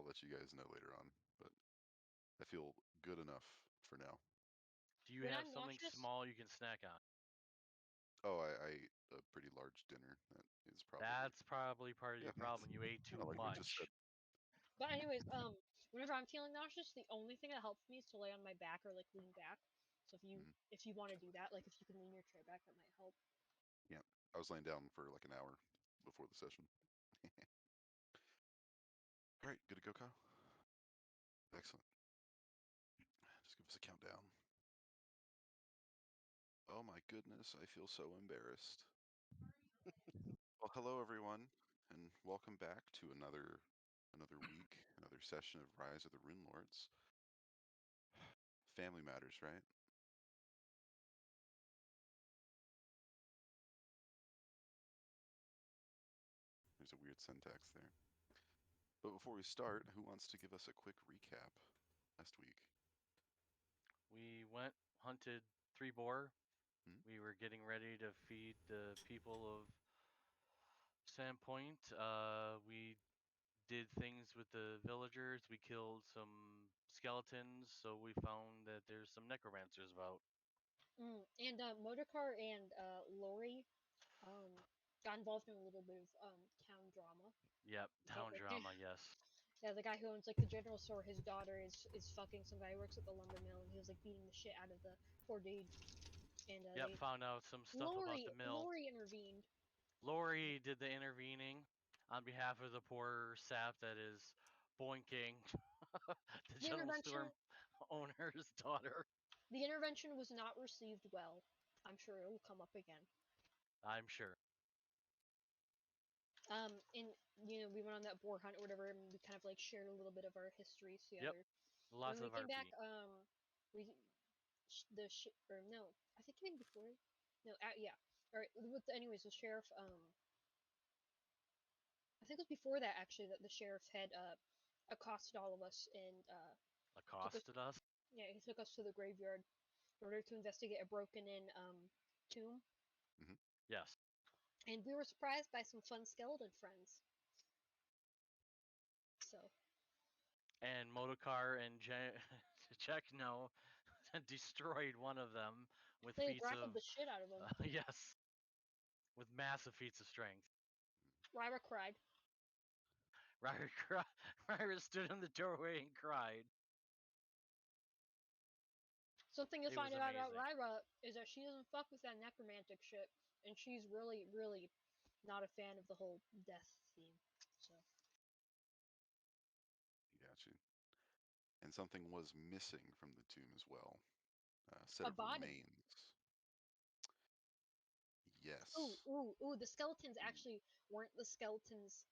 let you guys know later on, but I feel good enough for now. Do you When have I'm something nauseous- small you can snack on? Oh, I ate a pretty large dinner. That is probably. That's probably part of Yeah, your problem. You ate too like we just much. said. But anyways, whenever I'm feeling nauseous, the only thing that helps me is to lay on my back or like lean back. So if you want to do that, like if you can lean your chair back, that might help. Yeah, I was laying down for like an hour before the session. All right, good to go, Kyle. Excellent. Just give us a countdown. Oh my goodness, I feel so embarrassed. Well, hello everyone, and welcome back to another week, another session of Rise of the Runelords. Family matters, right? There's a weird syntax there. But before we start, who wants to give us a quick recap last week? We went, hunted 3 boar. Hmm? We were getting ready to feed the people of Sandpoint. We did things with the villagers. We killed some skeletons, so we found that there's some necromancers about. And Motorcar and Lori got involved in a little bit of town drama. Yep, town like, drama, yes. Yeah, the guy who owns like the general store, his daughter is fucking some guy who works at the lumber mill, and he was like beating the shit out of the poor dude. And Yep, found out some stuff about the mill. Lori intervened. Lori did the intervening on behalf of the poor sap that is boinking the general store owner's daughter. The intervention was not received well. I'm sure it will come up again. I'm sure. And we went on that boar hunt or whatever, and we kind of like shared a little bit of our histories together. Yep. Lots when of we came back, RP. no, I think even before, no, yeah. All right. Anyways, the sheriff, I think it was before that actually that the sheriff had accosted all of us and Accosted us? Yeah, he took us to the graveyard in order to investigate a broken-in tomb. Mm-hmm. Yes. And we were surprised by some fun skeleton friends. So. And Motocar and Chekno destroyed one of them with they feats grappled of the shit out of them. Yes, with massive feats of strength. Ryra cried. Ryra stood in the doorway and cried. Something you'll find out about Ryra is that she doesn't fuck with that necromantic shit, and she's really, really not a fan of the whole death theme. So. Got you. And something was missing from the tomb as well. A set a of body. remains. Yes. Ooh! The skeletons actually weren't the skeletons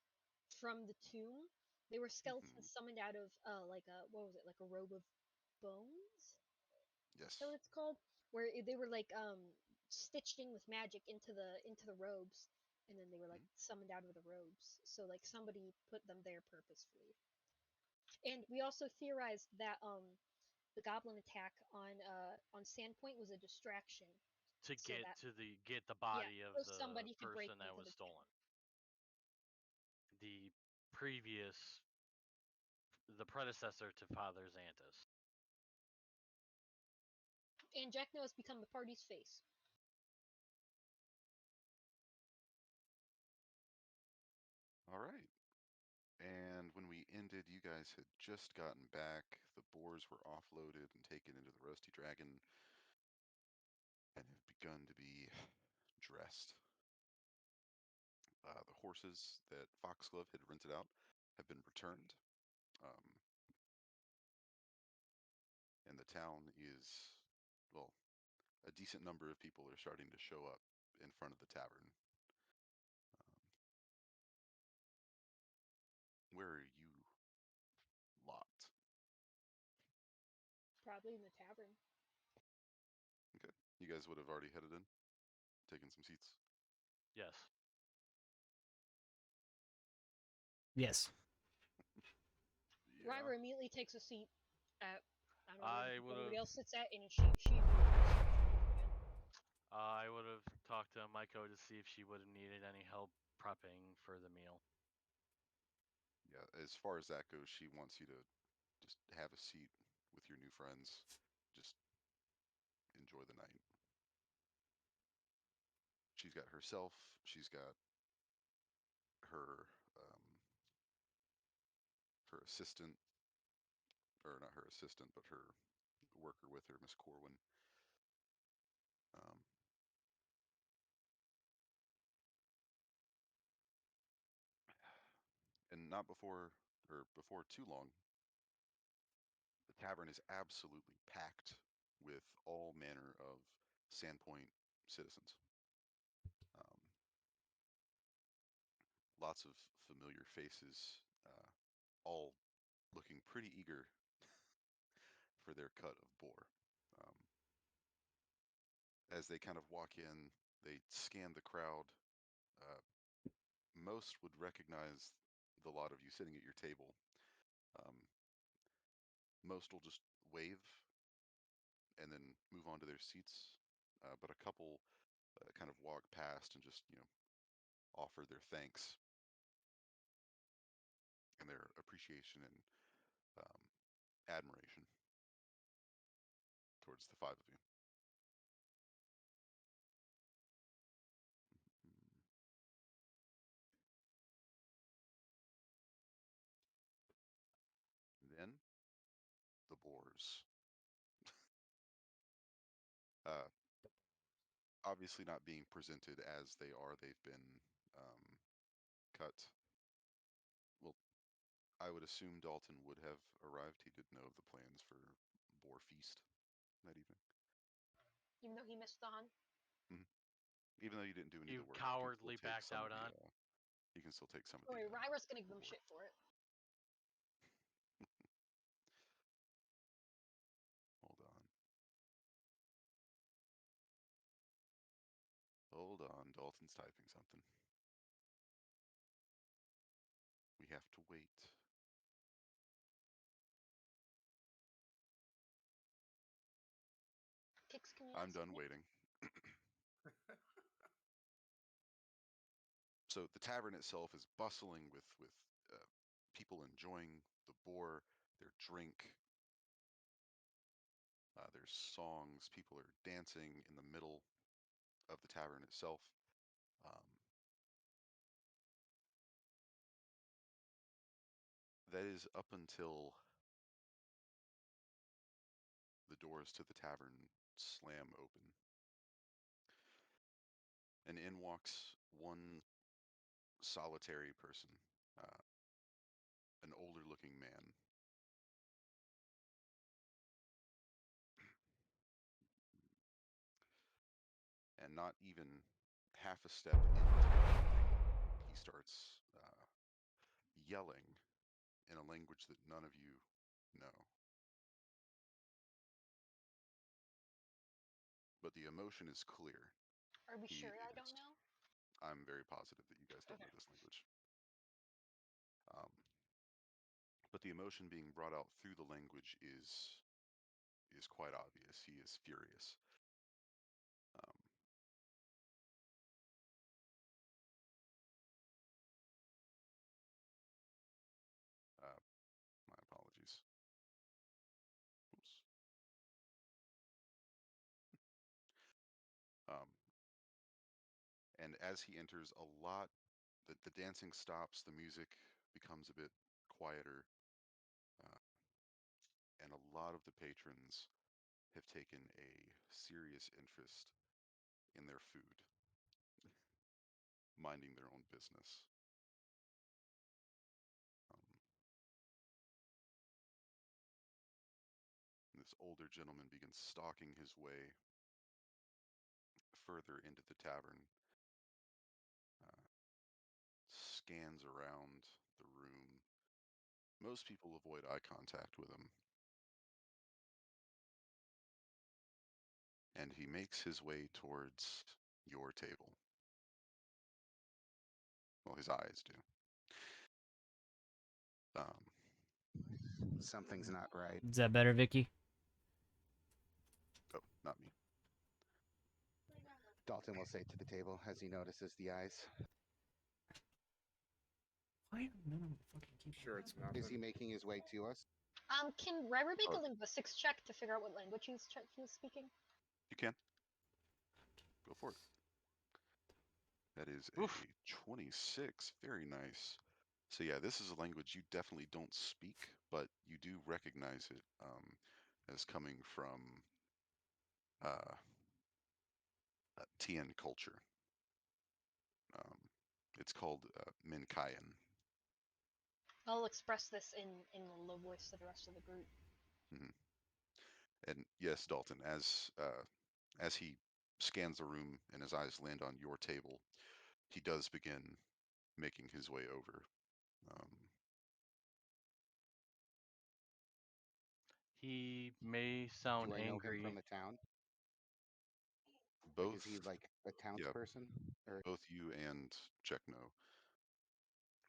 from the tomb. They were skeletons summoned out of like a like a robe of bones. Yes. So it's called, where they were like stitched in with magic into the robes, and then they were like summoned out of the robes. So like somebody put them there purposefully. And we also theorized that the goblin attack on Sandpoint was a distraction to get the body of the person that was stolen. The predecessor to Father Xantus. And Jackno has become the party's face. All right. And when we ended, you guys had just gotten back. The boars were offloaded and taken into the Rusty Dragon and have begun to be dressed. The horses that Foxglove had rented out have been returned. And the town is, well, a decent number of people are starting to show up in front of the tavern. Where are you lot? Probably in the tavern. Okay. You guys would have already headed in, taken some seats? Yes. Yes. Yeah. Ryra immediately takes a seat at, I don't know, where everybody else sits at, and she I would have talked to Maiko to see if she would have needed any help prepping for the meal. Yeah, as far as that goes, she wants you to just have a seat with your new friends. Just enjoy the night. She's got herself. She's got her her assistant, or not her assistant, but her worker with her, Miss Corwin. Um, and not before or before too long, the tavern is absolutely packed with all manner of Sandpoint citizens. Um, Lots of familiar faces, all looking pretty eager for their cut of boar. Um, as they kind of walk in, they scan the crowd. Uh, Most would recognize the lot of you sitting at your table. Um, Most will just wave and then move on to their seats. But a couple kind of walk past and just, offer their thanks and their appreciation and um, admiration towards the five of you. Mm. Then the boars. Uh, Obviously not being presented as they are, they've been um, cut. Well, I would assume Dalton would have arrived. He did know of the plans for boar feast that evening. Even though he missed the hunt. Hmm. Even though you didn't do any of the You work, you can still cowardly take backed some of out the. on. You can still take some of Don't worry, Ryra's gonna give the him boar. shit for it. Hold on. Hold on. Dalton's typing something. We have to wait. Kix, can you I'm answer done me? waiting. So the tavern itself is bustling with people enjoying the boar, their drink. There's songs. People are dancing in the middle of the tavern itself. Um, that is up until the doors to the tavern slam open, and in walks one solitary person, uh, an older-looking man. And not even half a step into he starts yelling in a language that none of you know. But the emotion is clear. Are we He sure I is, don't know? I'm very positive that you guys don't Okay. know this language. Um, but the emotion being brought out through the language is quite obvious. He is furious. Um, uh, my apologies. Oops. Um, and as he enters, the dancing stops, the music becomes a bit quieter, uh, and a lot of the patrons have taken a serious interest in their food, minding their own business. Um, this older gentleman begins stalking his way further into the tavern, uh, scans around the room. Most people avoid eye contact with him, and he makes his way towards your table. Well, his eyes do. Um, Something's not right. Is that better, Vicky? oh, not me. Dalton will say to the table as he notices the eyes. Why? No, fucking keep Sure, it's Is nothing. he making his way to us? Can Ryder make a Oh. linguistics check to figure out what language he's speaking? You can. Go for it. That is Oof. a 26. Very nice. So yeah, this is a language you definitely don't speak, but you do recognize it as coming from uh, Tian culture. It's called Minkayan. I'll express this in a low voice to the rest of the group. Mhm. And yes, Dalton, as he scans the room and his eyes land on your table, he does begin making his way over. Um, He may sound Do I know him angry. from the town? Like, is he both, like a yeah, townsperson? Or both you and Chekno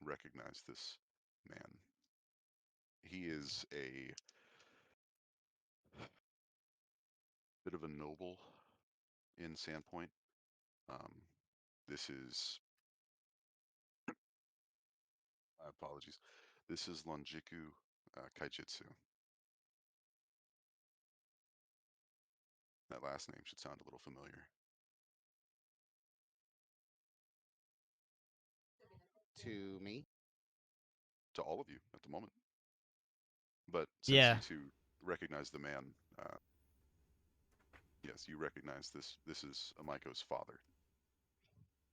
recognize this man. He is a bit of a noble in Sandpoint. Um, this is, apologies, this is Lonjiku Kaijitsu. That last name should sound a little familiar. to me? To all of you at the moment. But since you Yeah. two recognize the man, yes, you recognize this. This is Amiko's father.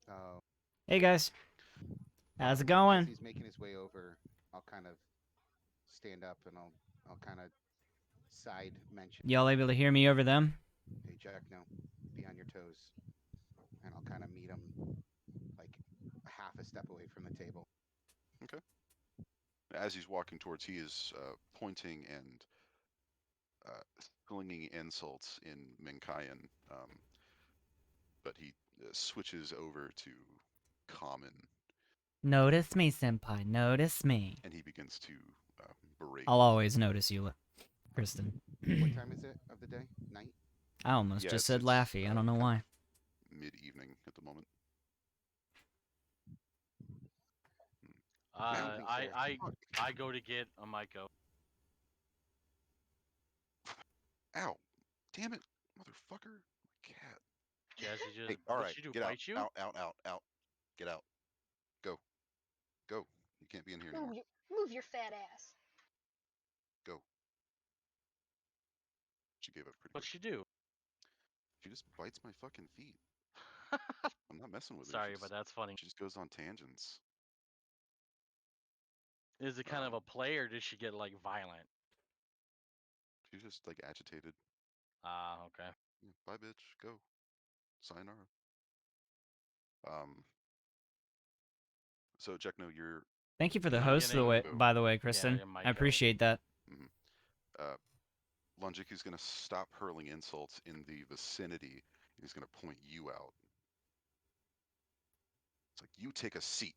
Oh. Hey guys, how's it As going? he's making his way over, I'll kind of stand up and I'll kind of side mention, Y'all able to hear me over them? "Hey Jack, no, be on your toes," and I'll kind of meet him like half a step away from the table. Okay. As he's walking towards, he is pointing and slinging insults in Minkayan, but he switches over to common, Notice me, senpai. Notice me. and he begins to berate I'll you. always notice you, Kristen. What time is it of the day? Night? I almost Yeah, just said it's Laffy. I don't know kind of why. mid-evening at the moment. Excuse Ow! me, sir. I go to get a Maiko. Ow! Damn it, motherfucker! My cat. Jazzy Hey, just all what'd right, she do? get out, Bite you? out, out, out, out. Get out. Go, go. You can't be in here anymore. Move your fat ass. Go. She gave up pretty What'd quick. she do? She just bites my fucking feet. I'm not messing with her. Sorry, but that's funny. She just goes on tangents. Is it kind of a play, or did she get like violent? She's just like agitated. Ah, okay. Yeah, bye, bitch. Go. Sayonara. Um. So, Jekno, you're Thank you for the I'm host, getting by the way, yeah, Kristen. your I Maiko. appreciate that. mhm. uh, Lonjiku's going to stop hurling insults in the vicinity. He's going to point you out. It's like, you take a seat.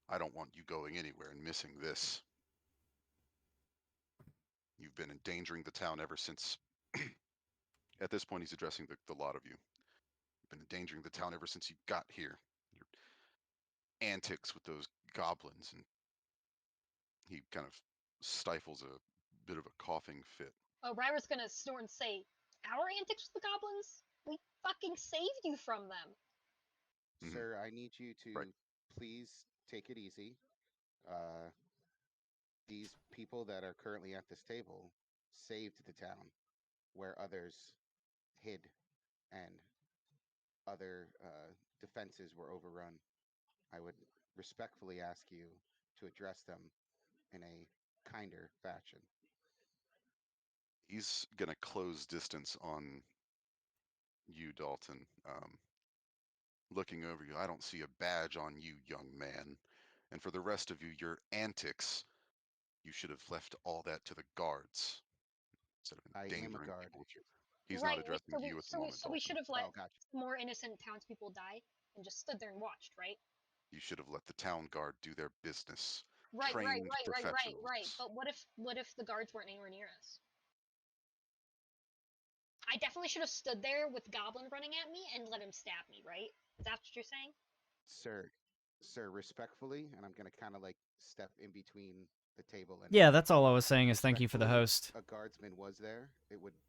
I don't want you going anywhere and missing this. You've been endangering the town ever since. At this point, he's addressing the lot of you. You've been endangering the town ever since you got here. Your antics with those goblins, and he kind of stifles a bit of a coughing fit. Oh, Ryder's gonna snort and say, "Our antics with the goblins? We fucking saved you from them." Mhm. Sir, I need you Right. to please take it easy. Uh, these people that are currently at this table saved the town where others hid and other defenses were overrun. I would respectfully ask you to address them in a kinder fashion. He's going to close distance on you, Dalton. Looking over you, I don't see a badge on you, young man. And for the rest of you, your antics, you should have left all that to the guards instead of I am a endangering guard. people with you. He's not Right. addressing you at the moment, So we should Dalton. have let Oh, gotcha. more innocent townspeople die and just stood there and watched, right? You should have let the town guard do their business. Right, right, Trained right, right, right, right. professionals. But what if the guards weren't anywhere near us? I definitely should have stood there with Goblin running at me and let him stab me, right? Is that what you're saying? Sir, Sir, respectfully, and I'm gonna kind of like step in between the table and Yeah, him. that's all I was saying is thank you for the Respectfully, host. a guardsman was there.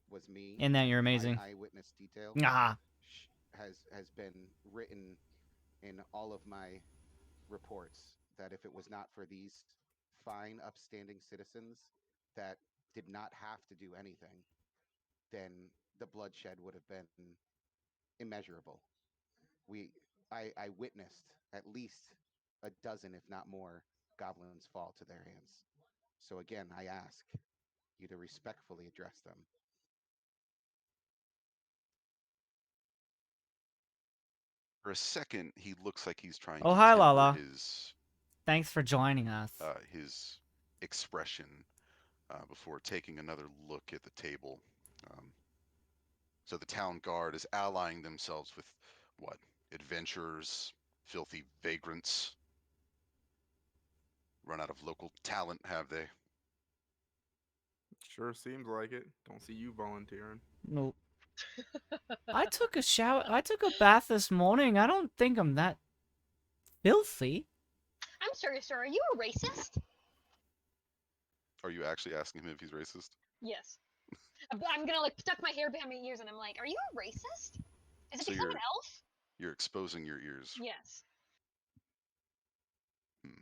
Was me, And that and you're my amazing. eyewitness detail Ah, has been written in all of my reports that if it was not for these fine, upstanding citizens that did not have to do anything, then the bloodshed would have been immeasurable. We, I witnessed at least a dozen, if not more, goblins fall to their hands. So again, I ask you to respectfully address them. For a second, he looks like he's trying oh to hi temper Lala. Thanks for joining us. his expression before taking another look at the table. Um, so the town guard is allying themselves with what? Adventurers, filthy vagrants. Run out of local talent, have they? Sure seems like it. Don't see you volunteering. No, I took a shower. I took a bath this morning. I don't think I'm that filthy. I'm sorry, sir. Are you a racist? Are you actually asking him if he's racist? Yes. I'm gonna like tuck my hair behind my ears, and I'm like, "Are you a racist? Is it So because I'm an elf?" you're exposing your ears. Yes. Hmm.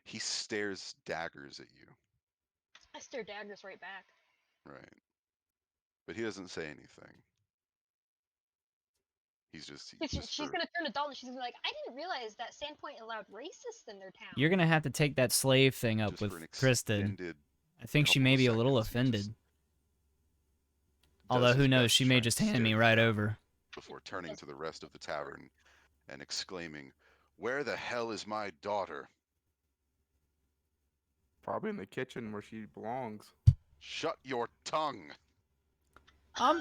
He stares daggers at you, I stare daggers right back. right? But he doesn't say anything. He's just She's for gonna turn adult, and she's gonna be like, "I didn't realize that Sandpoint allowed racists in their town." You're gonna have to take that slave thing up just with for an Kristen. extended I think she couple may of be a little seconds. He just offended. does Although his who knows, best she to may try and just hand stare me you right down over. before turning to the rest of the tavern and exclaiming, "Where the hell is my daughter? Probably in the kitchen where she belongs. Shut your tongue!"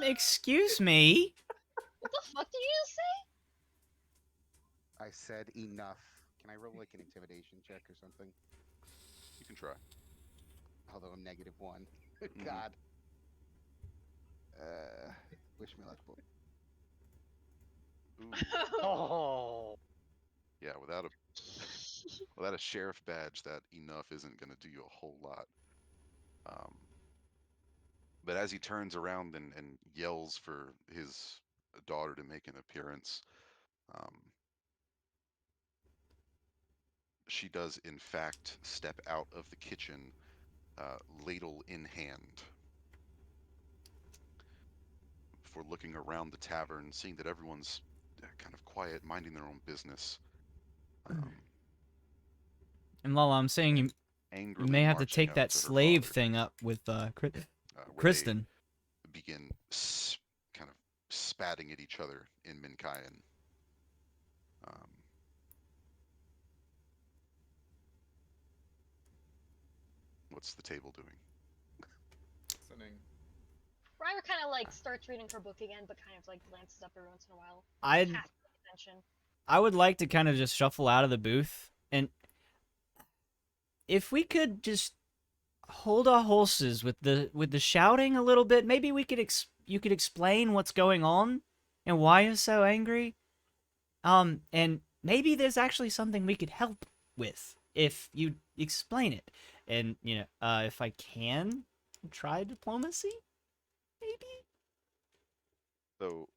Excuse me. What the fuck did you just say? I said enough. Can I roll like an intimidation check or something? You can try. Although I'm -1. Mm-hmm. God. Uh, wish me luck, boy. Ooh, Oh. yeah. Without a sheriff badge, that enough isn't going to do you a whole lot. Um, but as he turns around and yells for his daughter to make an appearance, um, she does in fact step out of the kitchen, ladle in hand, before looking around the tavern, seeing that everyone's kind of quiet, minding their own business, um, And Lala, I'm saying and you angrily may have to marching take over that to her slave father, thing up with where they Kristen. begin kind of spatting at each other in Minkayan. Um, what's the table doing? Listening. Ryder kind of like starts reading her book again, but kind of like glances up every once in a while. I Half attention. I would like to kind of just shuffle out of the booth, and if we could just hold our horses with the shouting a little bit, maybe we could you could explain what's going on and why you're so angry. And maybe there's actually something we could help with if you explain it. And if I can try diplomacy, maybe. So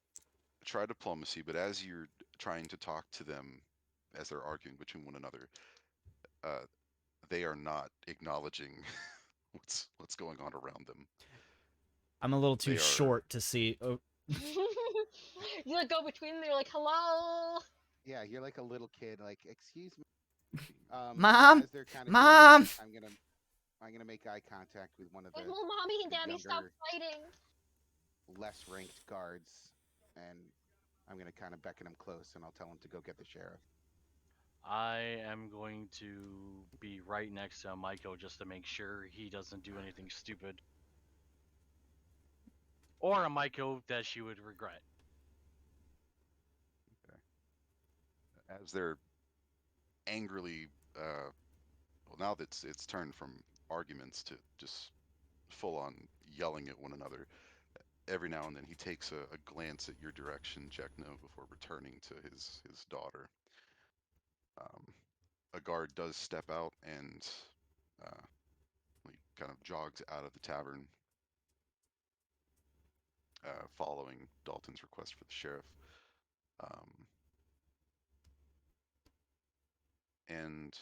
try diplomacy, but as you're trying to talk to them, as they're arguing between one another, uh, they are not acknowledging what's going on around them. I'm a little too They are short to see. Oh, You like go between them. They're like, "Hello." Yeah, you're like a little kid. Like, excuse me. Mom, As they're kind of doing that, mom. I'm gonna make eye contact with one of Like, well, mommy and the daddy, stop younger, fighting. less ranked guards, and I'm gonna kind of beckon him close, and I'll tell him to go get the sheriff. I am going to be right next to Maiko just to make sure he doesn't do anything stupid. Or a Maiko that she would regret. okay. As they're angrily, well, now that it's turned from arguments to just full on yelling at one another. Every now and then he takes a glance at your direction, Jekno, before returning to his daughter. Um, a guard does step out and uh, he kind of jogs out of the tavern, following Dalton's request for the sheriff. Um, and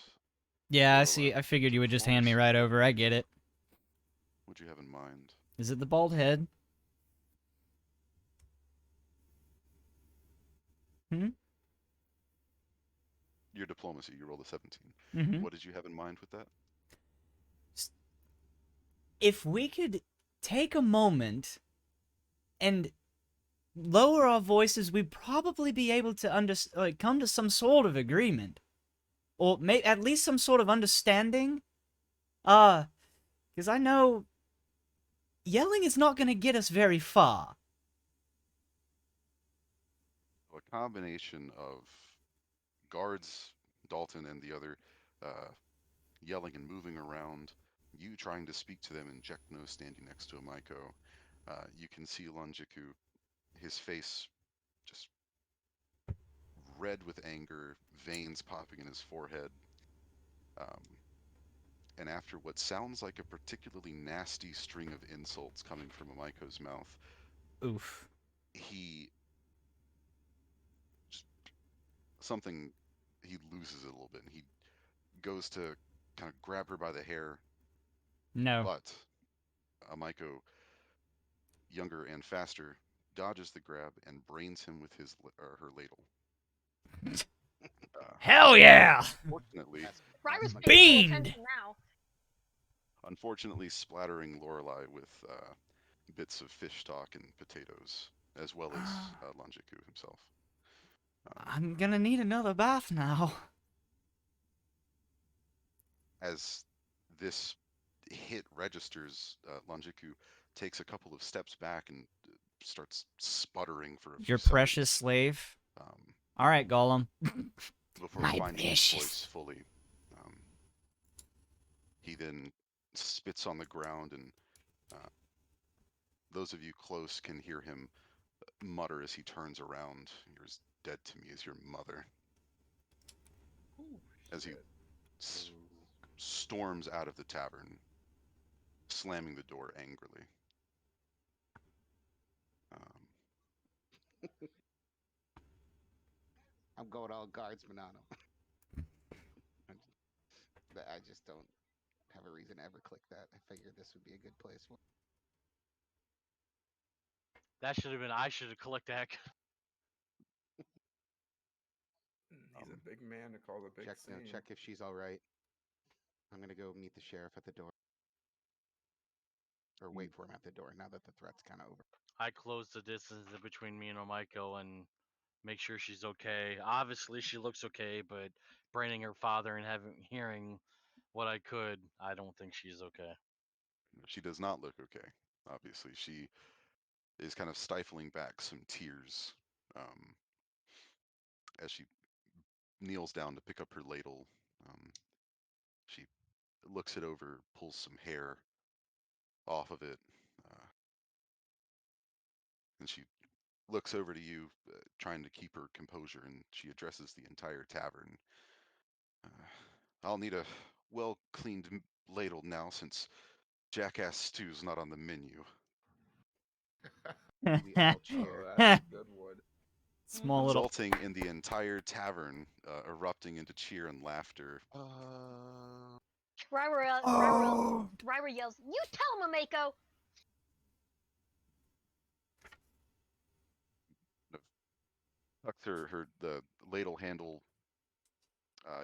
Yeah, I see. Lorelei, I figured to you would just hand me diplomacy, right over. I get it. what'd you have in mind? Is it the bald head? Hmm? Your diplomacy, you rolled a 17. Mm-hmm. What did you have in mind with that? If we could take a moment and lower our voices, we'd probably be able to come to some sort of agreement, or at least some sort of understanding. Because I know yelling is not going to get us very far. A combination of guards, Dalton and the other, uh, yelling and moving around, you trying to speak to them, and Jekno standing next to a Maiko. You can see Lanjiku, his face just red with anger, veins popping in his forehead. Um, and after what sounds like a particularly nasty string of insults coming from a Maiko's mouth, Oof. he just something he loses it a little bit, and he goes to kind of grab her by the hair, No. but Maiko, younger and faster, dodges the grab and brains him with his or her ladle. Uh, Hell yeah! unfortunately, Ryra's That's paying full Beamed! attention now. unfortunately, splattering Lorelei with bits of fish stock and potatoes, as well as Lanjiku himself. I'm gonna need another bath now. As this hit registers, Lanjiku takes a couple of steps back and starts sputtering for a few Your precious seconds, slave. um, Alright, Gollum. before My finding his voice precious. fully. He then spits on the ground, and uh, those of you close can hear him mutter as he turns around, "You're as dead to me as your mother," Oh, as he shit. s- storms out of the tavern, slamming the door angrily. Um, I'm going all guardsman on him. I just don't have a reason to ever click that. I figured this would be a good place. That should have been. I should have clicked that. He's a um, big man to cause a big Check, scene. check if she's all right. I'm gonna go meet the sheriff at the door, or wait for him at the door. Now that the threat's kind of over. I closed the distance between me and Omaiko and make sure she's okay. Obviously, she looks okay, but braining her father and hearing what I could, I don't think she's okay. she does not look okay. Obviously, she is kind of stifling back some tears um, as she kneels down to pick up her ladle. Um, she looks it over, pulls some hair off of it, uh, and she looks over to you, trying to keep her composure, and she addresses the entire tavern. Uh, I'll need a well cleaned ladle now since jackass stew's not on the menu. We all Oh, cheer. that's a good one. Small little. Resulting in the entire tavern erupting into cheer and laughter. Oh! Ryra yells, "You tell him, Mako!" Tucks her the ladle handle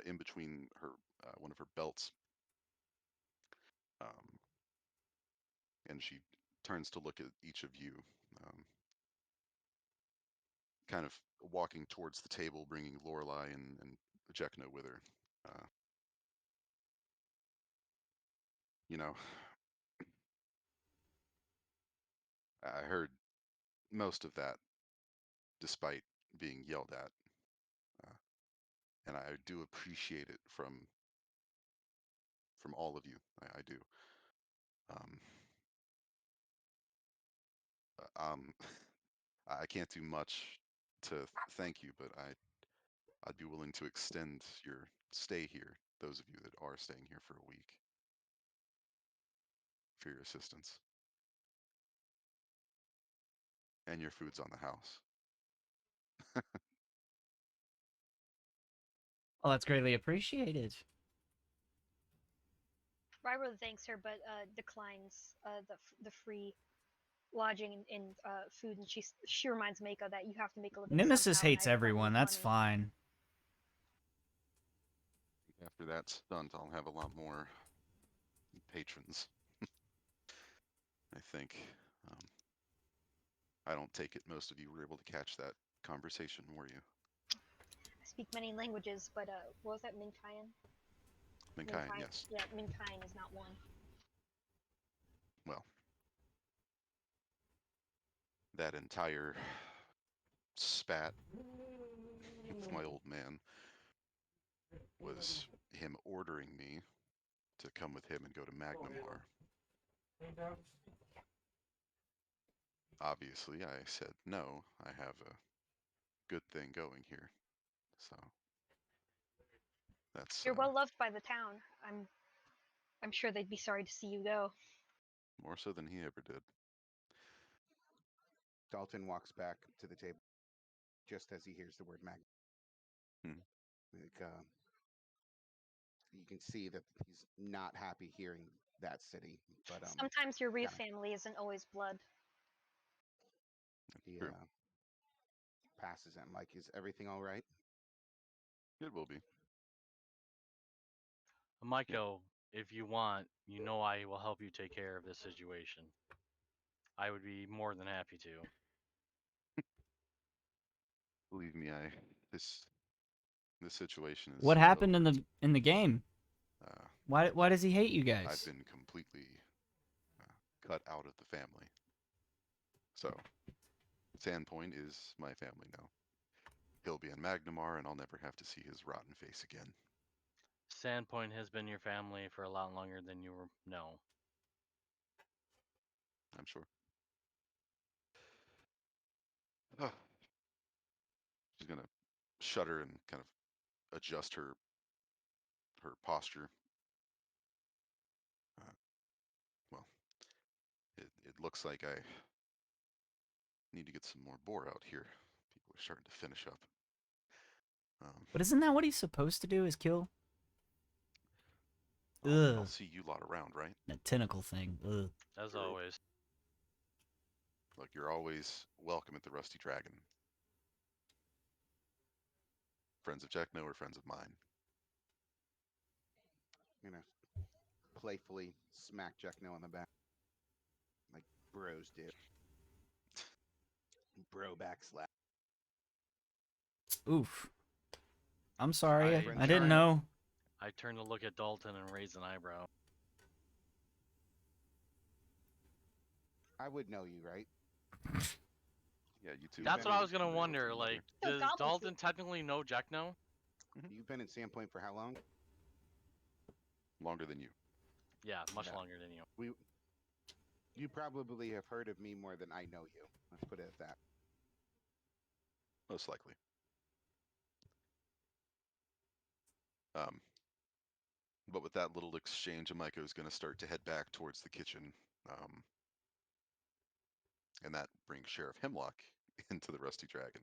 in between her one of her belts, um, and she turns to look at each of you, um, kind of walking towards the table, bringing Lorelei and Jekno with her. Uh, you know, I heard most of that, despite being yelled at, uh, and I do appreciate it from all of you. I do. Um, um, I can't do much to thank you, but I'd be willing to extend your stay here, those of you that are staying here for a week, for your assistance. And your food's on the house. Oh, that's greatly appreciated. Ryro thanks her, but declines the free lodging and food, and she reminds Mako that you have to make a living Nemesis somehow, and hates I don't everyone. need That's money. fine. After that stunt, I'll have a lot more patrons. I think. Um, I don't take it most of you were able to catch that conversation, were you? I speak many languages, but what was that, Minkayan? Mankind, yes. Yeah, Minkayan is not one. Well, that entire spat with my old man was him ordering me to come with him and go to Magnamar. Obviously, I said no. I have a good thing going here. So that's You're well loved by the town. I'm sure they'd be sorry to see you go. more so than he ever did. Dalton walks back to the table just as he hears the word mag. Hmm. Like, you can see that he's not happy hearing that city, but Sometimes your real kinda- family isn't always blood. he True. passes him. Like, is everything all right? It will be. Maiko, if you want, you know I will help you take care of this situation. I would be more than happy to. Believe me, this situation is What happened over. in the game? Uh, Why does he hate you I've guys? been completely cut out of the family. So, Sandpoint is my family now. He'll be in Magnamar, and I'll never have to see his rotten face again. Sandpoint has been your family for a lot longer than you know. I'm sure. She's gonna shudder and kind of adjust her posture. Well, it looks like I need to get some more boar out here. People are starting to finish up. But isn't that what he's supposed to do? Is kill? I'll Ugh. see you lot around, right? That tentacle thing. Ugh. As Great. always. Look, you're always welcome at the Rusty Dragon. Friends of Jackno or friends of mine. I'm gonna playfully smack Jackno on the back, like bros do. Bro back slap. Oof. I'm sorry. I I didn't turn- know. I turn to look at Dalton and raise an eyebrow. I would know you, right? Yeah, you two. That's what I was been gonna able to wonder. remember. Like, No, does goblins Dalton technically know Jackno? You've been in Sandpoint for how long? Longer than you. Yeah, much Yeah. longer than you. You probably have heard of me more than I know you. Let's put it at that. Most likely. But with that little exchange, Amaiko is going to start to head back towards the kitchen. And that brings Sheriff Hemlock into the Rusty Dragon.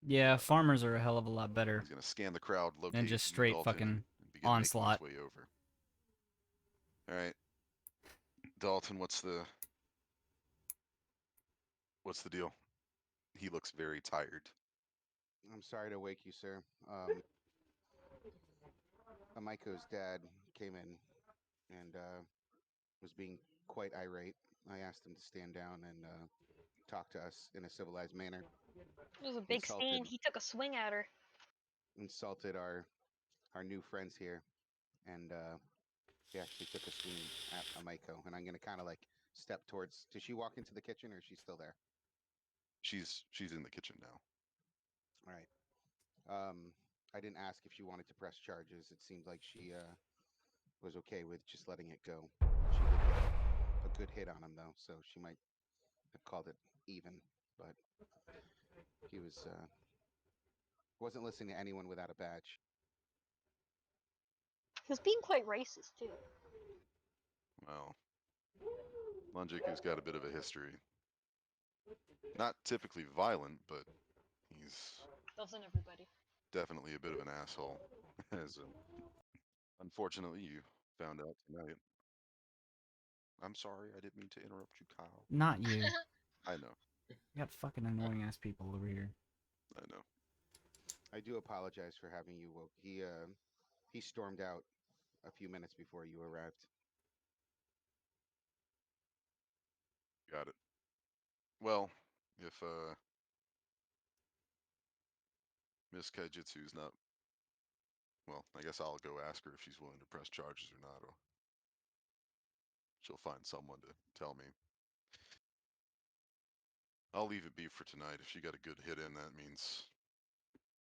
Yeah, farmers are a hell of a lot better He's going to scan the crowd, locate than just you, straight Dalton, fucking and begin onslaught. making his way over. All right, Dalton, what's the deal? He looks very tired. I'm sorry to wake you, sir. Amaiko's dad came in and was being quite irate. I asked him to stand down and talk to us in a civilized manner. It was a big Insulted. scene. He took a swing at her. Insulted our new friends here, and he actually took a swing at Amaiko. And I'm gonna kind of like step towards. Did she walk into the kitchen, or is she still there? She's in the kitchen now. All right. I didn't ask if she wanted to press charges. It seemed like she was okay with just letting it go. She did get a good hit on him though, so she might have called it even. But he was Wasn't listening to anyone without a badge. He was being quite racist too. Well, Munjiku's got a bit of a history. Not typically violent, but he's Doesn't everybody? definitely a bit of an asshole. As unfortunately you found out tonight. I'm sorry, I didn't mean to interrupt you, Kyle. Not you. I know, You got fucking annoying ass people over here. I know. I do apologize for having you woke. He stormed out a few minutes before you arrived. Got it. Well, if Miss Kaijitsu's not, well, I guess I'll go ask her if she's willing to press charges or not. Or she'll find someone to tell me. I'll leave it be for tonight. If she got a good hit in, that means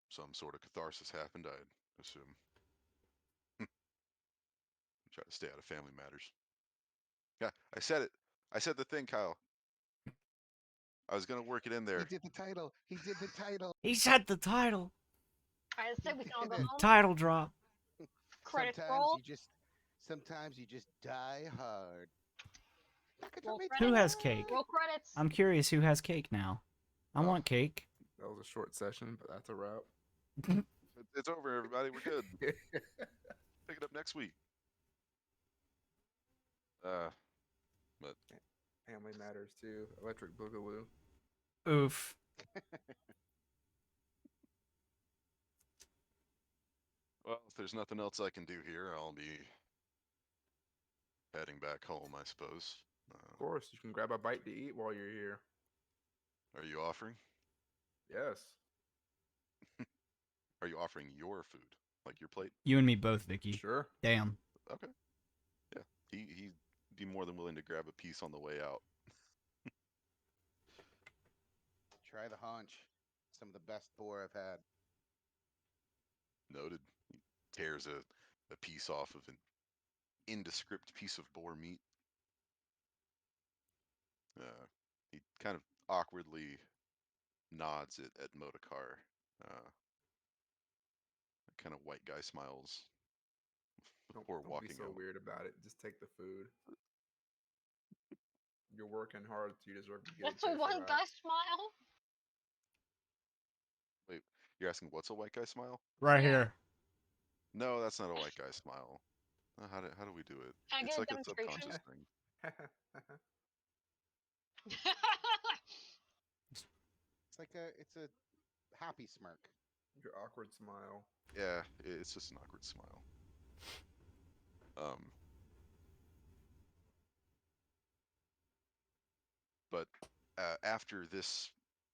some sort of catharsis happened, I'd assume. Try to stay out of family matters. Yeah, I said it. I said the thing, Kyle. I was gonna work it in He there. did the title. He did the title. He said the title. I said we can all go did it. home. Title drop. Credits Sometimes roll. sometimes you just die hard. Roll Who credits. has cake? Roll credits. I'm curious who has cake now. I Oh. want cake. That was a short session, but that's a wrap. It's over, everybody. We're good. Pick it up next week. But Family matters too. Electric Boogaloo. Oof. well, if there's nothing else I can do here, I'll be heading back home, I suppose. Of course, you can grab a bite to eat while you're here. Are you offering? Yes. Are you offering your food, like your plate? You and me both, Vicky. Sure. Damn. Okay. Yeah, he'd be more than willing to grab a piece on the way out. Try the haunch. Some of the best boar I've had. Noted. He tears a piece off of an indescript piece of boar meat. He kind of awkwardly nods at Modakar. Kind of white guy smiles before Don't be walking so out. weird about it. Just take the food. You're working hard, so you deserve to get That's a one guy smile. Wait, you're asking what's a white guy smile? Right Yeah. here. No, that's not a white guy smile. How do we do it? Can I It's get a like a demonstration? subconscious thing. It's a happy smirk. Your awkward smile. Yeah, it's just an awkward smile. But after this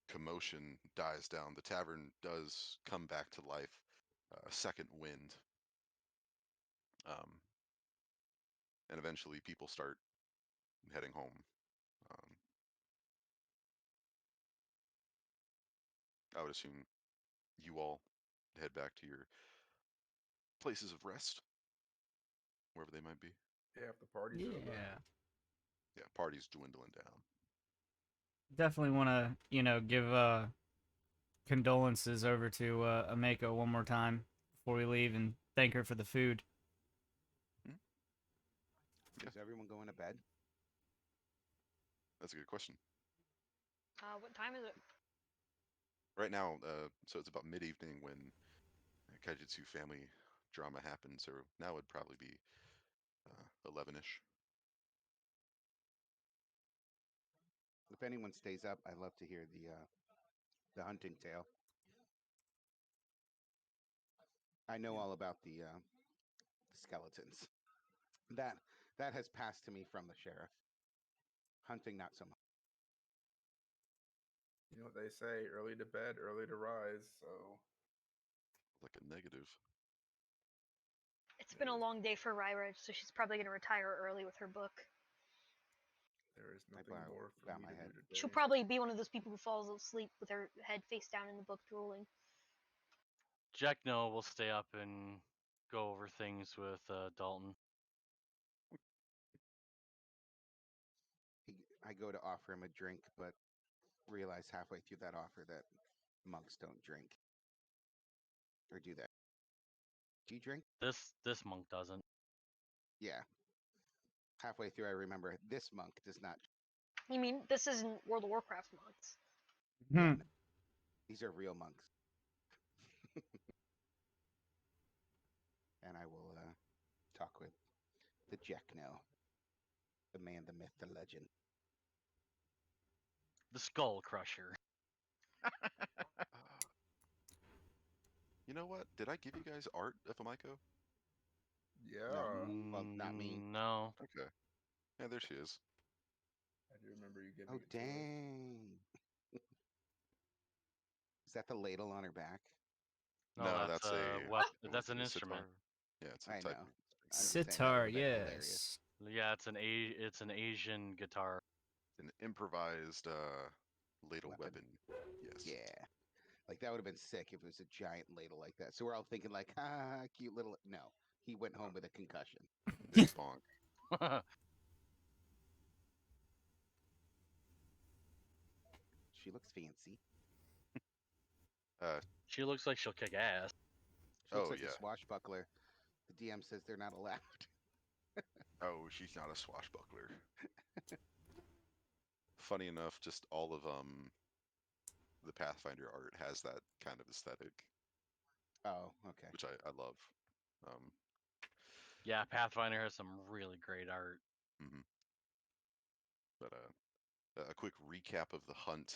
commotion dies down, the tavern does come back to life. A second wind. And eventually people start heading home. I would assume you all head back to your places of rest, wherever they might be. Yeah, if the party's over. Yeah. Yeah, party's dwindling down. Definitely want to, give condolences over to Ameko one more time before we leave and thank her for the food. Is everyone going to bed? That's a good question. What time is it? Right now, so it's about mid-evening when Kaijitsu family drama happens, or now would probably be 11-ish. If anyone stays up, I'd love to hear the hunting tale. I know all about the skeletons. That has passed to me from the sheriff. Hunting, not so much. You know what they say: early to bed, early to rise. So Like a negative. It's been a long day for Ryra, so she's probably gonna retire early with her book. there is I nothing bow- more for bow me my to head. do today. She'll probably be one of those people who falls asleep with her head face down in the book, drooling. Jack No will stay up and go over things with Dalton. I go to offer him a drink, but realize halfway through that offer that monks don't drink. Or do they? Do you drink? This monk doesn't. Yeah. Halfway through, I remember this monk does not. You mean this isn't World of Warcraft monks? Yeah, Hmm. no, these are real monks. And I will talk with the Jekno, the man, the myth, the legend. The Skull Crusher. You know what? Did I give you guys art of Amiko? Yeah. No, well, not me. No. Okay. Yeah, there she is. I do remember you giving Oh, it to us. dang. Is that the ladle on her back? No, No, that's that's a that's an a instrument. sitar. Yeah, it's a I type know. of I'm instrument. just saying that would Sitar, have been hilarious. yes. Yeah, it's an Asian guitar. An improvised ladle Weapon. weapon. Yes. Yeah. Like that would have been sick if it was a giant ladle like that. So we're all thinking like, ah, cute little. No, he went home with a concussion. Big bonk. She looks fancy. Uh She looks like she'll kick ass. She looks oh like a yeah. swashbuckler. The DM says they're not allowed. Oh, she's not a swashbuckler. Funny enough, just all of the Pathfinder art has that kind of aesthetic, Oh, okay. which I love. Um, Yeah, Pathfinder has some really great art. mhm. But a quick recap of the hunt.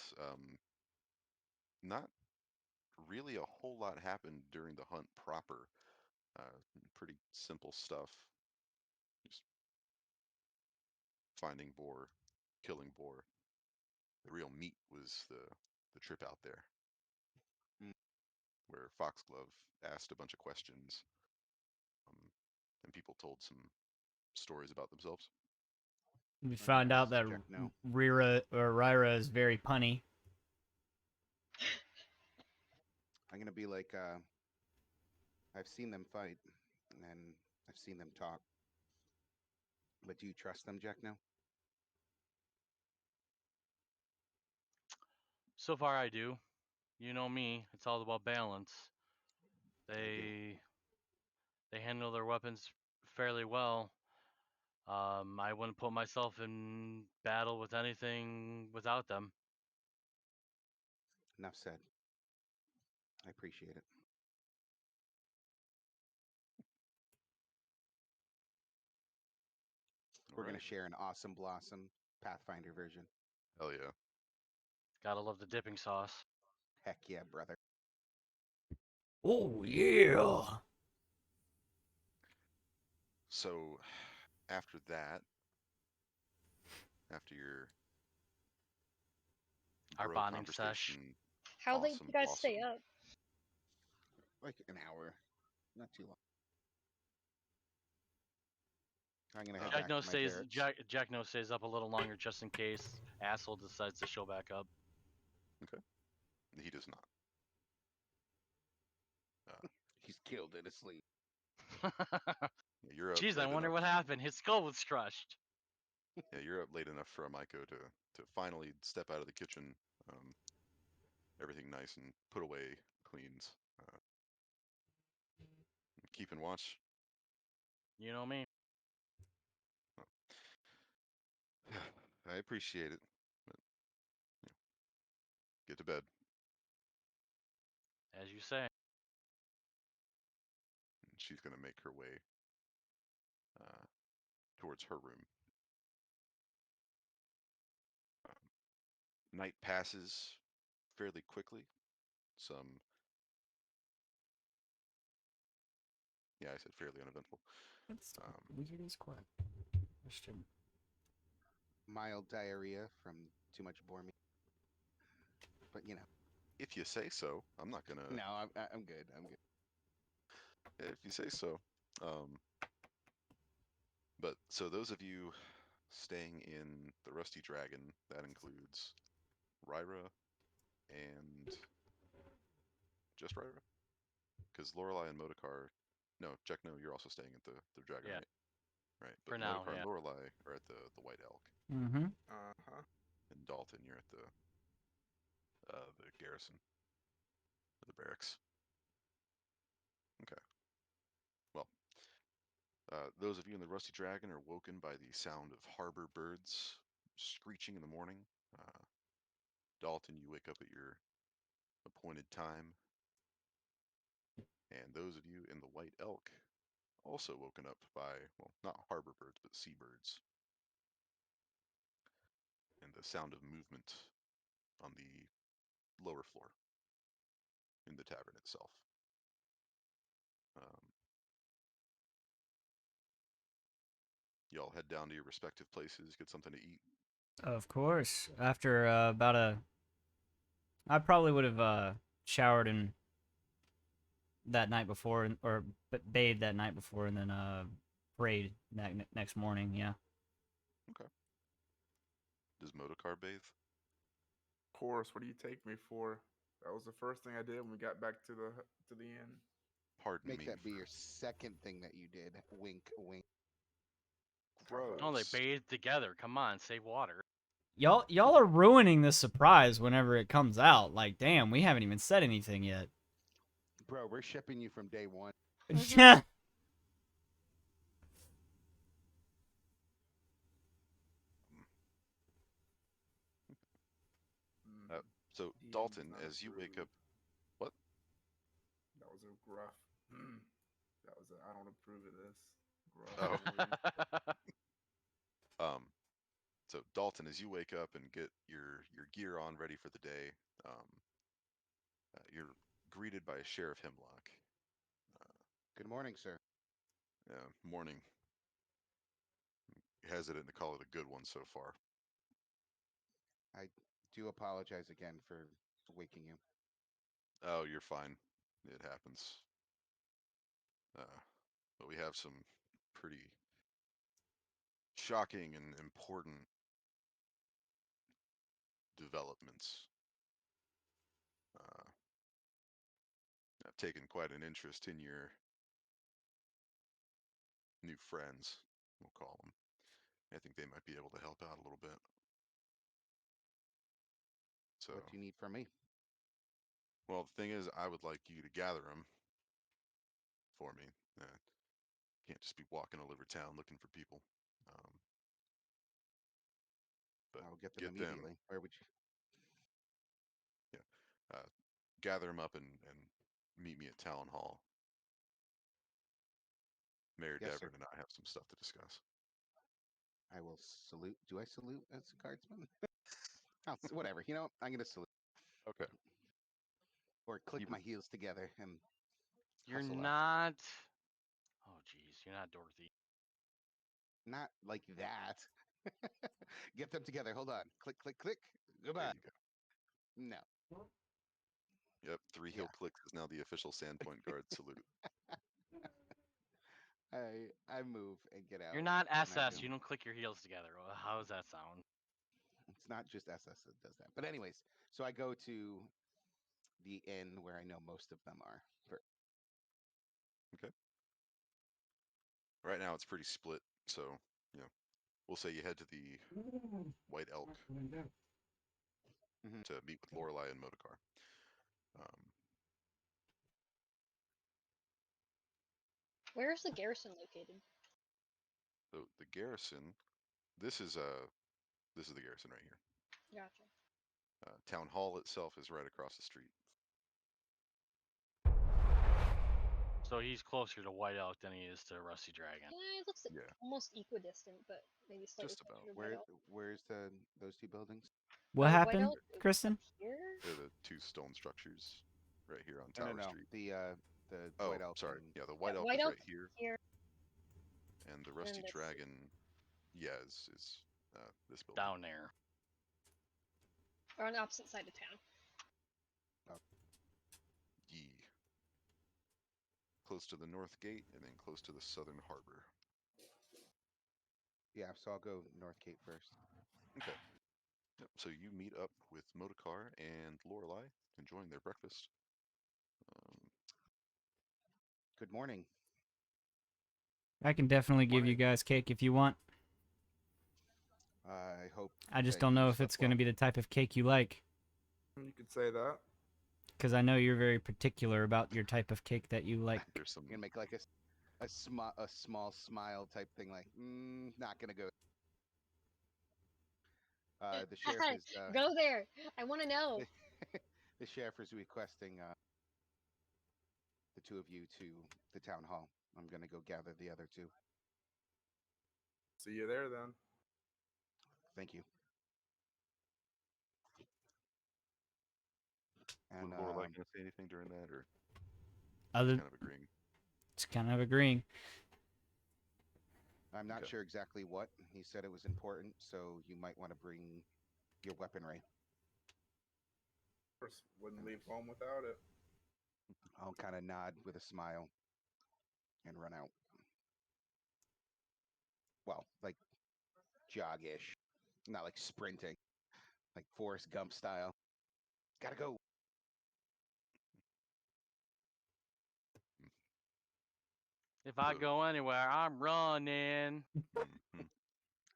Not really a whole lot happened during the hunt proper. Pretty simple stuff. Just finding boar, killing boar. The real meat was the trip out there, Mm. where Foxglove asked a bunch of questions, um, and people told some stories about themselves. We Oh yeah, found out Mr. that Jekno. Ryra is very punny. I'm gonna be like, I've seen them fight, and I've seen them talk. But do you trust them, Jekno? So far, I do. You know me. It's all about balance. I do. They handle their weapons fairly well. I wouldn't put myself in battle with anything without them. Enough said. I appreciate it. All We're right. gonna share an awesome blossom Pathfinder version. Hell yeah. Gotta love the dipping sauce. Heck yeah, brother. Oh yeah. So after that, after your Our bro bonding sesh. conversation, How late awesome you guys stay blossom. up? Like an hour, not too long. I'm gonna head Um, back to my barracks. Jack No stays up a little longer just in case asshole decides to show back up. okay. He does not. Uh, He's killed in his sleep. yeah, you're up Jeez, I late wonder enough. what happened. His skull was crushed. Yeah, you're up late enough for a Maiko to finally step out of the kitchen. Um, Everything nice and put away, cleans. Keeping watch. You know me. I appreciate it. But, you know, get to bed. As you say. She's gonna make her way uh, towards her room. Night passes fairly quickly. Some, yeah, I said fairly uneventful. That's Um, weird as question. Mild diarrhea from too much boar meat. But you know, if you say so, I'm not gonna. no, I'm good. I'm good. If you say so. Um, but so those of you staying in the Rusty Dragon, that includes Ryra and just Ryra, because Lorelei and Modokar. No, Jack. No, you're also staying at the Dragon, Yeah. right? Right. But For now, Modokar and yeah. Lorelei are at the White Elk, Mm-hmm. Uh-huh. and Dalton, you're at the Garrison, the barracks. Okay. Well, those of you in the Rusty Dragon are woken by the sound of harbor birds screeching in the morning. Uh, Dalton, you wake up at your appointed time, and those of you in the White Elk also woken up by, well, not harbor birds, but seabirds, and the sound of movement on the lower floor in the tavern itself. Um, y'all head down to your respective places, get something to eat. Of course. After I probably would have showered and that night before, or bathed that night before, and then prayed next morning. Yeah. Okay. Does Motocar bathe? Of course, what do you take me for? That was the first thing I did when we got back to the inn. Pardon Make me that be for your second thing that you did. Wink, wink. Oh, they gross. bathe together. Come on, save water. Y'all are ruining the surprise whenever it comes out. Like, damn, we haven't even said anything yet. Bro, we're shipping you from day one. Uh, so DM's Dalton, not as you wake up, approved. what? That was a gruff. That was a I don't approve of this. Gruff, Oh, I believe. um, so Dalton, as you wake up and get your gear on, ready for the day, um, you're greeted by Sheriff Hemlock. Uh, Good morning, sir. morning. Hesitant to call it a good one so far. I do apologize again for waking you. Oh, you're fine. It happens. But we have some pretty shocking and important developments. Uh, I've taken quite an interest in your new friends, we'll call them. I think they might be able to help out a little bit. So, What do you need from me? well, the thing is, I would like you to gather them for me. Can't just be walking all over town looking for people. Um, but I'll get them get them, immediately. Where would you? yeah, gather them up and meet me at town hall. Mayor Yes, sir. Devon and I have some stuff to discuss. I will salute. Do I salute as a guardsman? Whatever. You know, I'm gonna salute Okay. or click You, my heels together and You're hustle off. not. Oh, jeez, you're not Dorothy. Not like that. Get them together. Hold on. Click, click, click. there Goodbye. you go. No. Yep, Three Yeah. Heel Clicks is now the official Sandpoint Guard salute. I move and get You're out, not and I go. SS. You don't click your heels together. Well, how does that sound? It's not just SS that does that. But anyways, so I go to the inn where I know most of them are. Okay. Right now it's pretty split, so you know we'll say you head to the White Elk Mhm. to meet with Lorelei and Motocar. Um, Where is the garrison located? so the garrison, this is this is the garrison right here. Gotcha. Town hall itself is right across the street. So he's closer to White Elk than he is to Rusty Dragon. It looks Yeah, almost equidistant, but maybe slightly just about. closer to White Where Elk. where's those two buildings? What White happened, Elk is up Kristen? here. They're the two stone structures right here on No, no, Tower no. Street. The Oh, White Elk sorry. and Yeah, the Yeah, White Elk White is Elk right here, here, and the and Rusty then this. Dragon, yeah, is this building. Down there. Or on the opposite side of town. oh, Ye. Close to the north gate, and then close to the southern harbor. yeah, so I'll go North Gate first. Okay. Yep. So you meet up with Motocar and Lorelei, enjoying their breakfast. Um, Good morning. I can definitely give you morning. guys cake if you want. I hope I just that don't you know if slept it's going well. to be the type of cake you like. You could say that. Because I know you're very particular about your type of cake that you like. There's some. I'm gonna make like a small smile type thing, like not gonna go. The sheriff is Go there. I want to know. the, the sheriff is requesting the two of you to the town hall. I'm gonna go gather the other two. See you there then. Thank you. Would And Lorelai gonna say anything during that, or Other, just kind of agreeing? it's kind of agreeing. I'm not Okay. sure exactly what he said. It was important, so you might want to bring your weaponry. Of course, wouldn't leave home without it. I'll kind of nod with a smile and run out. Well, like jog-ish, not like sprinting, like Forrest Gump style. Gotta go. If I So, go anywhere, I'm running. mhm.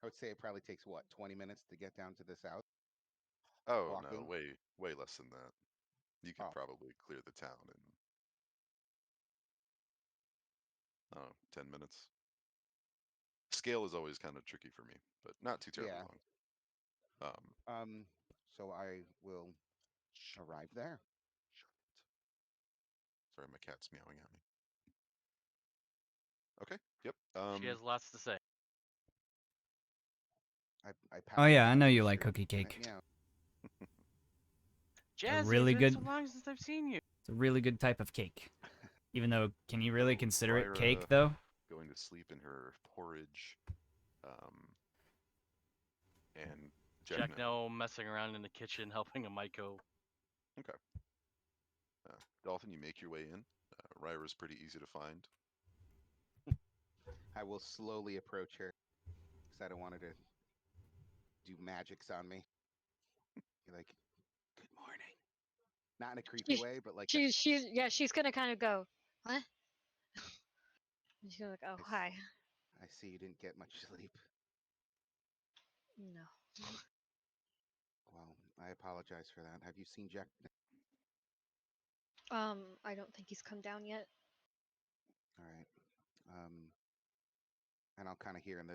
I would say it probably takes what 20 minutes to get down to this house. Oh no, Walking. way less than that. You could Oh, probably clear the town in, I don't know, 10 minutes. Scale is always kind of tricky for me, but not too terribly yeah. long. So I will Shut arrive there. shut it. Sorry, my cat's meowing at me. Okay. Yep. She has lots to say. I Oh pout yeah, I on know her you like shirt cookie and I cake. meow. A Jazzy, it's really been good. so long since I've seen you. It's a really good type of cake. Even though, can you really So consider it Ryra cake though? going to sleep in her porridge, and Jack Jack no. No messing around in the kitchen helping a Maiko. Okay. Dolphin, you make your way in. Ryra's pretty easy to find. I will slowly approach her because I don't want her to do magics on me. You're like, good morning. Not in a creepy She, way, but like she's gonna kind of go, what? And she's gonna like, oh, hi. I see you didn't get much sleep. No. Well, I apologize for that. Have you seen Jack? I don't think he's come down yet. All right. And I'll kind of hear in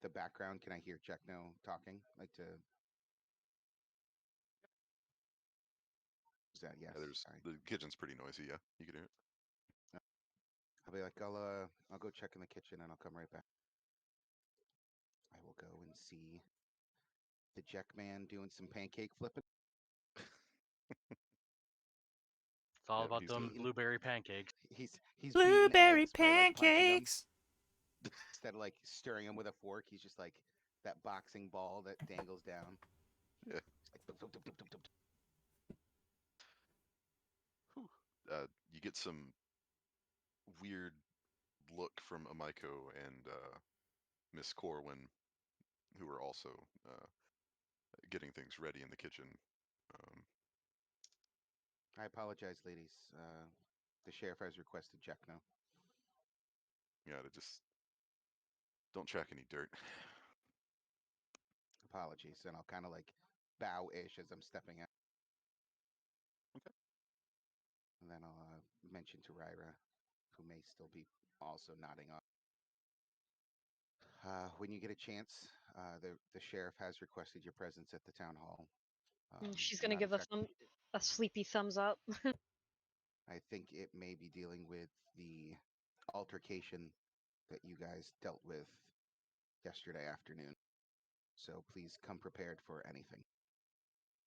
the background. Can I hear Jackno talking? Like to. Is that yes? Yeah, there's Sorry. the kitchen's pretty noisy. Yeah, you can hear it. I'll be like, I'll go check in the kitchen and I'll come right back. I will go and see the Jack man doing some pancake flipping. It's all Yep, about he's them got. blueberry pancakes. He's beating Blueberry eggs by like punching them pancakes. instead of like stirring them with a fork. He's just like that boxing ball that dangles down. Yeah. It's like, dum, dum, dum, dum, dum, dum. Whew. You get some weird look from Amaiko and Miss Corwin, who are also getting things ready in the kitchen. Um, I apologize, ladies. The sheriff has requested Jackno. yeah, to just don't track any dirt. Apologies, and I'll kind of like bow-ish as I'm stepping out. Okay. And then I'll mention to Ryra, who may still be also nodding off. When you get a chance, the sheriff has requested your presence at the town hall. She's I'm gonna not give exactly. a sleepy thumbs up. I think it may be dealing with the altercation that you guys dealt with yesterday afternoon. So please come prepared for anything.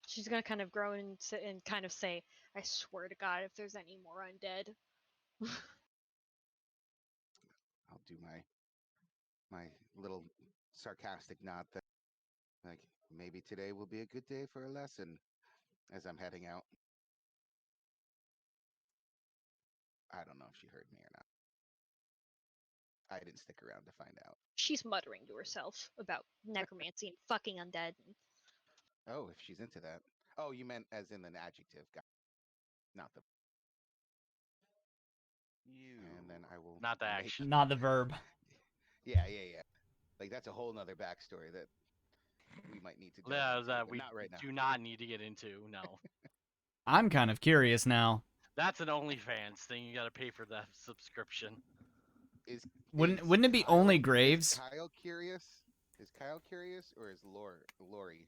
She's gonna kind of groan and kind of say, I swear to God, if there's any more undead. I'll do my little sarcastic nod there. Like maybe today will be a good day for a lesson as I'm heading out. I don't know if she heard me or not. I didn't stick around to find out. She's muttering to herself about necromancy and fucking undead. Oh, if she's into that. Oh, you meant as in an adjective, not the. You. And then I will Not the make. action. Not the verb. Yeah. Like that's a whole nother backstory that we might need to delve Yeah, into, that but we not right now. do not need to get into. No. I'm kind of curious now. That's an OnlyFans thing. You got to pay for that subscription. Is Wouldn't it be only Is graves? Kyle curious? Is Kyle curious, or is Lori?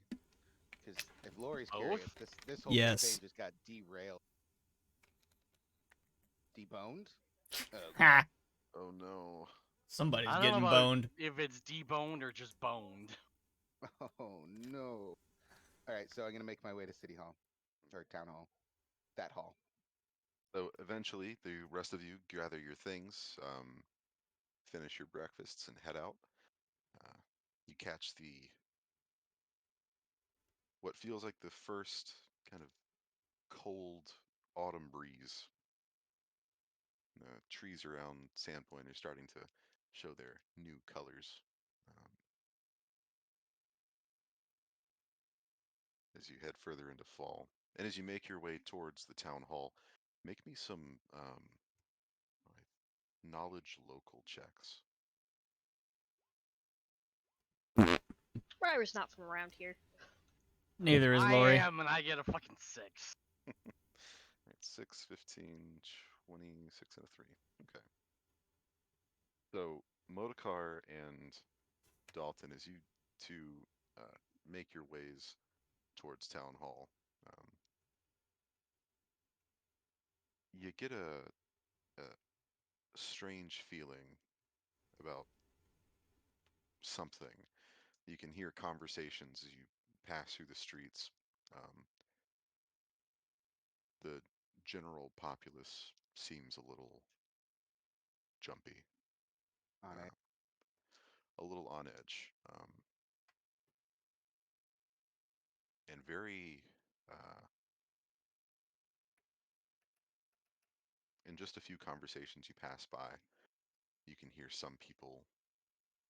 Because if Lori's curious, Both. this whole campaign Yes. just got derailed. Deboned? Okay. Ha! Oh no. Somebody's I don't know getting about boned. if it's deboned or just boned. Oh no. All right, so I'm gonna make my way to City Hall or Town Hall. That hall. So eventually, the rest of you gather your things, finish your breakfasts, and head out. Uh, you catch the what feels like the first kind of cold autumn breeze. The trees around Sandpoint are starting to show their new colors as you head further into fall. And as you make your way towards the town hall, make me some knowledge local checks. Ryder's not from around here. Neither is I Lori. am, and I get a fucking 6. Right, 6, 15, 20, 6, and a 3. Okay. So Modokar and Dalton, as you two make your ways towards Town Hall, um, you get a strange feeling about something. You can hear conversations as you pass through the streets. Um, the general populace seems a little jumpy, On it. uh, a little on edge, and very. In just a few conversations you pass by, you can hear some people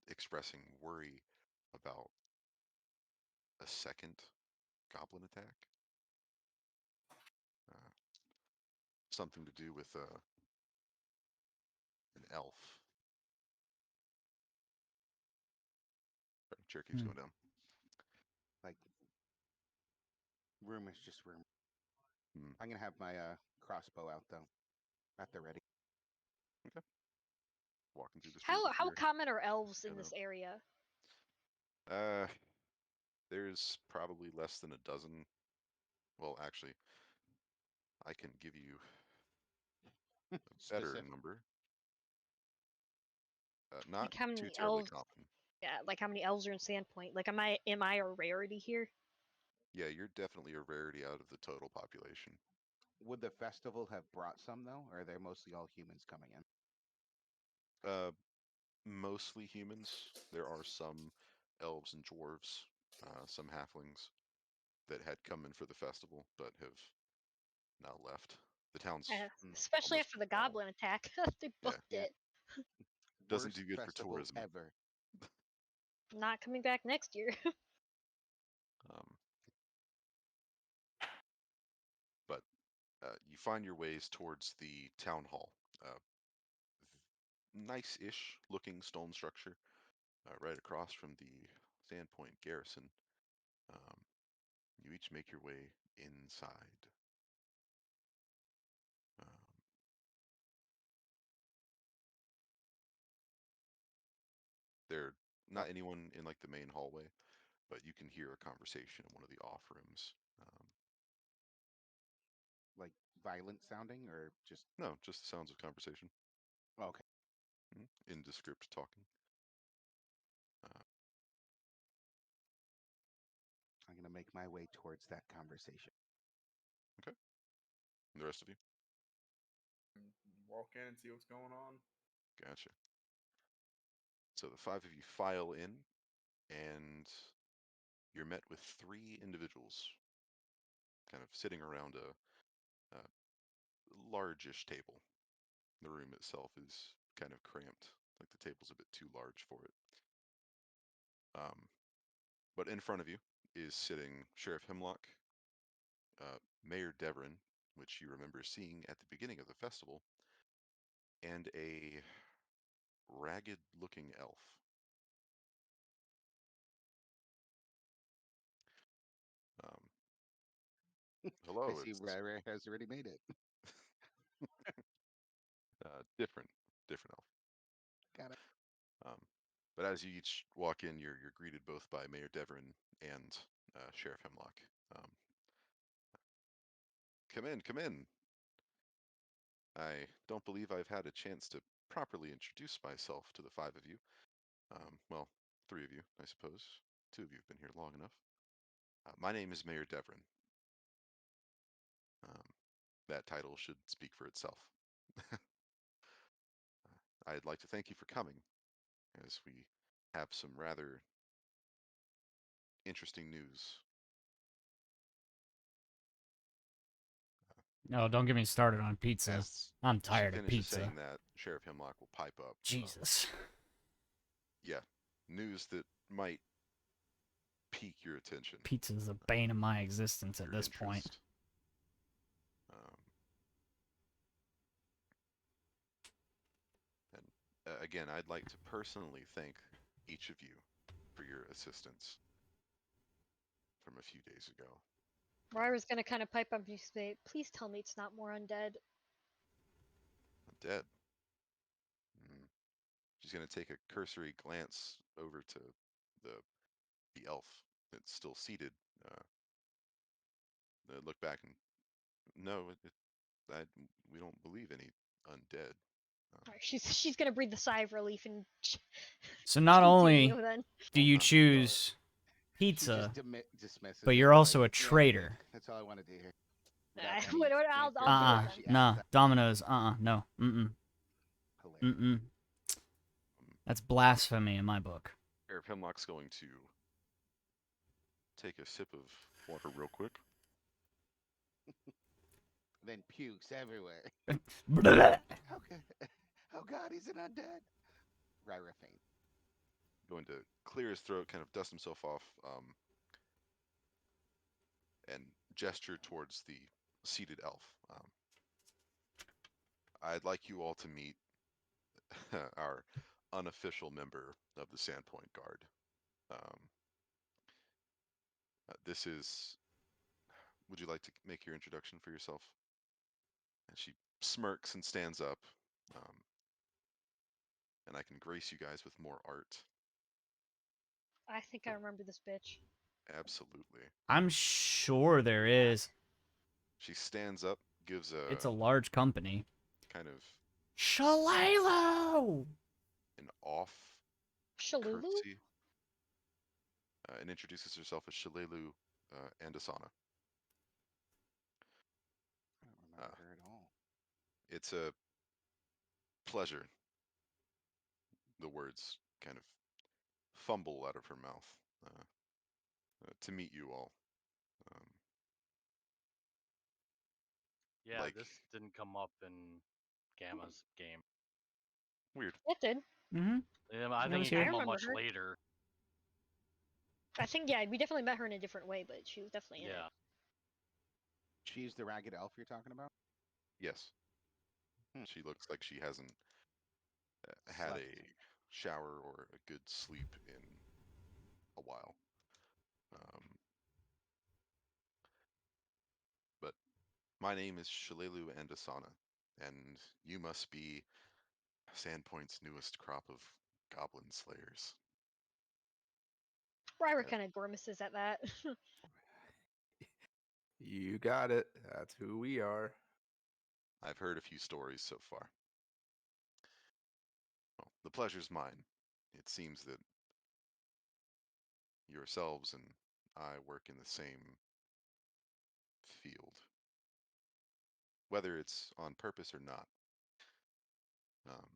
expressing worry about a second goblin attack. Uh, Something to do with an elf. Chair keeps Hmm. going down. Like rumors, just rumors. Hmm. I'm gonna have my crossbow out though, at the ready. Okay. Walking through the street with How your common are elves in gun this area? out. There's probably less than a dozen. Well, actually, I can give you a better Specific. number. Not Like how too many terribly elves? common. Yeah, like how many elves are in Sandpoint? Like am I a rarity here? Yeah, you're definitely a rarity out of the total population. Would the festival have brought some though, or are they mostly all humans coming in? Uh, Mostly humans. There are some elves and dwarves, some halflings that had come in for the festival but have now left. The town's Mm. Especially almost after the all. goblin attack, they Yeah, booked Yeah. it. doesn't do Worst good for festival tourism. ever. Not coming back next year. Um, but you find your ways towards the town hall. Uh, Nice-ish looking stone structure right across from the Sandpoint Garrison. Um, you each make your way inside. Um, there not anyone in like the main hallway, but you can hear a conversation in one of the off rooms. Like violent sounding, or just No, just the sounds of conversation, okay. indescript talking. Uh, I'm gonna make my way towards that conversation. okay, and the rest of you, Walk in and see what's going on. gotcha. So the five of you file in, and you're met with three individuals, kind of sitting around a largish table. The room itself is kind of cramped, like the table's a bit too large for it. Um, but in front of you is sitting Sheriff Hemlock, Mayor Deverin, which you remember seeing at the beginning of the festival, and a ragged looking elf. Um, I Hello, see it's Ray has already made it. different, different elf. Got it. Um, but as you each walk in, you're greeted both by Mayor Deverin and Sheriff Hemlock. Um, come in, come in. I don't believe I've had a chance to properly introduce myself to the five of you. Well, three of you, I suppose. Two of you have been here long enough. My name is Mayor Deverin. Um, that title should speak for itself. I'd like to thank you for coming, as we have some rather interesting news. No, don't get me started on pizza. As I'm she tired of finishes pizza. saying that, Sheriff Hemlock will pipe up. Jesus. Yeah, news that might pique your attention, Pizza's the bane of my existence at your this point. interest. Um, and again, I'd like to personally thank each of you for your assistance from a few days ago. Ryra's gonna kind of pipe up and say, "Please tell me it's not more undead." I'm dead. Mm. She's going to take a cursory glance over to the the elf that's still seated. Uh, look back and no, I, we don't believe any undead. Alright, she's gonna breathe a sigh of relief and So not only continue then. do you I'm So choose she just pizza, dismisses but it. you're Like, also a yeah, wink. traitor. That's all I wanted to hear. Without any Whatever, I'll answer do to it Uh-uh. what then. she Nah. asked. Domino's. No. Mm-mm. Hilarious. Mm-mm. That's blasphemy in my book. Sheriff Hemlock's going to take a sip of water real quick. Then pukes everywhere. Bleh. How could, oh God, he's an undead. Ryra faint. Going to clear his throat, kind of dust himself off, and gesture towards the seated elf. I'd like you all to meet our unofficial member of the Sandpoint Guard. Um, this is. Would you like to make your introduction for yourself? And she smirks and stands up. Um, and I can grace you guys with more art. I think I remember this bitch. Absolutely. I'm sure there is. She stands up, gives It's a a large company. kind of Shalalo! an off Shalulu? curtsy and introduces herself as Shalelu Andasana. I don't Uh, remember her at all. it's a pleasure. The words kind of fumble out of her mouth to meet you all. Um, Yeah, like, this didn't come up in Gamma's game. weird. It did. Mm-hmm. I It think was it I here. came up remember much her. later. I think, yeah, we definitely met her in a different way, but she was definitely in it. Yeah. She's the ragged elf you're talking about? Yes, Hmm. she looks like she hasn't had Slept. a shower or a good sleep in a while. Um, but my name is Shalelu Andasana, and you must be Sandpoint's newest crop of goblin slayers. Ryra Uh, kind of grimaces at that. You got it. That's who we are. I've heard a few stories so far. Well, the pleasure's mine. It seems that yourselves and I work in the same field, whether it's on purpose or not. Um,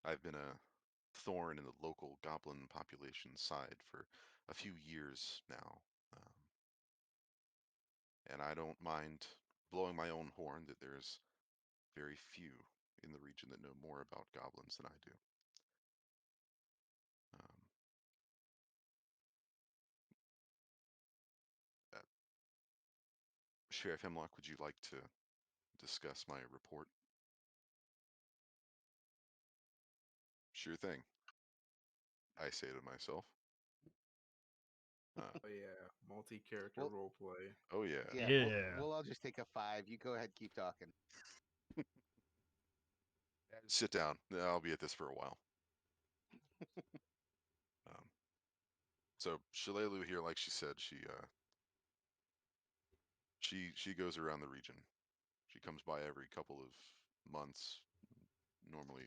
I've been a thorn in the local goblin population side for a few years now, and I don't mind blowing my own horn that there's very few in the region that know more about goblins than I do. Um, uh, Sheriff Hemlock, would you like to discuss my report? Sure thing, I say to myself. Oh yeah, multi-character Well, roleplay. Oh yeah. yeah, Yeah. we'll all just take a 5. You go ahead, keep talking. Sit down. I'll be at this for a while. Um, so Shalelu here, like she said, she goes around the region. She comes by every couple of months, normally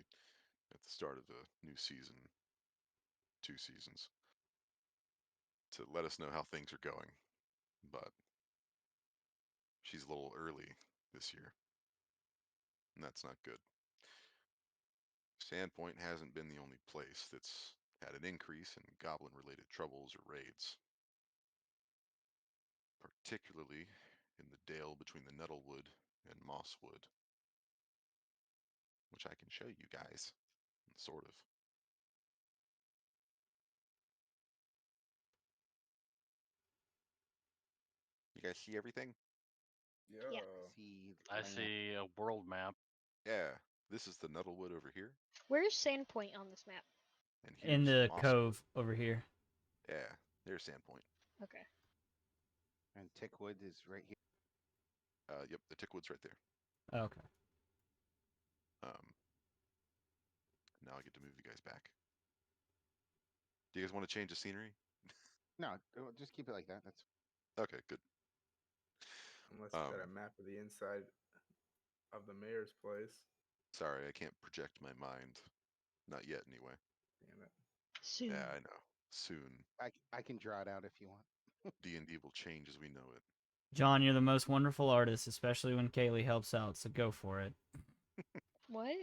at the start of the new season, 2 seasons, to let us know how things are going. But she's a little early this year, and that's not good. Sandpoint hasn't been the only place that's had an increase in goblin-related troubles or raids, particularly in the dale between the Nettlewood and Mosswood, which I can show you guys, sort of. You guys see everything? Yeah. Yeah. See the I plan. see a world map. Yeah, this is the Nettlewood over here, Where's Sandpoint on this map? and In here's the Mosswood. cove over here. Yeah, there's Sandpoint. Okay. And Tickwood is right here. Yep, the Tickwood's right there. Okay. Um, now I get to move you guys back. Do you guys want to change the scenery? No, just keep it like that. That's Okay, good. Unless you got a map of the inside of the mayor's place. Sorry, I can't project my mind. Not yet, anyway. Damn it. Soon. Yeah, I know. Soon, I can draw it out if you want. D&D will change as we know it. John, you're the most wonderful artist, especially when Kaylee helps out, so go for it. What?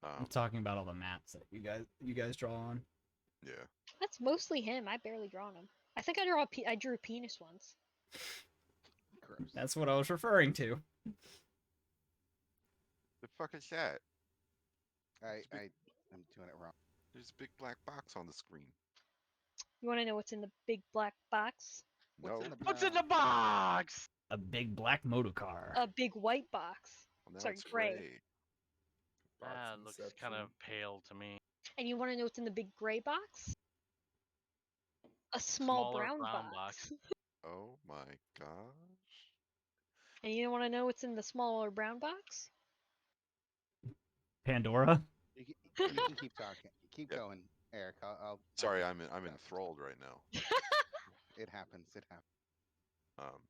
I'm talking about all the maps that you guys draw on. Yeah. That's mostly him. I barely drawn him. I think I drew a penis once. Gross. That's what I was referring to. The fuck is that? I'm doing it wrong. There's a big black box on the screen. You want to know what's in the big black box? What's No. in the What's in the box? A big black motor car. A big white box. Well, now Sorry, it's gray. gray. Box Ah, looks kind Inception. of pale to me. And you want to know what's in the big gray box? A small Smaller brown brown box. Oh my gosh. And you want to know what's in the smaller brown box? Pandora. You can keep talking. Keep Yep. going, Eric. I'll Sorry, just I'm stop. enthralled right now. It happens. It happens. Um,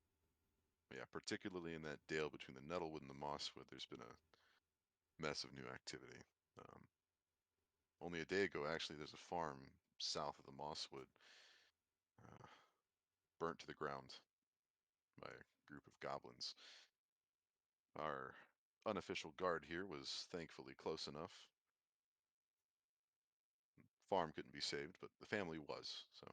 yeah, particularly in that dale between the Nettlewood and the Mosswood, there's been a mess of new activity. Only a day ago, actually, there's a farm south of the Mosswood uh, burnt to the ground by a group of goblins. Our unofficial guard here was thankfully close enough. Farm couldn't be saved, but the family was, so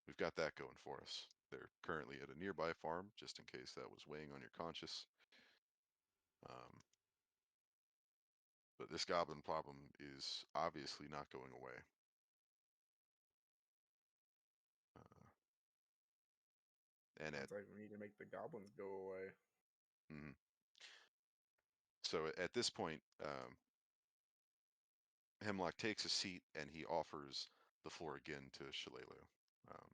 we've got that going for us. They're currently at a nearby farm, just in case that was weighing on your conscience. Um, but this goblin problem is obviously not going away. Uh, and Sounds like we need to make the goblins go away. mhm. So at this point, Hemlock takes a seat and he offers the floor again to Shalelu. Um,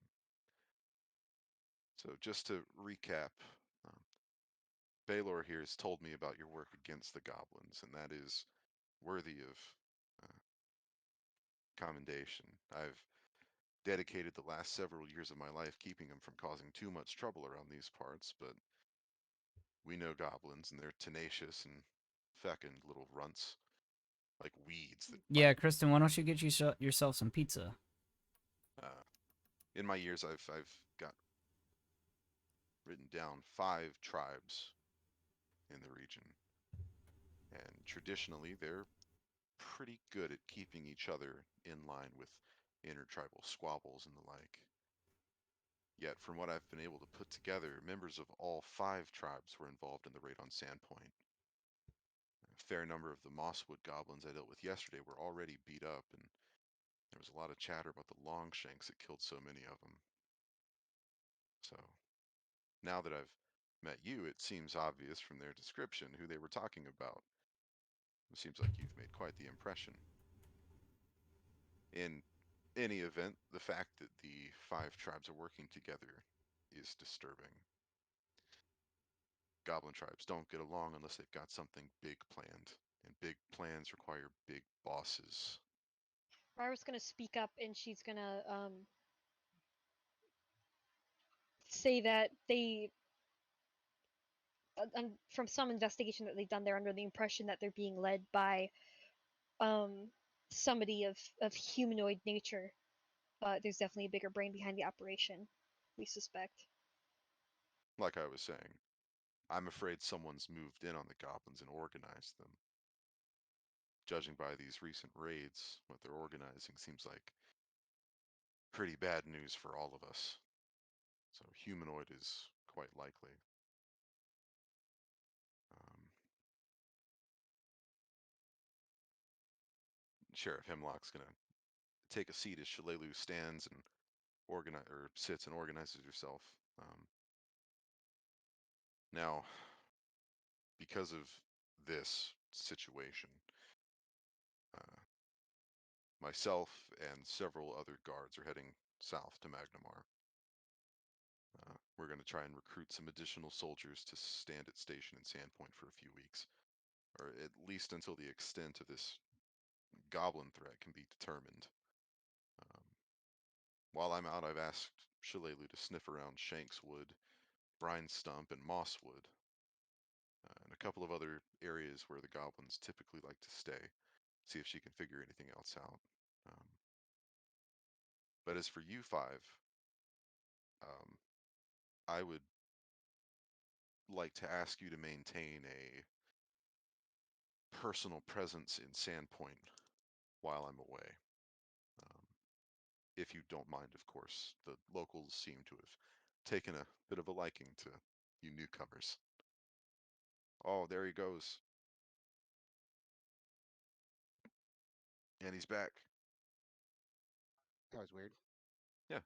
so just to recap, um, Baylor here has told me about your work against the goblins, and that is worthy of uh, commendation. I've dedicated the last several years of my life keeping them from causing too much trouble around these parts, but we know goblins, and they're tenacious and fecund little runts, like weeds that Yeah, bite. Kristen, why don't you get yourself some pizza? In my years, I've got written down 5 tribes in the region, and traditionally they're pretty good at keeping each other in line with intertribal squabbles and the like. Yet, from what I've been able to put together, members of all 5 tribes were involved in the raid on Sandpoint. A fair number of the Mosswood goblins I dealt with yesterday were already beat up, and there was a lot of chatter about the Longshanks that killed so many of them. So, now that I've met you, it seems obvious from their description who they were talking about. It seems like you've made quite the impression. In any event, the fact that the five tribes are working together is disturbing. Goblin tribes don't get along unless they've got something big planned, and big plans require big bosses. Ryra's gonna speak up and she's gonna say that they from some investigation that they've done, they're under the impression that they're being led by um somebody of humanoid nature, but there's definitely a bigger brain behind the operation, we suspect. Like I was saying, I'm afraid someone's moved in on the goblins and organized them. Judging by these recent raids, what they're organizing seems like pretty bad news for all of us. So humanoid is quite likely. Um, Sheriff Hemlock's gonna take a seat as Shalelu stands and organize or sits and organizes herself. Now, because of this situation, uh, myself and several other guards are heading south to Magnamar. We're going to try and recruit some additional soldiers to stand at station in Sandpoint for a few weeks, or at least until the extent of this goblin threat can be determined. Um, while I'm out, I've asked Shalelu to sniff around Shanks Wood, Brine Stump, and Mosswood, and a couple of other areas where the goblins typically like to stay, see if she can figure anything else out. Um, but as for you five, um, I would like to ask you to maintain a personal presence in Sandpoint while I'm away. Um, if you don't mind, of course. The locals seem to have taken a bit of a liking to you newcomers. Oh, there he goes. And he's back. That was weird. Yeah.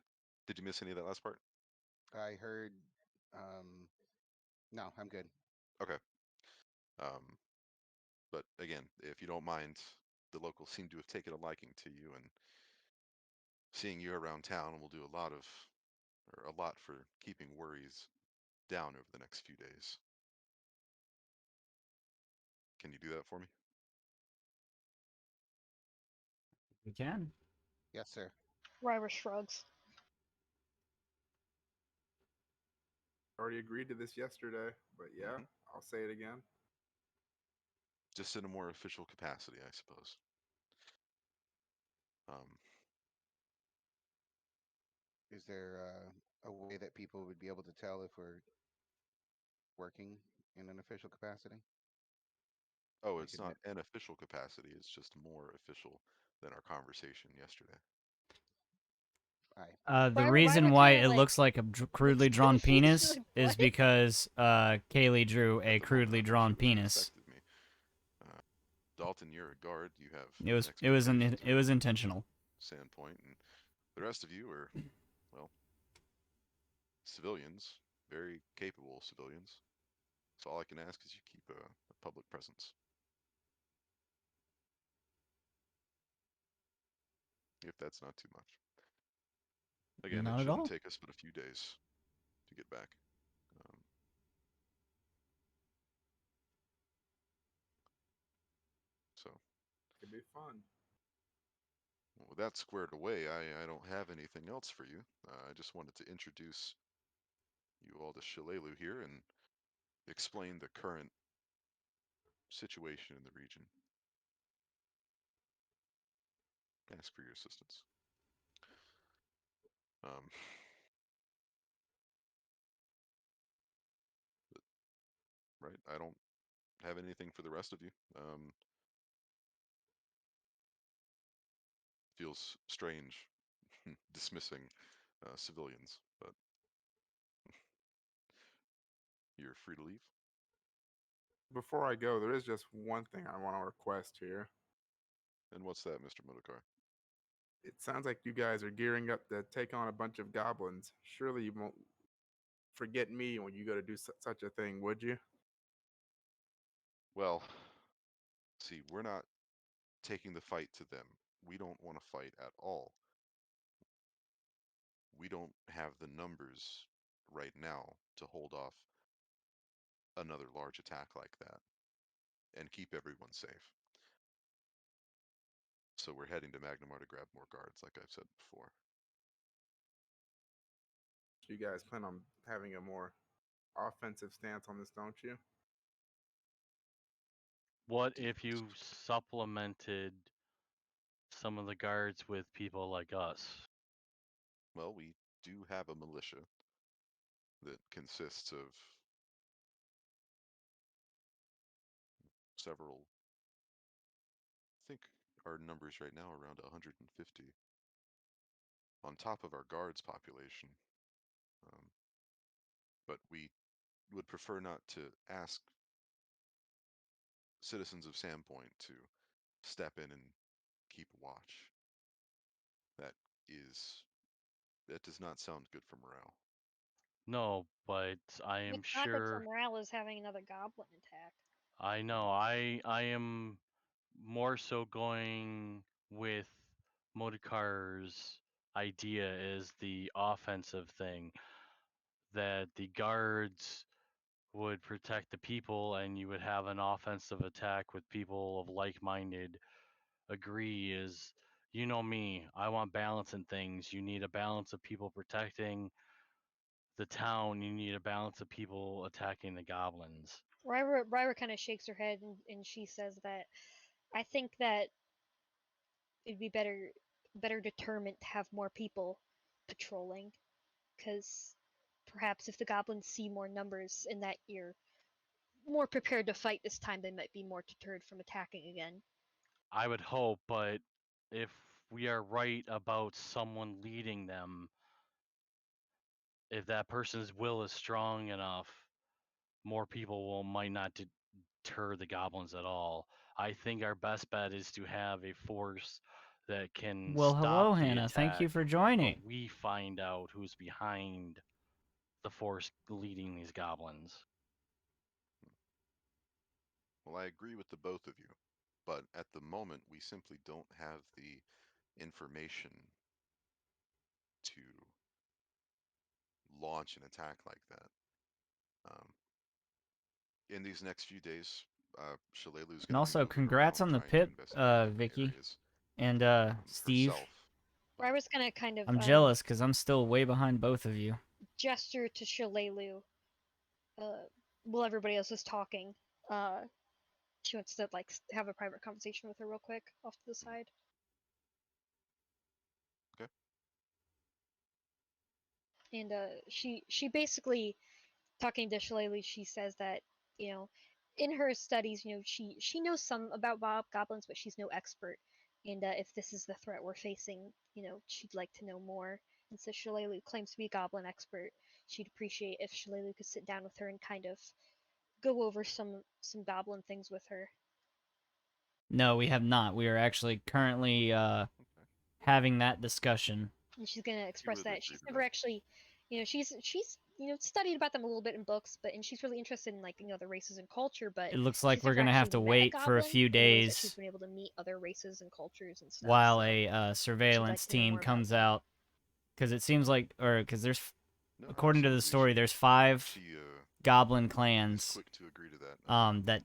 Did you miss any of that last part? I heard. Um, no, I'm good. Okay. Um, but again, if you don't mind, the locals seem to have taken a liking to you, and seeing you around town will do a lot for keeping worries down over the next few days. Can you do that for me? We can. Yes, sir. Ryra shrugs. Already agreed to this yesterday, but yeah, Hmm. I'll say it again. Just in a more official capacity, I suppose. Um, Is there a way that people would be able to tell if we're working in an official capacity? oh, Like, it's admit. not an official capacity. It's just more official than our conversation yesterday. I The Ryra reason why kind of it like looks like a looks crudely drawn confused. She's penis like, is what? because Kaylee drew a At the moment, crudely I'm not drawn sure what you penis. expected me. Uh, Dalton, you're a guard. You have It expectations was around intentional. Sandpoint, and the rest of you are, well, civilians, very capable civilians. So all I can ask is you keep a public presence, if that's not too much. Again, it Not at shouldn't all. take us but a few days to get back. Um, so, Could be fun. well, with that squared away, I don't have anything else for you. I just wanted to introduce you all to Shalelu here and explain the current situation in the region. Ask for your assistance. Um, right? I don't have anything for the rest of you. Feels strange dismissing civilians, but you're free to leave. Before I go, there is just one thing I want to request here. And what's that, Mr. Motokar? It sounds like you guys are gearing up to take on a bunch of goblins. Surely you won't forget me when you go to do such a thing, would you? Well, see, we're not taking the fight to them. We don't want to fight at all. we don't have the numbers right now to hold off another large attack like that and keep everyone safe. So we're heading to Magnamar to grab more guards, like I've said before. You guys plan on having a more offensive stance on this, don't you? What Do you, if you supplemented some of the guards with people like us? well, we do have a militia that consists of several. I think our numbers right now are around 150 on top of our guards population. Um, but we would prefer not to ask citizens of Sandpoint to step in and keep watch. That is, that does not sound good for morale. No, but I am It's not good for sure. morale is having another goblin attack. I know. I am more so going with Modikar's idea is the offensive thing, that the guards would protect the people and you would have an offensive attack with people of like-minded agree. Is, you know me, I want balance in things. You need a balance of people protecting the town, you need a balance of people attacking the goblins. Ryra kind of shakes her head and she says that I think that it'd be better determined to have more people patrolling, because perhaps if the goblins see more numbers and that you're more prepared to fight this time, they might be more deterred from attacking again. I would hope, but if we are right about someone leading them, if that person's will is strong enough, more people might not deter the goblins at all. I think our best bet is to have a force that can Well, stop hello, the Hannah. Thank you attack, for but joining. we find out who's behind the force leading these goblins. Well, I agree with the both of you, but at the moment we simply don't have the information to launch an attack like that. Um, in these next few days, Shalelu's And going to be also, moving congrats around on the trying to pip, investigate different Vicky. areas And, Steve. herself. But Ryra's gonna kind of I'm jealous because I'm still way behind both of you. gesture to Shalelu while everybody else is talking. Uh, she wants to like have a private conversation with her real quick off to the side. okay, And she basically, talking to Shalelu, she says that, you know, in her studies, you know, she knows some about goblins, but she's no expert. And if this is the threat we're facing, you know, she'd like to know more. And so Shalelu claims to be a goblin expert. She'd appreciate if Shalelu could sit down with her and kind of go over some goblin things with her. No, we have not. We are actually currently okay. having that discussion. And she's gonna She express would that agree she's to never that. actually, you know, she's you know studied about them a little bit in books, but and she's really interested in like, you know, the races and culture, but It looks she's like we're never gonna have actually to met a wait for a goblin few and knows that she's days been able to meet other races and cultures and stuff. while So a she'd like surveillance to know team more about comes them. out. Because it seems like, or because there's, No, according to the absolutely. story, there's 5 She goblin is clans quick to agree to that. that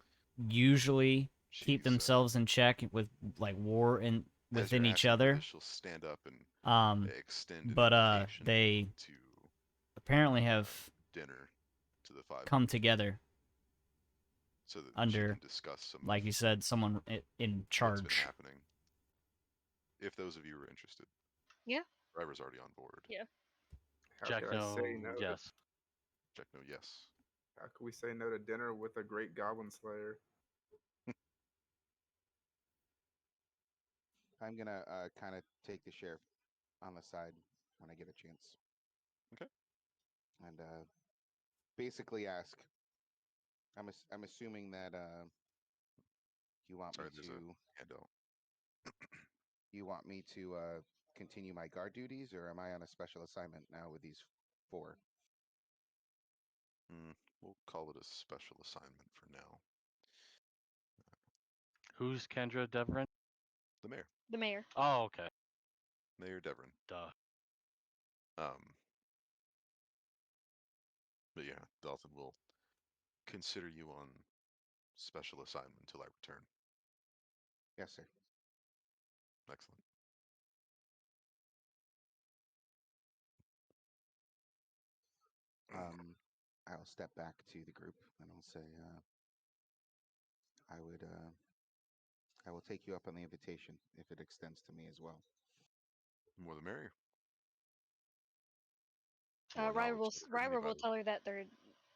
usually keep She's themselves in check with like war and as you're within each asking her other. this, she'll stand up and Um, extend an but invitation they to apparently have dinner to the five come of you, together so that she under, can discuss some of like you said, someone in what's been charge. happening. If those of you are interested, Yeah. Driver's already on board. Yeah. How Jack, could I say no, no? yes. Check no, yes. How could we say no to dinner with a great goblin slayer? I'm gonna kind of take the sheriff on the side when I get a chance, Okay. and basically ask. I'm assuming that you want me Sorry, there's a to handout. you want me to continue my guard duties, or am I on a special assignment now with these 4? We'll call it a special assignment for now. Who's Kendra Devrin? The mayor, The mayor. Oh, okay. Mayor Devon. Duh. But yeah, Dalton will consider you on special assignment until I return. Yes, sir. Excellent. I'll step back to the group and I'll say, I would, I will take you up on the invitation if it extends to me as well. More the merrier. More Ryra knowledge will never hurt Ryra will anybody. tell her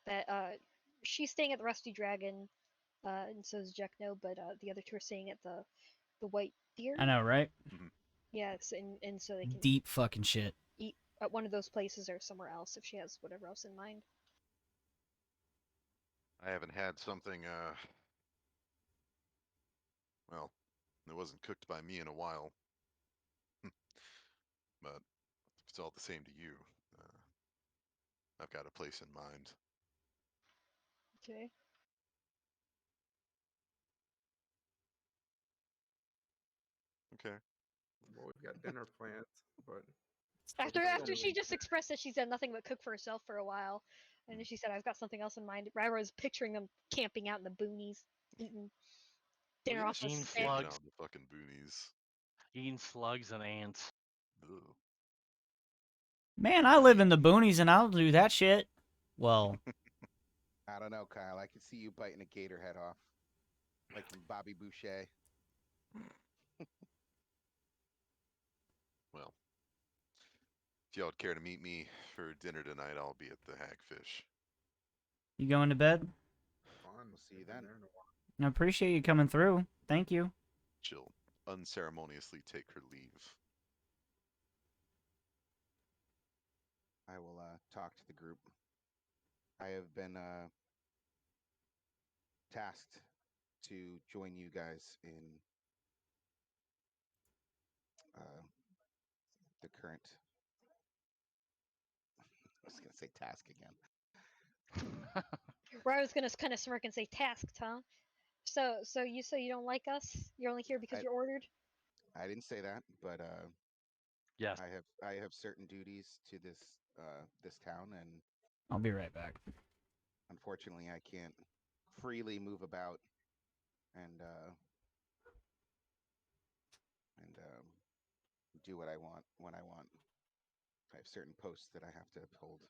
that she's staying at the Rusty Dragon, and so is Jack. No, but the other two are staying at the White Deer. I know, right? Mhm. Yes, and so they can Deep fucking shit. eat at one of those places or somewhere else if she has whatever else in mind. I haven't had something, well, it wasn't cooked by me in a while. But if it's all the same to you, uh, I've got a place in mind. Okay. Okay. Well, we've got dinner plans, but still After depends on after when we she get just there. expressed that she's done nothing but cook for herself for a while, and then Mm. she said, "I've got something else in mind." Ryra was picturing them camping out in the boonies, eating Oh dinner yeah, off a she's Eating stick. camping slugs. out in the fucking boonies. Eating slugs and ants. Ugh. Man, I live in the boonies and I'll do that shit. Well, I don't know, Kyle. I can see you biting a gator head off, like from Bobby Boucher. Well, if y'all would care to meet me for dinner tonight, I'll be at the Hagfish. you going to bed? Fun. We'll see you Haven't been then. there in a while. I appreciate you coming through. Thank you. She'll unceremoniously take her leave. I will talk to the group. I have been tasked to join you guys in uh, the current. I was going to say task again. Ryra's gonna kind of smirk and say, "Tasked, huh? So you say you don't like us? You're only here because I you're ordered." I didn't say that, but Yes. I have certain duties to this town, and I'll be right back. unfortunately, I can't freely move about and do what I want when I want. I have certain posts that I have to uphold.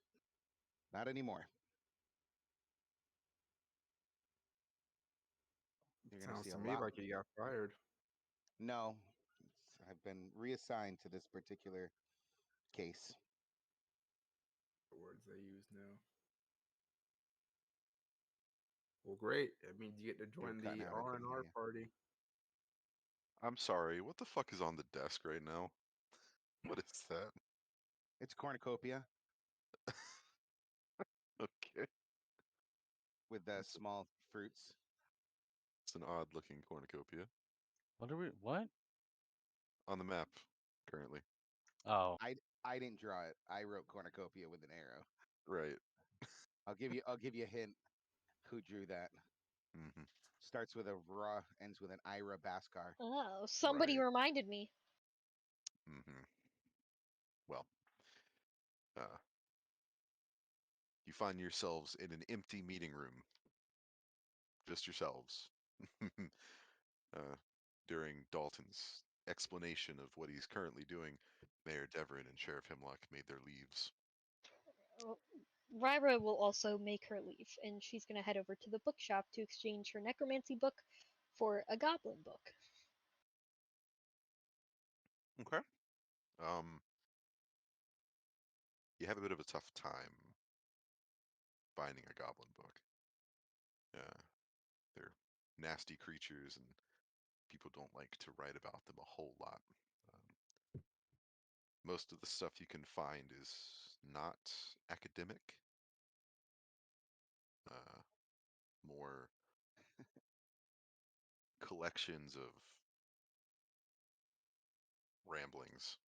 Not anymore. You're gonna Sounds see to a me lot. like you got fired. No, I've been reassigned to this particular case. The words they use now. Well, great. That means you get to You're join cutting the out. I R and couldn't hear R you. party. I'm sorry, what the fuck is on the desk right now? What is that? It's cornucopia Okay. with It's, small fruits. it's an odd looking cornucopia What are we? What? on the map currently. Oh. I didn't draw it. I wrote cornucopia with an arrow. Right. I'll give you a hint. Who drew that? Hmm. Starts with a raw, ends with an Ira Baskar. Oh, somebody Right. reminded me. Hmm. Well, uh, you find yourselves in an empty meeting room, just yourselves, during Dalton's explanation of what he's currently doing. Mayor Deverin and Sheriff Hemlock made their leaves. Oh, Ryra will also make her leave, and she's gonna head over to the bookshop to exchange her necromancy book for a goblin book. Okay. Um, you have a bit of a tough time finding a goblin book. They're nasty creatures, and people don't like to write about them a whole lot. Most of the stuff you can find is not academic, uh, more collections of ramblings.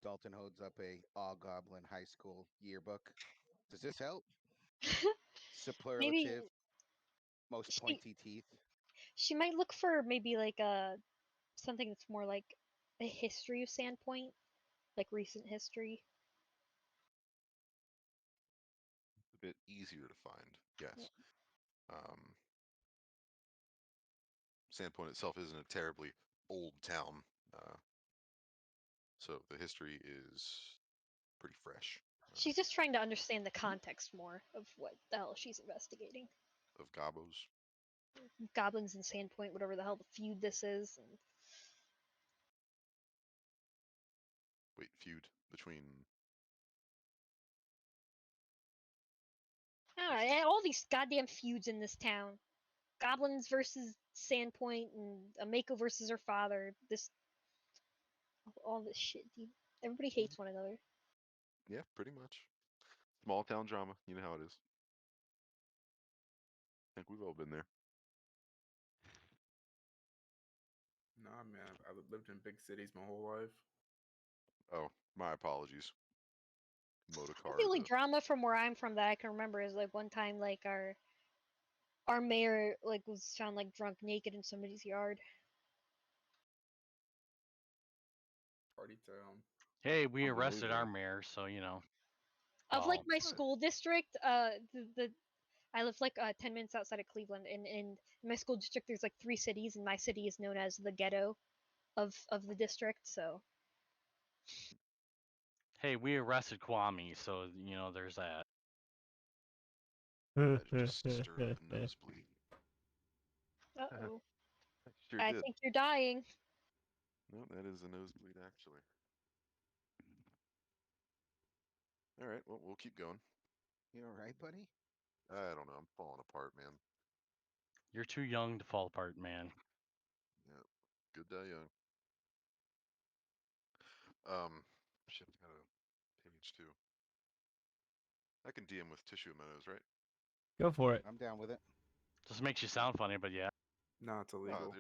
Dalton holds up a All Goblin High School yearbook. Does this help? Maybe Superlative, most she pointy teeth. she might look for maybe like a something that's more like a history of Sandpoint, like recent history. bit easier to find. Yes. Um, Sandpoint itself isn't a terribly old town, uh, so the history is pretty fresh. She's just trying to understand the context more of what the hell she's investigating. Of Gobos. Goblins and Sandpoint, whatever the hell the feud this is. And Wait, feud between. all these goddamn feuds in this town. Goblins versus Sandpoint and a Mako versus her father. All this shit, dude. Everybody hates one another. Yeah, pretty much. Small town drama. You know how it is. I think we've all been there. Nah, man, I've lived in big cities my whole life. Oh, my apologies. I think Motocar, the only the drama from where I'm from that I can remember is like one time like our mayor like was found like drunk naked in somebody's yard. Party town. Hey, we arrested our Unbelievable. mayor, so you know. Of like Well, my What? school district, the I live like 10 minutes outside of Cleveland, and in my school district there's like 3 cities, and my city is known as the ghetto of the district. So hey, we arrested Kwame, so you know there's that. That just stirred up a nosebleed. uh-oh. Sure I did. think you're dying. No, that is a nosebleed, actually. All right, well, we'll keep going. You all right, buddy? I don't know. I'm falling apart, man. You're too young to fall apart, man. Yeah, good die young. Um, shit, I got a page too. I can DM with tissue minnows, right? Go for it. I'm down with it. Just makes you sound funny, but yeah. No, it's illegal.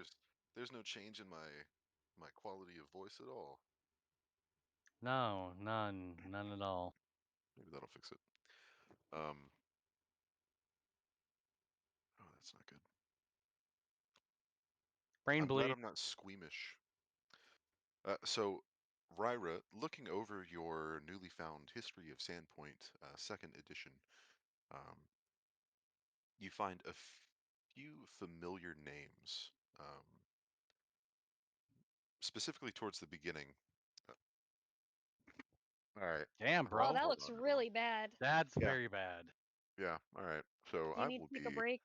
There's no change in my quality of voice at all. No, none at all. Maybe that'll fix it. Oh, that's not good. Brain I'm glad bleed. I'm not squeamish. So, Ryra, looking over your newly found History of Sandpoint, second edition, um, you find a few familiar names, specifically towards the beginning. Uh, all right, Damn, Oh, bro. that hold looks on, everyone. really bad. That's Yeah, very bad. yeah. All right. So Do you I need will to take a be. break?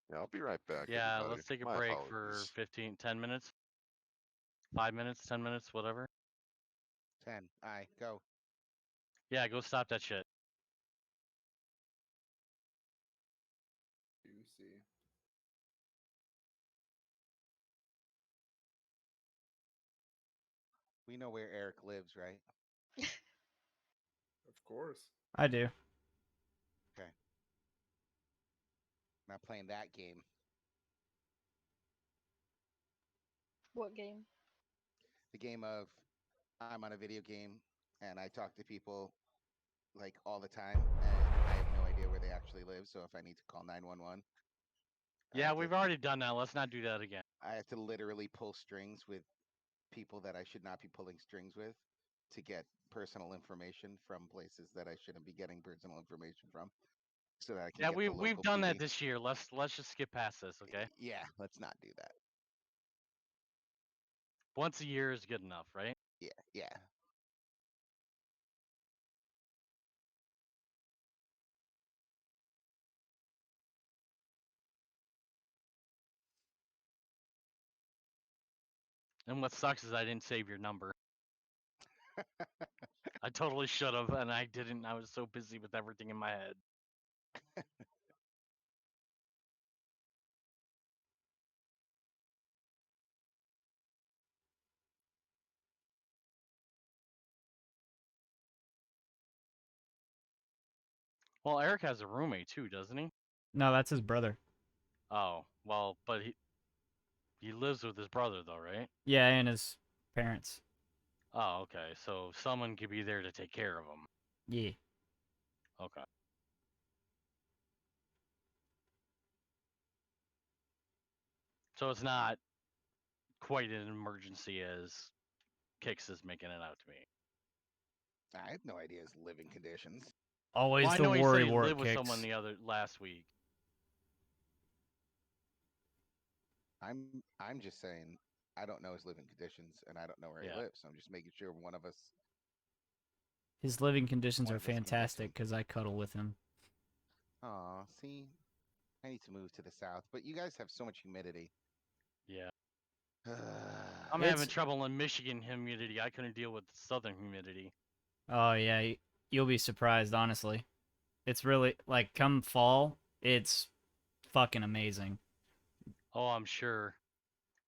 Yeah, I'll be right back, Yeah, everybody. let's take a My break for apologies. 15, 10 minutes. 5 minutes, 10 minutes, whatever. 10. Aye, go. Yeah, go stop that shit. Juicy. We know where Eric lives, right? Of course. I do. Okay. Not playing that game. What game? The game of I'm on a video game and I talk to people like all the time and I have no idea where they actually live. So if I need to call 911, I Yeah, have to we've already done that. Let's not do that again. I have to literally pull strings with people that I should not be pulling strings with to get personal information from places that I shouldn't be getting personal information from so that I can Yeah, get the we've local done that PD. this year. Let's just skip past this, okay? Yeah, let's not do that. Once a year is good enough, right? Yeah, yeah. And what sucks is I didn't save your number. I totally should have, and I didn't. I was so busy with everything in my head. Well, Eric has a roommate too, doesn't he? No, that's his brother. Oh, well, but he lives with his brother though, right? Yeah, and his parents. Oh, okay. So someone could be there to take care of him. Yeah. Okay. So it's not quite an emergency as Kix is making it out to me. I have no idea his living conditions. Always Well, I the know he said worry he wart lived with someone kicks. the other last week. I'm just saying I don't know his living conditions and I don't know where he Yeah. lives. So I'm just making sure His living conditions one are of us can get to him. fantastic because I cuddle with him. Aw, see, I need to move to the south, but you guys have so much humidity. Yeah. I'm I'm having It's trouble in Michigan humidity. I couldn't deal with southern humidity. oh yeah, you'll be surprised. Honestly, it's really like come fall, it's fucking amazing. Oh, I'm sure.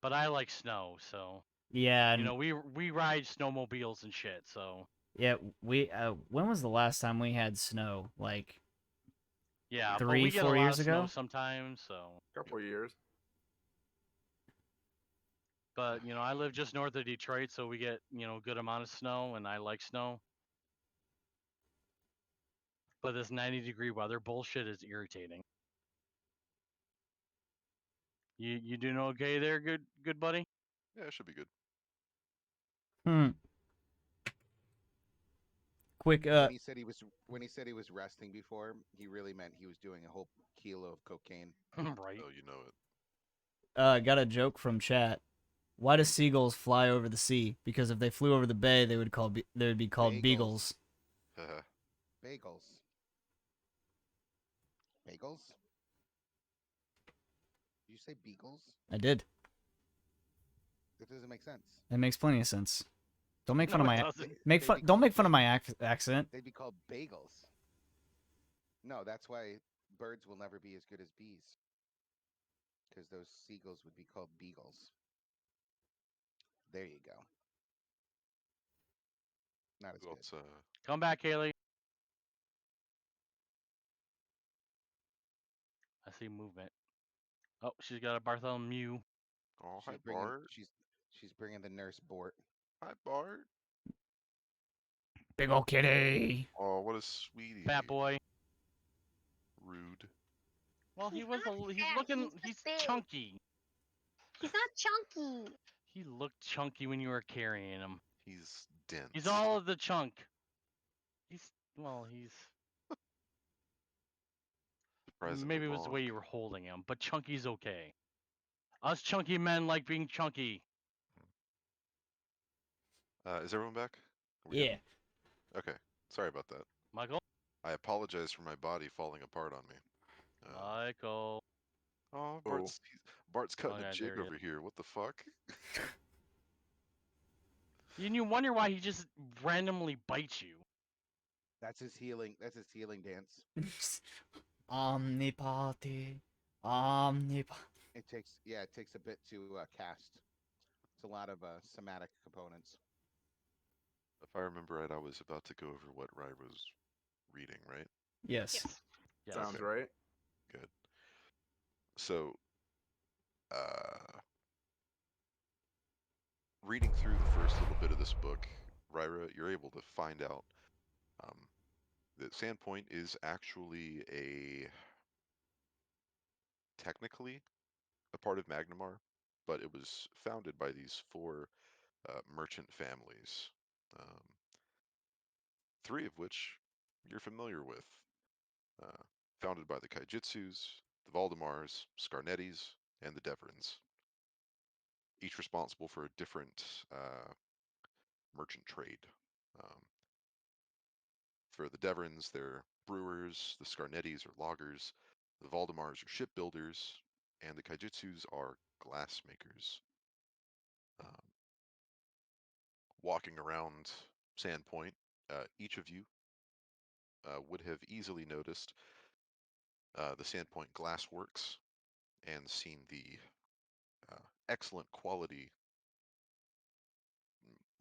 But I like snow, so Yeah, you and know we ride snowmobiles and shit. So yeah, we when was the last time we had snow? Like yeah, but three, we get a four lot years of snow ago? sometimes. So, Couple of years. but you know I live just north of Detroit, so we get good amount of snow, and I like snow. But this 90-degree weather bullshit is irritating. You doing okay there, good buddy? Yeah, it should be good. Hmm. Quick, when he said he was resting before, he really meant he was doing a whole kilo of cocaine. Right. Oh, you know it. got a joke from chat. Why do seagulls fly over the sea? Because if they flew over the bay, they would be called Bagels, beagles. Haha. bagels, bagels. Did you say beagles? I did. That doesn't make sense. That makes plenty of sense. Don't make fun No, of it my doesn't. make They'd fun. be Don't called make fun of my accent. they'd be called bagels. No, that's why birds will never be as good as bees, because those seagulls would be called beagles. There you go. Not as Who good. else? Come back, Haley. I see movement. Oh, she's got a Bartholomew. Oh, hi She's bringing Bart. she's bringing the nurse Bort. Hi Bart. Big ol' kitty. Oh, what a sweetie. Fat boy. Rude. Well, He's he's not fat. looking, He's he's just big. chunky. He's not chunky. He looked chunky when you were carrying him. He's He's dense. all of the chunk. He's Surprisingly maybe it was the long. way you were holding him, but chunky's okay. Us chunky men like being chunky. Is everyone back? Are we good? Yeah. Okay. Sorry about that. Michael? I apologize for my body falling apart on me. Michael. Oh, Oh, Bart's Oh cutting a yeah, jig there he is. over here. What the fuck? And you wonder why he just randomly bites you. That's his healing. That's his healing dance. Omnipotty. Omnipotty. It takes a bit to cast. It's a lot of somatic components. If I remember right, I was about to go over what Rai was reading, right? Yes. Yes. Yes. sounds Okay. right. Good. So, uh, reading through the first little bit of this book, Ryra, you're able to find out um, that Sandpoint is actually technically a part of Magnamar, but it was founded by these four merchant families, um, three of which you're familiar with. Uh, Founded by the Kaijitsus, the Valdemars, Scarnettis, and the Deverins, each responsible for a different merchant trade. Um, for the Deverins, they're brewers, the Scarnettis are loggers, the Valdemars are shipbuilders, and the Kaijitsus are glassmakers. Um, Walking around Sandpoint, each of you would have easily noticed the Sandpoint Glassworks and seen the excellent quality,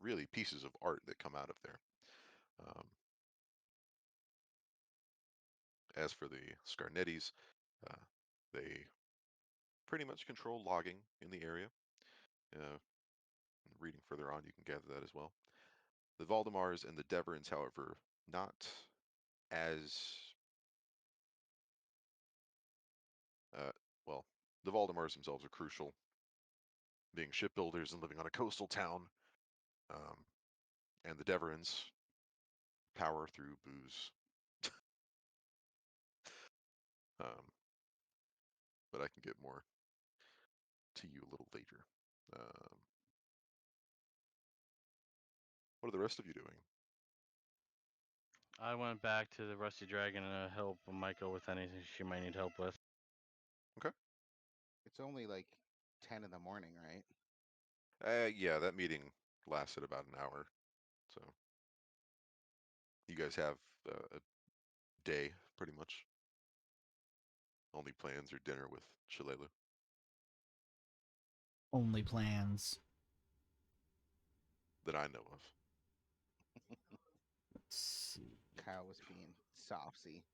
really pieces of art that come out of there. Um, as for the Scarnettis, uh, they pretty much control logging in the area. Uh, Reading further on, you can gather that as well. The Valdemars and the Deverins, however, not as uh, well. The Valdemars themselves are crucial, being shipbuilders and living on a coastal town, um, and the Deverins power through booze. Um, but I can get more to you a little later. Um, what are the rest of you doing? I went back to the Rusty Dragon to help Michael with anything she might need help with. Okay. It's only like 10 in the morning, right? Yeah, that meeting lasted about an hour, so you guys have a day pretty much. Only plans are dinner with Shalelu. Only plans. That I know of. Let's see. Kyle was being saucy.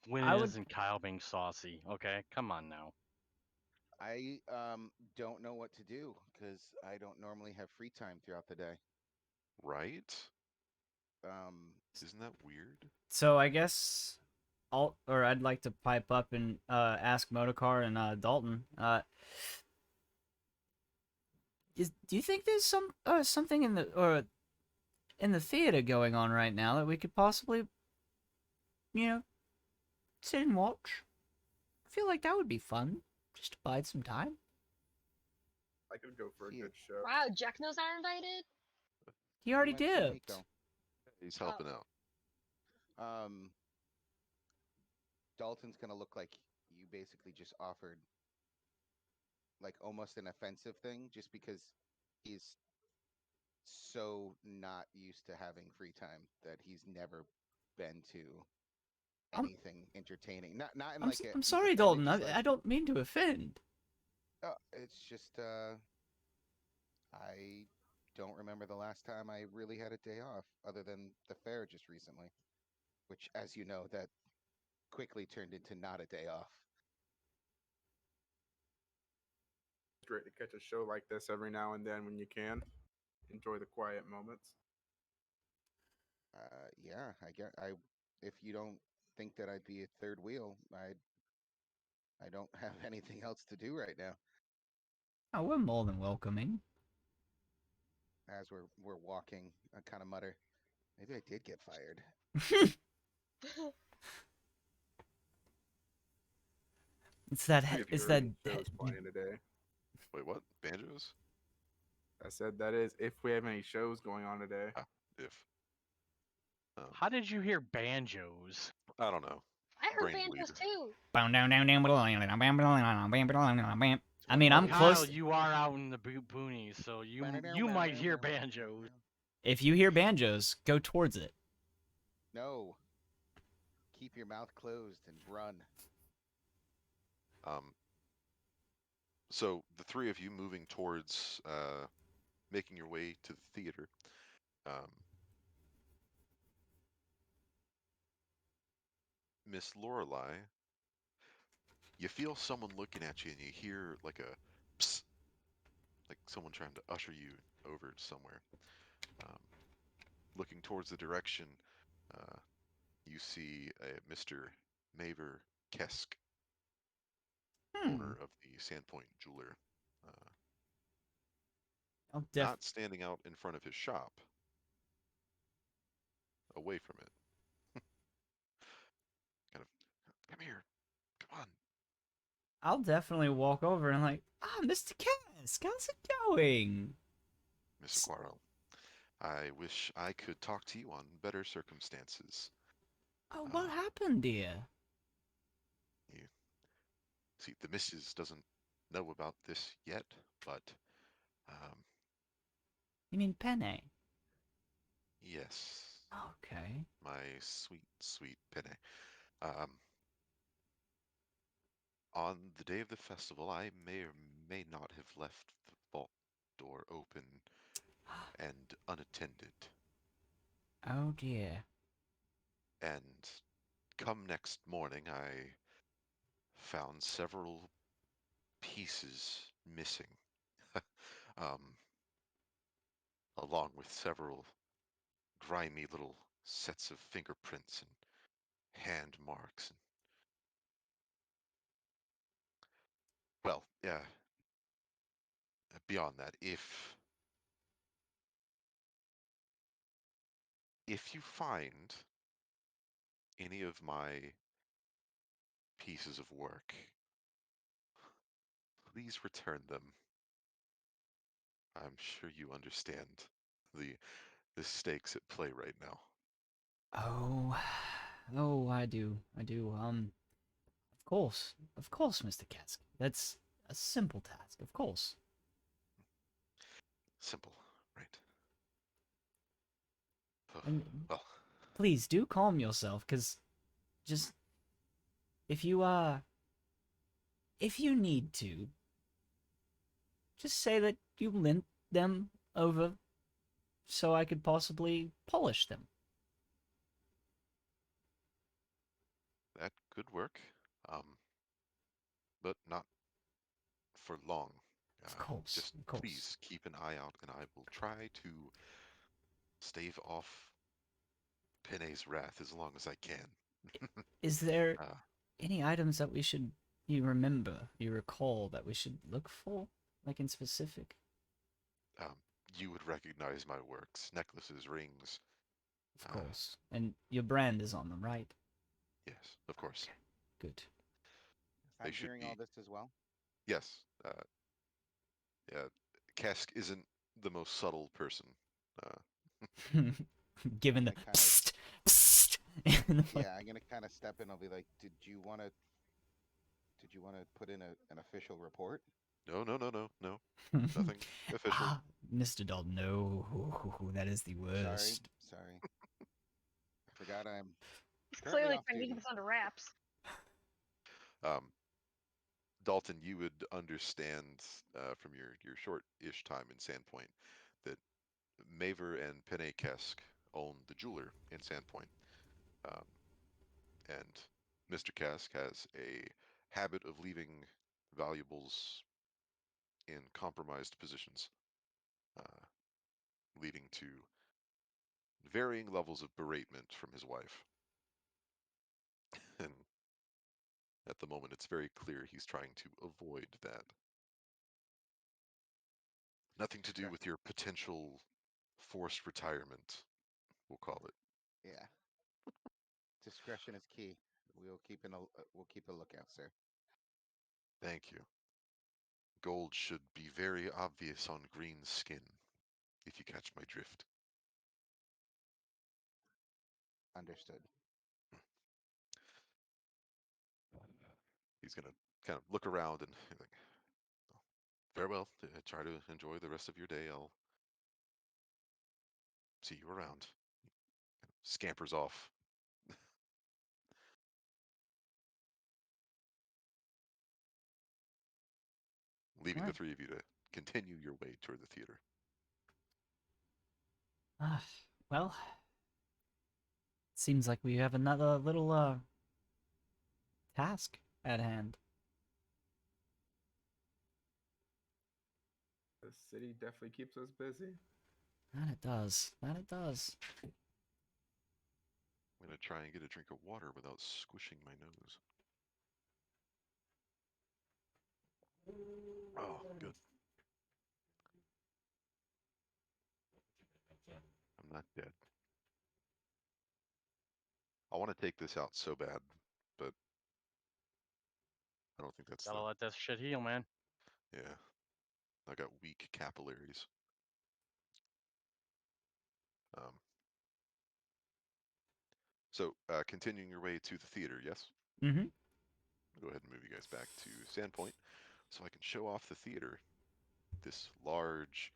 When I it would. isn't Kyle being saucy, okay? Come on now. I don't know what to do because I don't normally have free time throughout the day. Right? Um, Isn't that weird? So I guess I'd like to pipe up and ask Motorcar and Dalton. Do you think there's something in the theater going on right now that we could possibly, you know, sit and watch? I feel like that would be fun, just to bide some time. I could go for a see good it. show. Wow, Jack knows are invited. He He already went to dipped. Miko. He's Oh, helping out. Um, Dalton's gonna look like you basically just offered like almost an offensive thing, just because he's so not used to having free time that he's never been to I'm anything entertaining. Not in I'm like a I'm he's sorry, offended, Dalton. just like I don't mean to offend. it's just I don't remember the last time I really had a day off other than the fair just recently, which as you know that quickly turned into not a day off. It's great to catch a show like this every now and then when you can. Enjoy the quiet moments. Yeah, I get I if you don't think that I'd be a third wheel, I don't have anything else to do right now. Oh, we're more than welcoming. As we're walking, I kind of mutter, maybe I did get fired. It's that. If It's you have that. any shows playing today. Wait, what? Banjos? I said that is if we have any shows going on today. Ah, if. How did you hear banjos? I don't know. I heard Brain banjos bleed. too. I What mean, I'm what Kyle, close. you are out in the boonies, so you might hear banjos. If you hear banjos, go towards it. No, keep your mouth closed and run. Um, so the three of you moving towards making your way to the theater. Um, Miss Lorelei, you feel someone looking at you, and you hear like a psst, like someone trying to usher you over somewhere. Um, Looking towards the direction, uh, you see Mr. Maver Kesk, Hmm. owner of the Sandpoint Jeweler, uh, I'll not standing out in front of his shop, away from it. Kind of, come here, come on, I'll definitely walk over and like, Mr. Cask, how's it going? Miss Aquaro. I wish I could talk to you on better circumstances. Oh, what Um, happened, dear? you see, the missus doesn't know about this yet, but um, You mean Penne? yes, Okay. my sweet, sweet Penne. Um, on the day of the festival, I may or may not have left the vault door open and unattended. Oh dear. And come next morning, I found several pieces missing, um, along with several grimy little sets of fingerprints and hand marks. And, well, yeah, beyond that, if you find any of my pieces of work, please return them. I'm sure you understand the the stakes at play right now. Oh, oh, I do, I do. Of course, Mr. Kask. That's a simple task, of course. Simple, right? And Well, please do calm yourself, cause just if you need to, just say that you lent them over so I could possibly polish them. that could work, um, but not for long. Just Of course. please keep an eye out, and I will try to stave off Pinay's wrath as long as I can. Is there uh, any items that you recall that we should look for, like in specific? um, you would recognize my works, necklaces, rings. Of Uh, course. And your brand is on them, right? yes, of course. Okay, good. They I'm should hearing all be. this as well. Yes. Yeah. Kesk isn't the most subtle person. Uh, I'm Given the gonna kind of, psst, psst, in the yeah, I'm gonna kind of step in. I'll be like, did you want to put in an official report? no, no, no, no, no. fucking- Nothing official. ah, Mr. Dalton, no, that is the Sorry, worst. sorry. I forgot I'm He's currently clearly off trying to keep duty. us under wraps. Um, Dalton, you would understand from your short-ish time in Sandpoint that Maver and Pene Kesk own the jeweler in Sandpoint. Um, and Mr. Kesk has a habit of leaving valuables in compromised positions, uh, leading to varying levels of beratement from his wife. And at the moment, it's very clear he's trying to avoid that. Nothing to do with Discretion. your potential forced retirement, we'll call it. Yeah, discretion is key. We'll keep a lookout, sir. Thank you. Gold should be very obvious on green skin, if you catch my drift. Understood. He's gonna kind of look around and like, farewell. Try to enjoy the rest of your day. I'll see you around. Scampers off, All leaving the right. three of you to continue your way toward the theater. Ah, well, seems like we have another little task at hand. The city definitely keeps us busy. That it does. That it does. I'm gonna try and get a drink of water without squishing my nose. Oh, good. I'm not dead. I want to take this out so bad, but I don't think that's Gotta the. let that shit heal, man. Yeah, I got weak capillaries. Um, so, continuing your way to the theater, yes? Mm-hmm. I'll go ahead and move you guys back to Sandpoint so I can show off the theater. This large,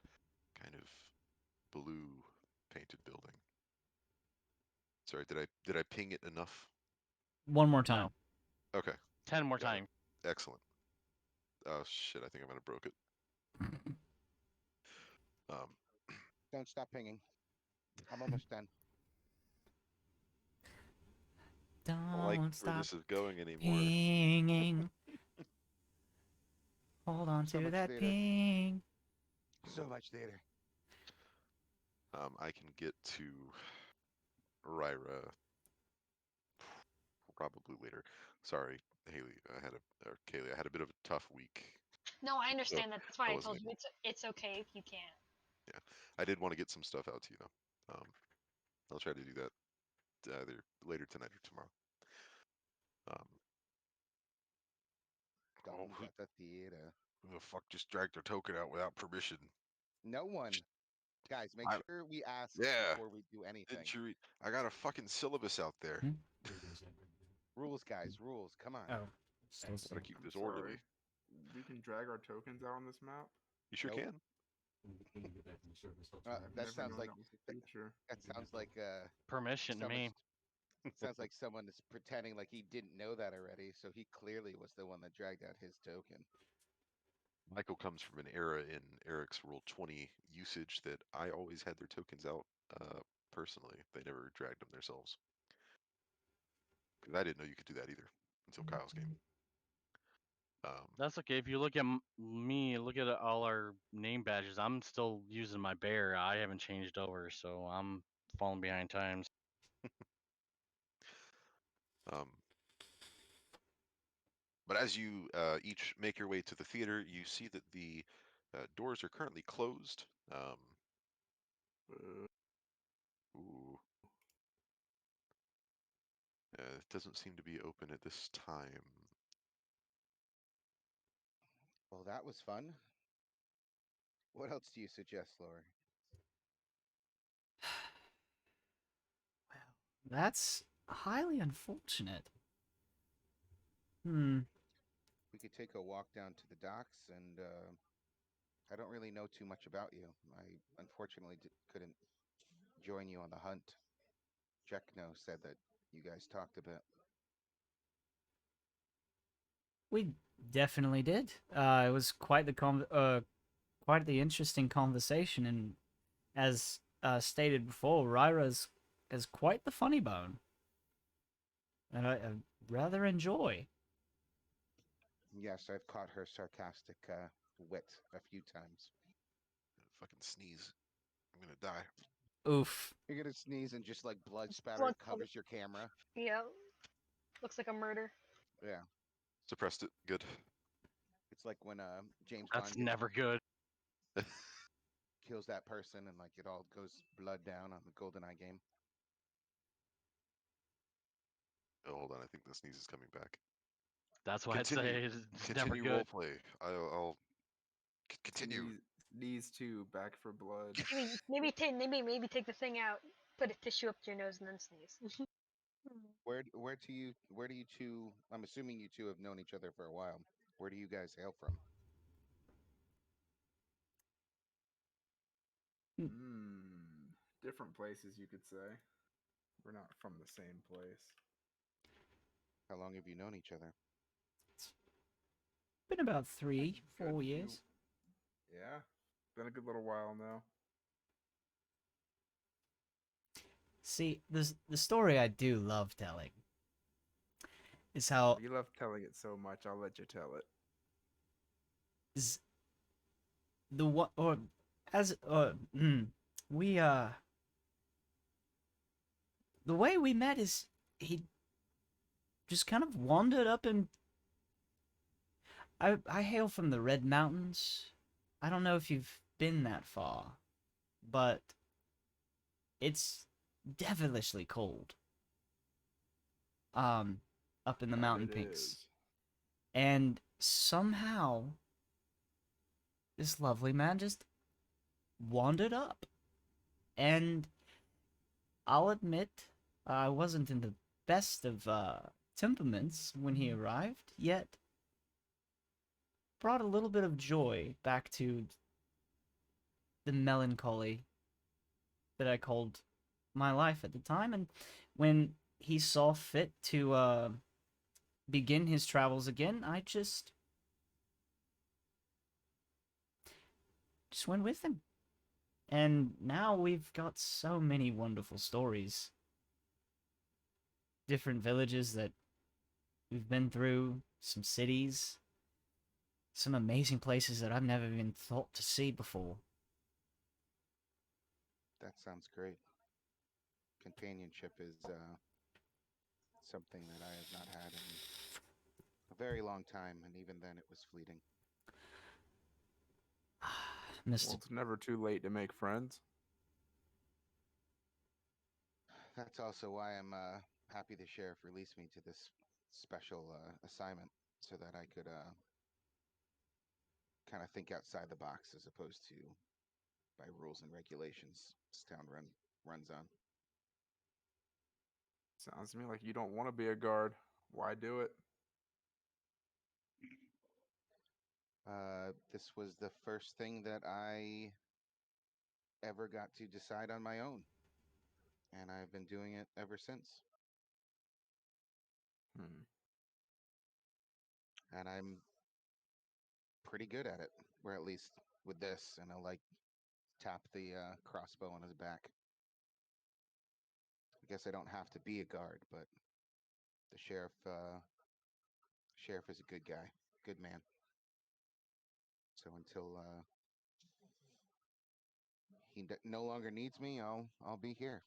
kind of blue painted building. Sorry, did I ping it enough? One more No, time. Okay, 10 more got it. times. Excellent. Oh shit, I think I might have broke it. Um, Don't stop pinging. I'm almost done. I don't like Don't where stop this is going anymore. pinging. Hold on So to much that theater. ping. So much theater. I can get to Ryra probably later. Sorry, Haley. Or Kaylee. I had a bit of a tough week, No, I so understand that. That's I why I wasn't told you able. it's okay if you can't. Yeah, I did want to get some stuff out to you though. I'll try to do that either later tonight or tomorrow. Oh, Guns at the theater. who the fuck just dragged their token out without permission? No one. Guys, make I, sure we ask yeah, before we do anything. didn't you read? I got a fucking syllabus out there. Hmm? Rules, guys, rules. Come on. Oh. Gotta keep this I'm orderly. sorry. We can drag our tokens out on this map. You sure Nope. can. That Never sounds known like that was the future. that sounds like Permission to me. sounds like someone is pretending like he didn't know that already. So he clearly was the one that dragged out his token. Michael comes from an era in Eric's Rule 20 usage that I always had their tokens out personally. They never dragged them themselves. Because I didn't know you could do that either until Kyle's game. That's okay. If you look at me, look at all our name badges. I'm still using my bear. I haven't changed over, so I'm falling behind times. But as you each make your way to the theater, you see that the doors are currently closed. Ooh. It doesn't seem to be open at this time. Well, that was fun. What else do you suggest, Lori? That's highly unfortunate. Hmm. We could take a walk down to the docks, and I don't really know too much about you. I unfortunately couldn't join you on the hunt. Jekno said that you guys talked a bit. We definitely did. It was quite quite the interesting conversation, and as stated before, Ryra's is quite the funny bone, and I rather enjoy. Yes, I've caught her sarcastic wit a few times. Fucking sneeze. I'm gonna die. Oof. You're gonna sneeze and just like blood spatter Blood covers your camera. Yeah. Looks like a murder. Yeah, Suppressed it. Good. it's like when James That's Bond gets never good. kills that person and like it all goes blood down on the GoldenEye game. Oh, hold on. I think the sneeze is coming back. That's why I'd Continue. say it's never Continue good. roleplay. I'll continue. Sneeze two, back for blood. Maybe take the thing out, put a tissue up to your nose, and then sneeze. Where do you two? I'm assuming you two have known each other for a while. Where do you guys hail from? Different places, you could say. We're not from the same place. How long have you known each other? Been about Good 4 few- years. Yeah, been a good little while now. See, the story I do love telling is how You love telling it so much, I'll let you tell it. is the one or as we the way we met is he just kind of wandered up and I hail from the Red Mountains. I don't know if you've been that far, but it's devilishly cold. Up in the mountain It peaks. is. And somehow this lovely man just wandered up. And I'll admit, I wasn't in the best of temperaments when he arrived, yet brought a little bit of joy back to the melancholy that I called my life at the time. And when he saw fit to begin his travels again, I just went with him. And now we've got so many wonderful stories. Different villages that we've been through, some cities, some amazing places that I've never even thought to see before. That sounds great. Companionship is something that I have not had in a very long time, and even then it was fleeting. Mr. Well, it's never too late to make friends. that's also why I'm happy the sheriff released me to this special assignment so that I could kind of think outside the box as opposed to by rules and regulations this town runs on. Sounds to me like you don't want to be a guard. Why do it? This was the first thing that I ever got to decide on my own, and I've been doing it ever since. Hmm. And I'm pretty good at it, or at least with this. And I'll like tap the crossbow on his back. I guess I don't have to be a guard, but the sheriff is a good guy, good man. So until no longer needs me, I'll be here.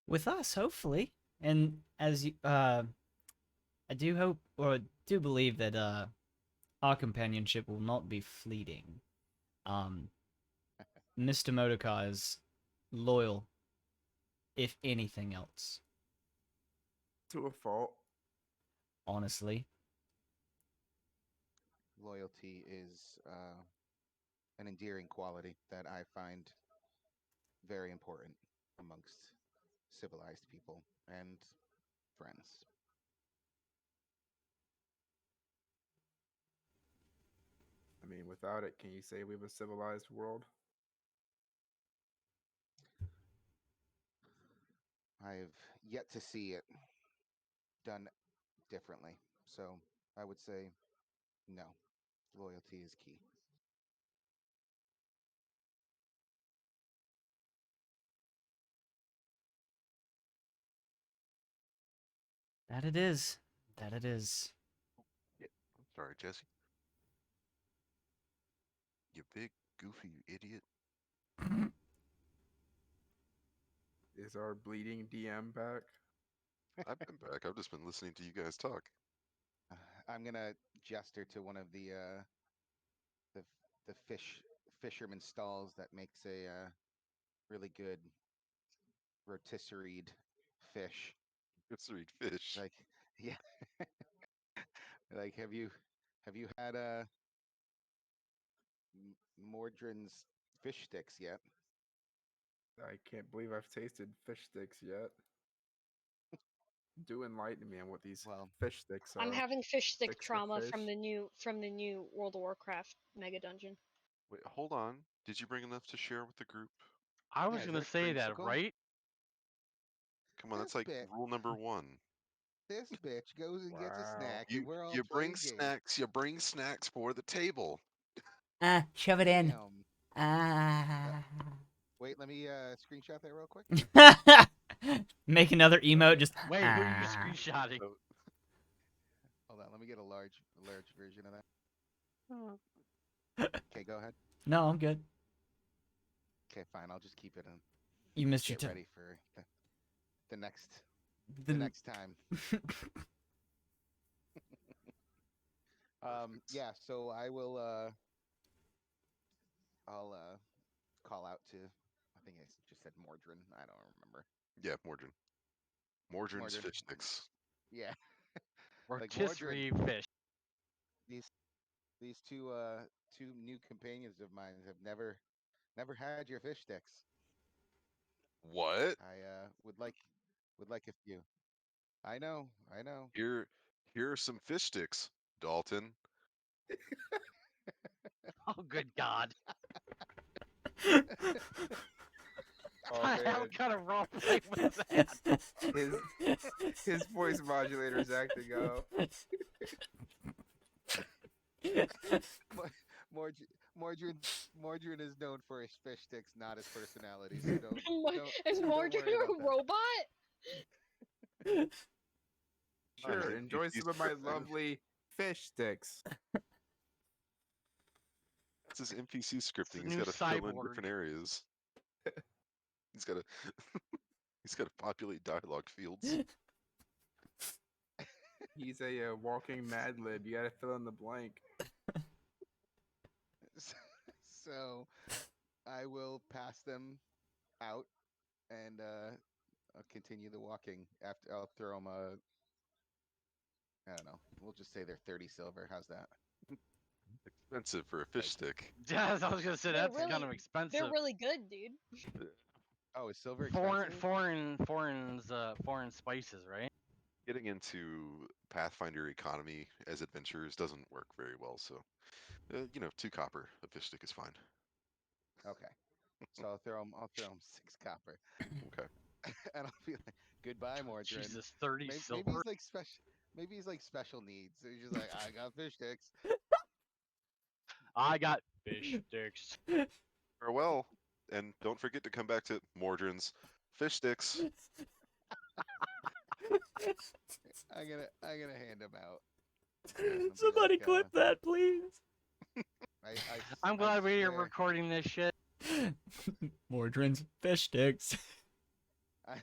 With us, hopefully. And as you, I do hope or do believe that our companionship will not be fleeting. Um, Mr. Motorcar is loyal, if anything else. To a fault. Honestly, Loyalty is an endearing quality that I find very important amongst civilized people and friends. I mean, without it, can you say we have a civilized world? I've yet to see it done differently. So I would say no. Loyalty is key. that it is. That it is. Yeah. I'm sorry, Jesse. You big goofy idiot. Is our bleeding DM back? I've been back. I've just been listening to you guys talk. I'm gonna gesture to one of the the fisherman stalls that makes a really good rotisserie fish. It's to eat fish. Like, yeah, like have you had Mordrin's fish sticks yet? I can't believe I've tasted fish sticks yet. Do enlighten me on what these Well, fish sticks I'm are. having fish stick Sticks of trauma fish? from the new World of Warcraft mega dungeon. Wait, hold on. Did you bring enough to share with the group? I yeah, was is gonna there say that, creamsicle? right? Come on, that's This like bit, rule number one. this bitch goes and gets a Wow. snack, and You we're all you bring playing games. snacks. You bring snacks for the table. Shove it in. Damn. Uh, Ah. wait, let me screenshot that real quick. Make another emote. Just Wait, who are you ah. screenshotting? So, Hold on, let me get a large version of that. Okay, go ahead. No, I'm good. Okay, fine. I'll just keep it and You missed your get turn. ready for the next the The- next time. Yeah, so I'll call out to I think I just said Mordrin. I don't remember. yeah, Mordrin. Mordrin's Mordrin. fish sticks. Yeah. Like Mordrin, Rotisserie fish. these these two new companions of mine have never had your fish sticks. What? I would like a few. I know, I know. Here, here are some fish sticks, Dalton. Oh, good God. Oh What the hell man, kind of roleplay was that? his his voice modulator is acting up. Mor- Mordrin, Mordrin, Mordrin is known for his fish sticks, not his personality. So Is don't Mordred worry about a that. robot? Not Sure, an enjoy NPC some of my scripting. lovely fish sticks. That's his NPC It's scripting. a He's new got to fill in cyborg. different areas. He's got to he's got to populate dialogue fields. He's a walking Mad Lib. You gotta fill in the blank. So I will pass them out and I'll continue the walking. After I'll throw them a. I don't know. We'll just say they're 30 silver. How's that? Expensive for a fish stick. Yeah, I was gonna say They're that's really, kind of expensive. they're really good, dude. Oh, is silver Foreign, expensive? foreign spices, right? Getting into Pathfinder economy as adventurers doesn't work very well, so 2 copper a fish stick is fine. Okay. So I'll throw him 6 copper, Okay. and I'll be like, "Goodbye, Mordrin." Jesus, 30 Maybe silver. he's like special. Maybe he's like special needs. So he's just like, I got fish sticks. I got fish sticks. Farewell, and don't forget to come back to Mordrin's fish sticks. I'm gonna hand him out. And I'll be Somebody like, clip that, please. I'm I glad we are swear, recording this shit. Mordrin's fish sticks. I,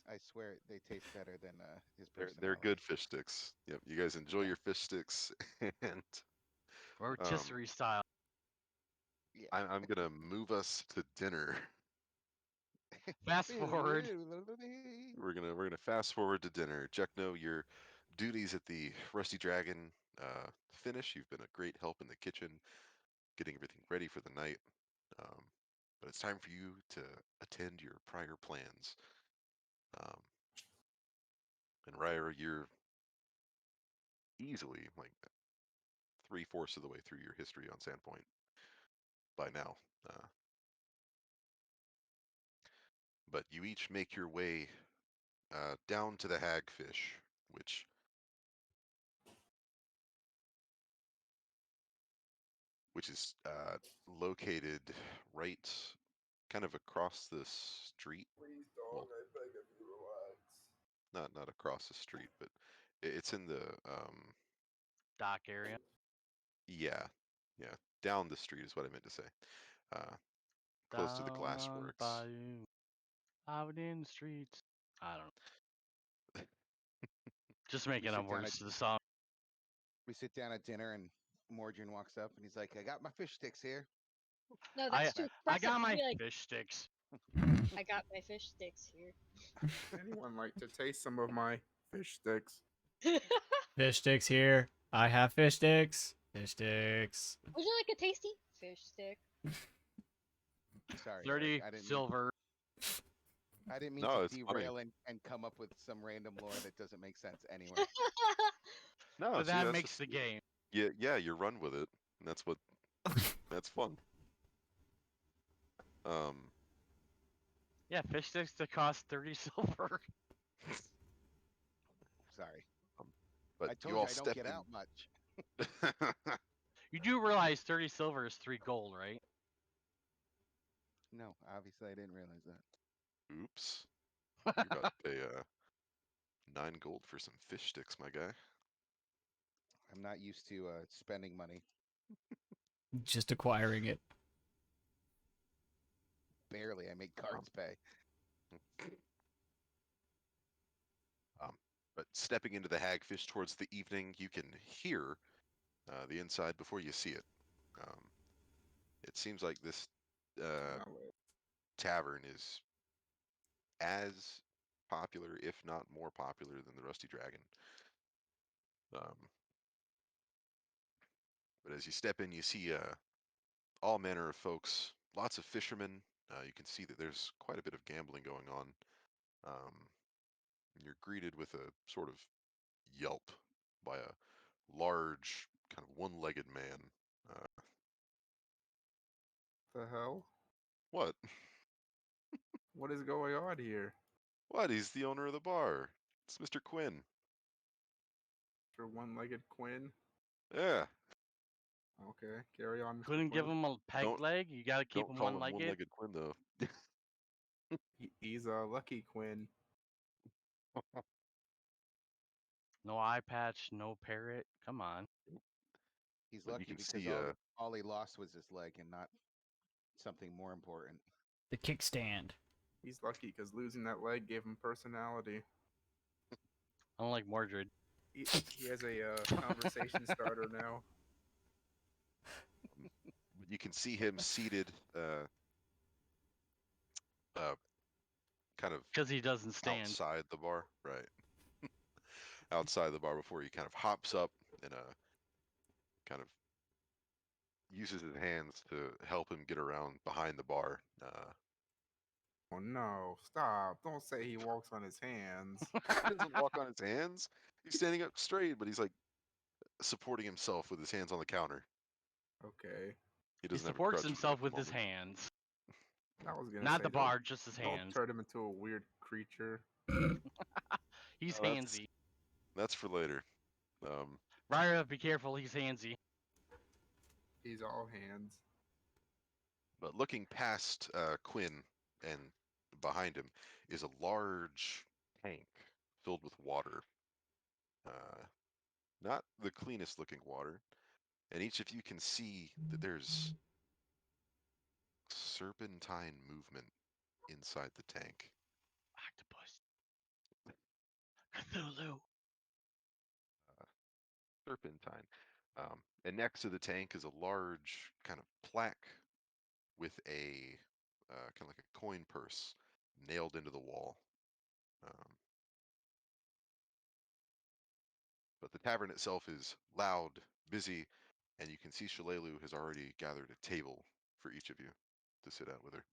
I swear they taste better than his They're personality. good fish sticks. Yep, you guys enjoy Yeah. your fish sticks, and Rotisserie style. Yeah. I'm gonna move us to dinner. Fast forward. We're gonna fast forward to dinner. Jekno, your duties at the Rusty Dragon finish. You've been a great help in the kitchen, getting everything ready for the night. Um, but it's time for you to attend your prior plans. Um, and Ryer, you're easily like 3/4 of the way through your history on Sandpoint by now. But you each make your way down to the Hagfish, which is located right kind of across the street. Please don't. Well, I beg of you, relax. not across the street, but it's in the Dock area. yeah, yeah, down the street is what I meant to say. Uh, close to the Down glassworks. by you, out in the streets. I don't know. Just we making up sit down at words to the song. we sit down at dinner, and Mordrin walks up, and he's like, "I got my fish sticks here." No, I that's too I expressive. got my Be like, fish sticks. I got my fish sticks here. Anyone like to taste some of my fish sticks? Fish sticks here. I have fish sticks. Fish sticks. Would you like a tasty fish stick? Sorry, 30 I didn't mean silver. I didn't mean No, to it's funny. derail and come up with some random lore that doesn't make sense anywhere. No, But see, that that's makes just the game. yeah, you run with it, and that's fun. Um, Yeah, fish sticks that cost 30 silver. Sorry. but I told you you all I don't step get in. out much. You do realize 30 silver is 3 gold, right? No, obviously I didn't realize that. Oops, you're about to pay 9 gold for some fish sticks, my guy. I'm not used to spending money. Just acquiring it. Barely. I make cards pay. Um, but stepping into the hagfish towards the evening, you can hear the inside before you see it. Um, it seems like this tavern is as popular, if not more popular, than the Rusty Dragon. Um, but as you step in, you see all manner of folks, lots of fishermen. You can see that there's quite a bit of gambling going on. Um, you're greeted with a sort of yelp by a large, kind of one-legged man. Uh, The hell? what? What is going on here? What? He's the owner of the bar. It's Mr. Quinn. For one-legged Quinn? Yeah. Okay, carry on, Mr. Couldn't give Quinn. him a peg Don't leg. You gotta keep don't him call him one-legged. one-legged Quinn though. He's a lucky Quinn. No eye patch, no parrot. Come on. He's But you lucky can because see all he lost was his leg and not something more important. The kickstand. He's lucky because losing that leg gave him personality. Unlike Mordred. He has a conversation starter now. you can see him seated kind of Because he doesn't stand. outside the bar, right? Outside the bar before he kind of hops up and kind of uses his hands to help him get around behind the bar. Oh no! Stop! Don't say he walks on his hands. He doesn't walk on his hands. He's standing up straight, but he's like supporting himself with his hands on the counter. Okay. He He doesn't have a supports crutch for it himself at the with his moment. hands. I was gonna Not say the bar, just his don't hands. turn him into a weird creature. He's Oh, handsy. that's for later. Um, Ryra, be careful, he's handsy. He's all hands. but looking past Quinn and behind him is a large tank filled with water. Uh, Not the cleanest looking water. And each of you can see that there's serpentine movement inside the tank. Octopus. Cthulhu. Uh, Serpentine. And next to the tank is a large kind of plaque with a kind of like a coin purse nailed into the wall. Um, but the tavern itself is loud, busy, and you can see Shalelu has already gathered a table for each of you to sit at with her.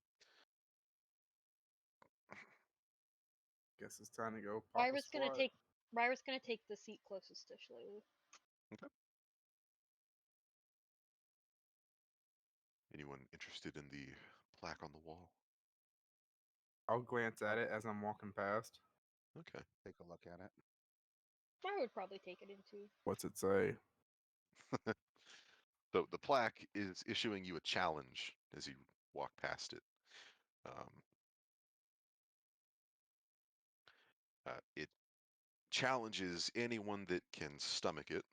Guess it's time to go pop a squat. Ryra's gonna take the seat closest to Shalelu. Okay. Anyone interested in the plaque on the wall? I'll glance at it as I'm walking past. Okay. Take a look at it. I would probably take it into. What's it say? So the plaque is issuing you a challenge as you walk past it. Um, it challenges anyone that can stomach it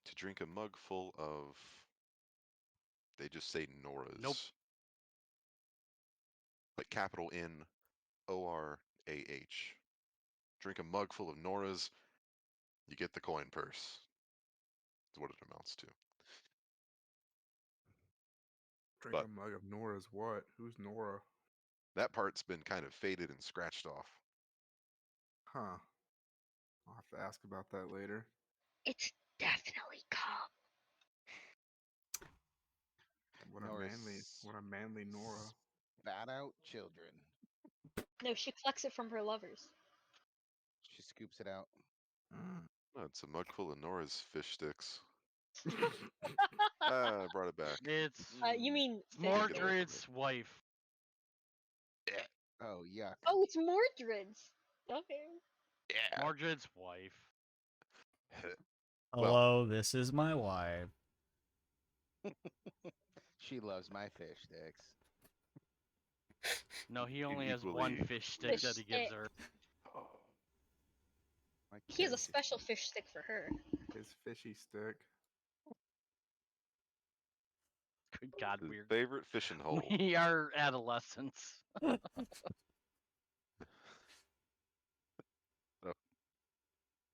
to drink a mug full of, they just say Nora's. Nope. Like capital Norah. Drink a mug full of Nora's, you get the coin purse. Is what it amounts to. Drink But a mug of Nora's what? Who's Nora? that part's been kind of faded and scratched off. Huh. I'll have to ask about that later. It's definitely calm. What Nora's a manly Nora. Spat out children. No, she collects it from her lovers. She scoops it out. Oh, it's a mug full of Nora's fish sticks. Mm. I brought it back. It's You mean fish Can't get away from Mordred's wife. Oh, yuck. Oh, it's Mordred's. Okay. Yeah. Mordred's wife. Well, Hello, this is my wife. She loves my fish sticks. No, he only has one equally- fish stick Fish that he gives stick. her. My He has a kids. special fish stick for her. His fishy stick. Good God, his weird. favorite fishing hole. We are adolescents.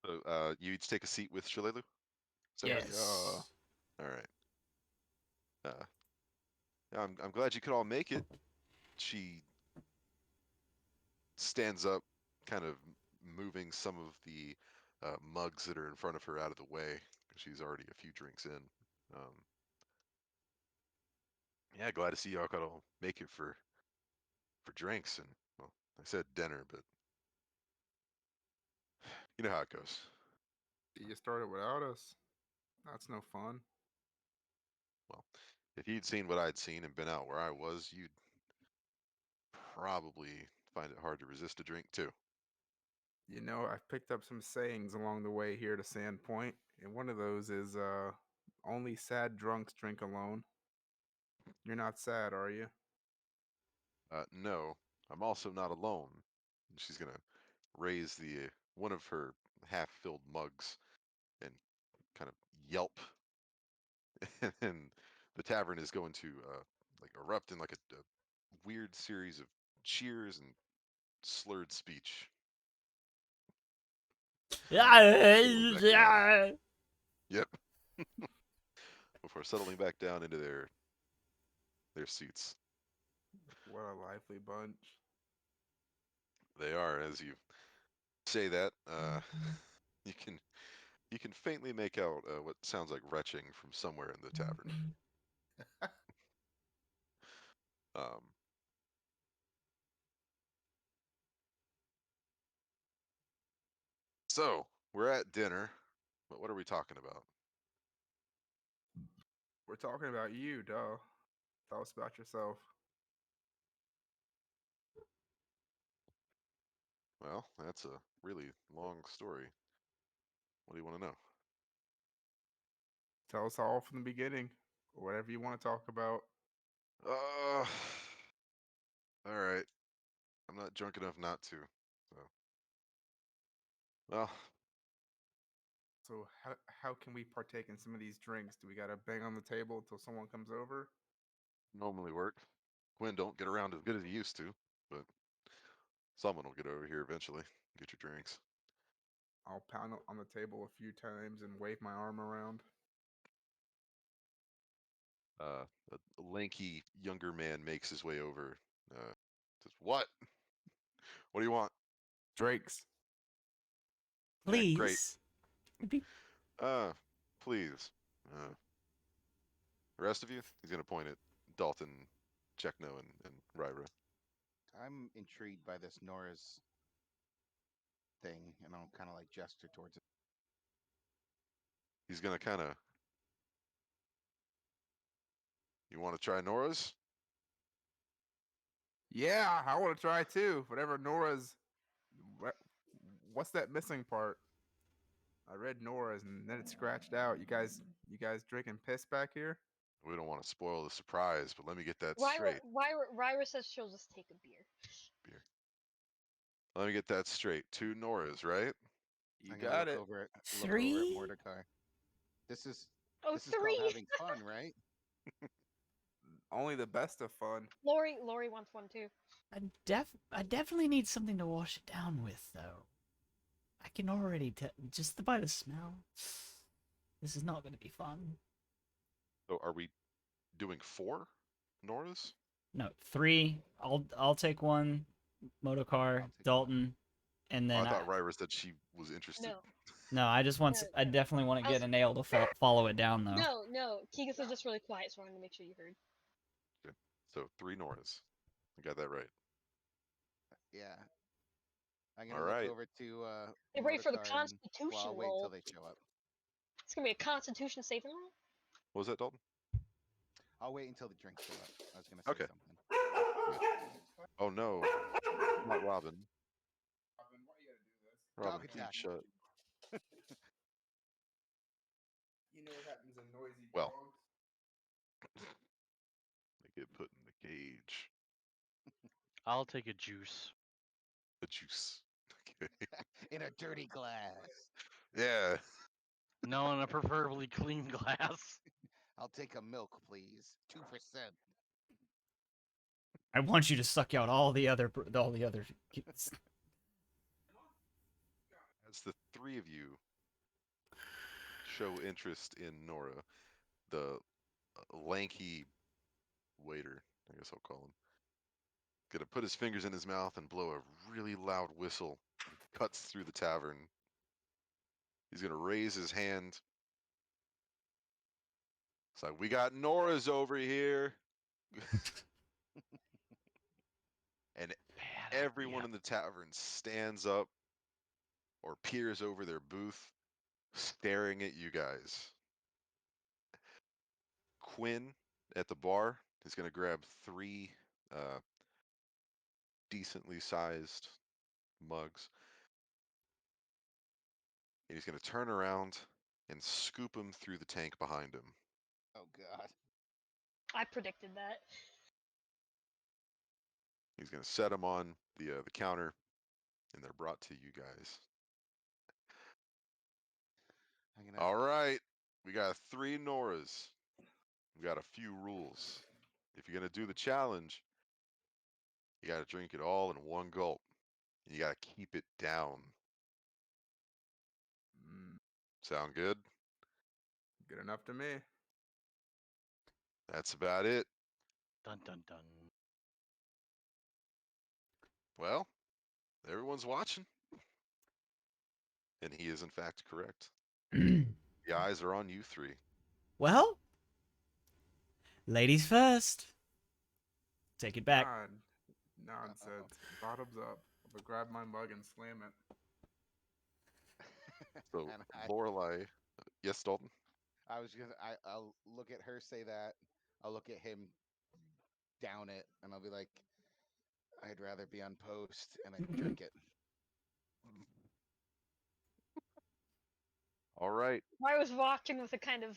So, you each take a seat with Shalelu? Is that right? Yes. All right. Yeah, I'm glad you could all make it. She stands up, kind of moving some of the mugs that are in front of her out of the way. She's already a few drinks in. Yeah, glad to see y'all could all make it for drinks and, well, I said dinner, but you know how it goes. You started without us. That's no fun. Well, if you'd seen what I'd seen and been out where I was, you'd probably find it hard to resist a drink too. You know, I've picked up some sayings along the way here to Sandpoint, and one of those is only sad drunks drink alone. You're not sad, are you? No, I'm also not alone. And she's gonna raise the one of her half-filled mugs and kind of yelp, and the tavern is going to like erupt in like a weird series of cheers and slurred speech. Settling back down. Yep. Before settling back down into their seats. What a lively bunch. They are, as you say that, you can faintly make out what sounds like retching from somewhere in the tavern. Um, so we're at dinner, but what are we talking about? We're talking about you, duh. Tell us about yourself. Well, that's a really long story. What do you want to know? Tell us all from the beginning, or whatever you want to talk about. Uh, all right. I'm not drunk enough not to. So, well, So how can we partake in some of these drinks? Do we gotta bang on the table until someone comes over? normally work. Quinn don't get around as good as he used to, but someone will get over here eventually. Get your drinks. I'll pound on the table a few times and wave my arm around. Uh, a lanky younger man makes his way over. Says, "What? What do you want?" Drakes. Yeah, great. Please. It'd be- Uh, please. The rest of you, he's gonna point at Dalton, Chekno, and Ryra. I'm intrigued by this Nora's thing, and I'll kind of like gesture towards it. He's gonna kind of. You want to try Nora's? Yeah, I want to try too. Whatever Nora's. wha- What's that missing part? I read Nora's and then it scratched out. You guys drinking piss back here? We don't want to spoil the surprise, but let me get that Ryra, straight. Ryra says she'll just take a beer. Beer. Let me get that straight. Two Noras, right? You I'm gonna got look it. over at 3? Mordecai. This is Oh, this is called three. having fun, right? Only the best of fun. Lori wants one too. I definitely need something to wash it down with, though. I can already tell, just by the smell. This is not going to be fun. So are we doing four Noras? No, 3. I'll take one. Motocar, I'll take one. Dalton, and Oh, I then thought Ryra said she was interested. No, no, I just want. no, I no. definitely want to I was, get a nail to follow it down, though. no. Keegan was just really quiet, so I wanted to make sure you heard. Okay. So three Noras. I got that right. Yeah, I'm All gonna look right. over to Get ready for the Mordecai, and well, Constitution I'll wait until roll. they show up. It's gonna be a Constitution saving roll. What was that, Dalton? I'll wait until the drinks show up. I was gonna say Okay. something. Yeah. Oh no, not Robin. Robin, why you gotta do this? Robin, Dog please attack. shut. You know what happens in noisy Well, dogs? they get put in the cage. I'll take a juice. The juice. Okay. In a dirty glass. Yeah. No, in a preferably clean glass. I'll take a milk, please. 2%. I want you to suck out all the other kids. As the three of you show interest in Nora, the lanky waiter, I guess I'll call him, gonna put his fingers in his mouth and blow a really loud whistle. Cuts through the tavern. He's gonna raise his hand. It's like, we got Nora's over here. And Bad everyone idea. in the tavern stands up or peers over their booth, staring at you guys. Quinn at the bar is going to grab three uh, decently sized mugs, and he's going to turn around and scoop them through the tank behind him. Oh God. I predicted that. He's going to set them on the counter, and they're brought to you guys. I'm gonna. All right, we got three Noras. We got a few rules. If you're going to do the challenge, you got to drink it all in one gulp. You got to keep it down. Mm, Sound good? good enough to me. That's about it. Dun dun dun. Well, everyone's watching, and he is in fact correct. The eyes are on you three. Well, ladies first. Take it back. God, nonsense. Bottoms up. I'm gonna grab my mug and slam it. So, And Lorelei, yes, Dalton. I'll look at her say that. I'll look at him down it, and I'll be like, I'd rather be on post, and I drink it. All right. I was watching with a kind of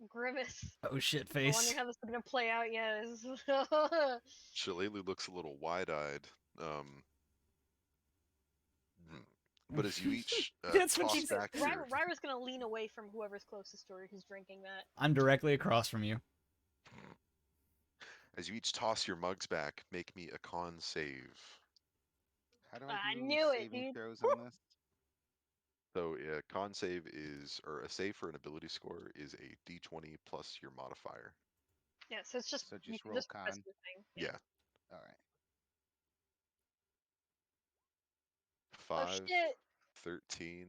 grimace. Oh shit I wonder face. how this is gonna play out. Yes. Shillelagh looks a little wide-eyed. Um, hmm. But as you each That's what toss she said. back your, Ryra's gonna lean away from whoever's closest to her who's drinking that. I'm directly across from you. as you each toss your mugs back, make me a con save. How do I I do knew it, saving dude. throws on this? So a con save is, or a save for an ability score is a d20 plus your modifier. Yeah, so it's just So you just can roll just press con. the thing. Yeah, All right. Oh 5, shit! 13,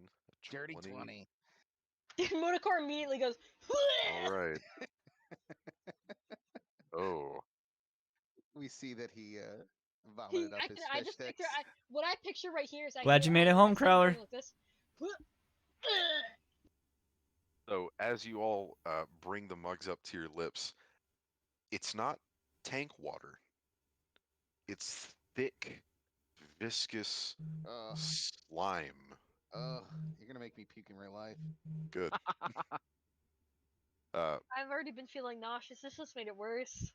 Dirty 20. 20. Monocore immediately goes. All right. Oh, We see that he vomited up his I fish just picture sticks. what I picture right here is Glad you made it home, I see him Crowler. going like this. so as you all bring the mugs up to your lips, it's not tank water. It's thick, viscous Ugh, slime. ugh. You're gonna make me puke in real life. Good. Uh, I've already been feeling nauseous. This just made it worse.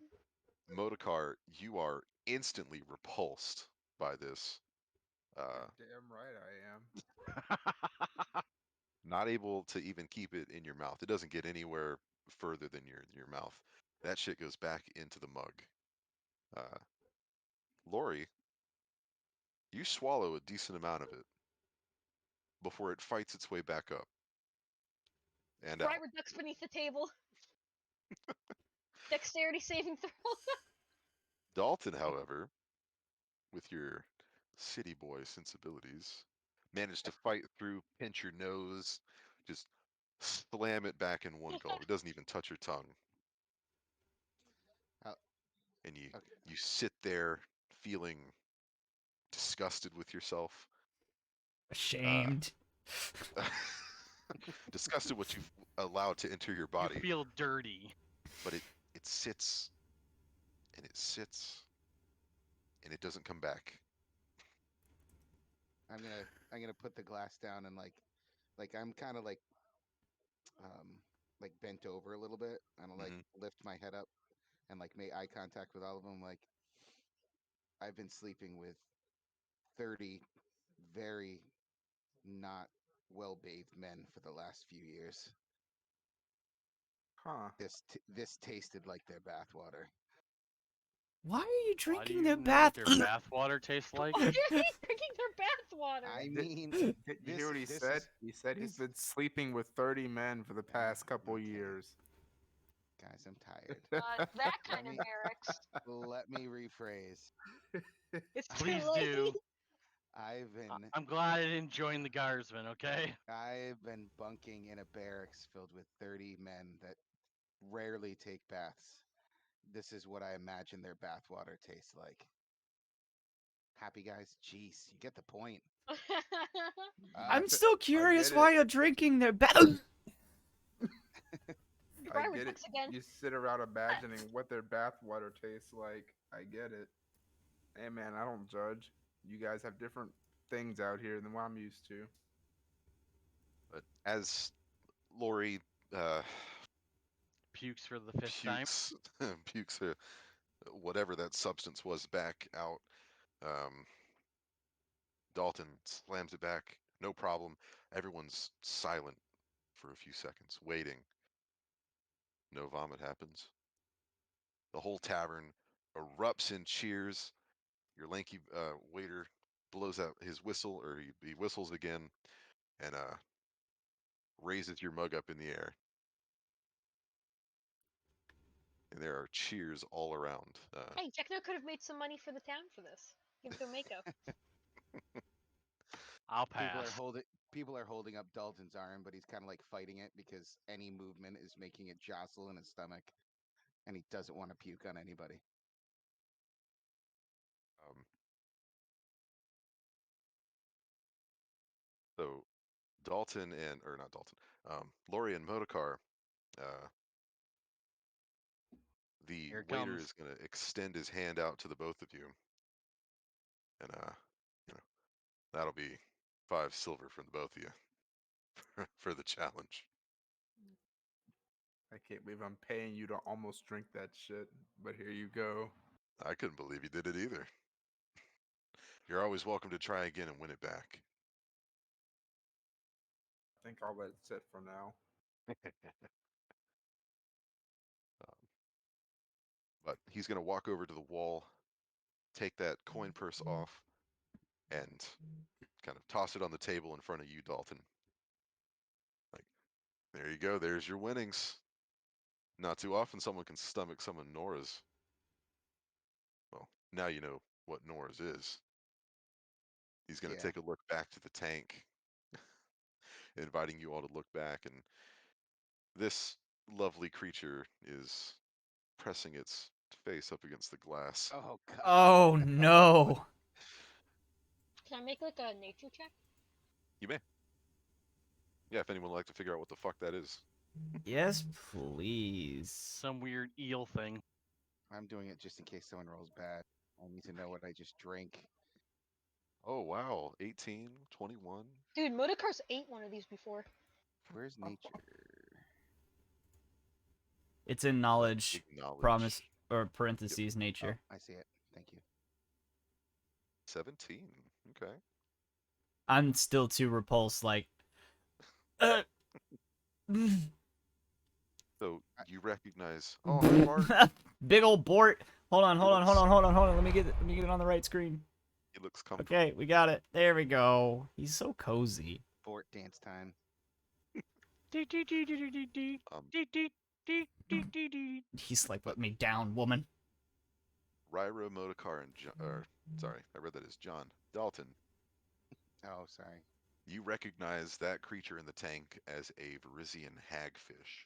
Modokar, you are instantly repulsed by this. You're Uh, damn right I am. not able to even keep it in your mouth. It doesn't get anywhere further than your mouth. That shit goes back into the mug. Uh, Lori, you swallow a decent amount of it before it fights its way back up and out. Ryra ducks beneath the table. Dexterity saving throw. Dalton, however, with your city boy sensibilities, managed to fight through, pinch your nose, just slam it back in one gulp. It doesn't even touch your tongue. Oh, And you okay. you sit there feeling disgusted with yourself. Uh, Ashamed. disgusted what you've allowed to enter your You body, feel dirty. but it sits and it sits and it doesn't come back. I'm gonna put the glass down and like I'm kind of like bent over a little bit and I'll like Hmm. lift my head up and like make eye contact with all of them. Like I've been sleeping with 30 very not well bathed men for the last few years. Huh. This tasted like their bathwater. Why are you Why do drinking you their know what bath? their bathwater tastes like? Why are they drinking their bathwater? I Did, mean, did you this hear what he this said? is He said he's this been sleeping with 30 men for the past couple okay, years. guys. I'm tired. That Let kind of me barracks. let me rephrase. It's too Please late. do. I've been I'm glad I didn't join the guardsmen, okay? I've been bunking in a barracks filled with 30 men that rarely take baths. This is what I imagine their bathwater tastes like. Happy guys? Jeez, you get the point. Uh, I'm still I curious get why it. you're drinking their bath. I Ryra get it. ducks again. You sit around imagining what their bathwater tastes like. I get it. Hey man, I don't judge. You guys have different things out here than what I'm used to. But as Lori Pukes for the fifth time. pukes pukes whatever that substance was back out, um, Dalton slams it back. No problem. Everyone's silent for a few seconds, waiting. No vomit happens. The whole tavern erupts in cheers. Your lanky waiter blows out his whistle, or he whistles again, and raises your mug up in the air. And there are cheers all around. Hey, Techno could have made some money for the town for this. Give it to Mako. I'll People are pass. holding people are holding up Dalton's arm, but he's kind of like fighting it because any movement is making it jostle in his stomach, and he doesn't want to puke on anybody. Um, so Dalton and or not Dalton, Lori and Modokar, uh, the Here it waiter comes. is going to extend his hand out to the both of you, and you know, that'll be 5 silver from the both of you for the challenge. I can't believe I'm paying you to almost drink that shit, but here you go. I couldn't believe you did it either. You're always welcome to try again and win it back. I think I'll let it sit for now. Um, but he's going to walk over to the wall, take that coin purse off, and kind of toss it on the table in front of you, Dalton. Like, there you go. There's your winnings. Not too often someone can stomach some of Nora's. Well, now you know what Nora's is. He's going to Yeah. take a look back to the tank, inviting you all to look back. And this lovely creature is pressing its face up against the glass. Oh God. Oh no. Can I make like a nature check? You may. Yeah, if anyone would like to figure out what the fuck that is. Yes, please. Some weird eel thing. I'm doing it just in case someone rolls bad. I need to know what I just drank. Oh, wow. 18, 21. Dude, Motocar's ate one of these before. Where's nature? It's in knowledge, promise, Acknowledge. or Yep. parentheses, Oh, nature. I see it. Thank you. 17. Okay. I'm still too repulsed, like, uh, So I- you recognize. Oh, hi, Bart. big old Bort. Hold on. He looks, Let me get it on the right screen. he looks comfortable. Okay, we got it. There we go. He's so cozy. Fort dance time. Um, He's like, let me down, woman. Ryra, Modokar, and sorry, I read that as John Dalton. Oh, sorry. You recognize that creature in the tank as a Varisian hagfish.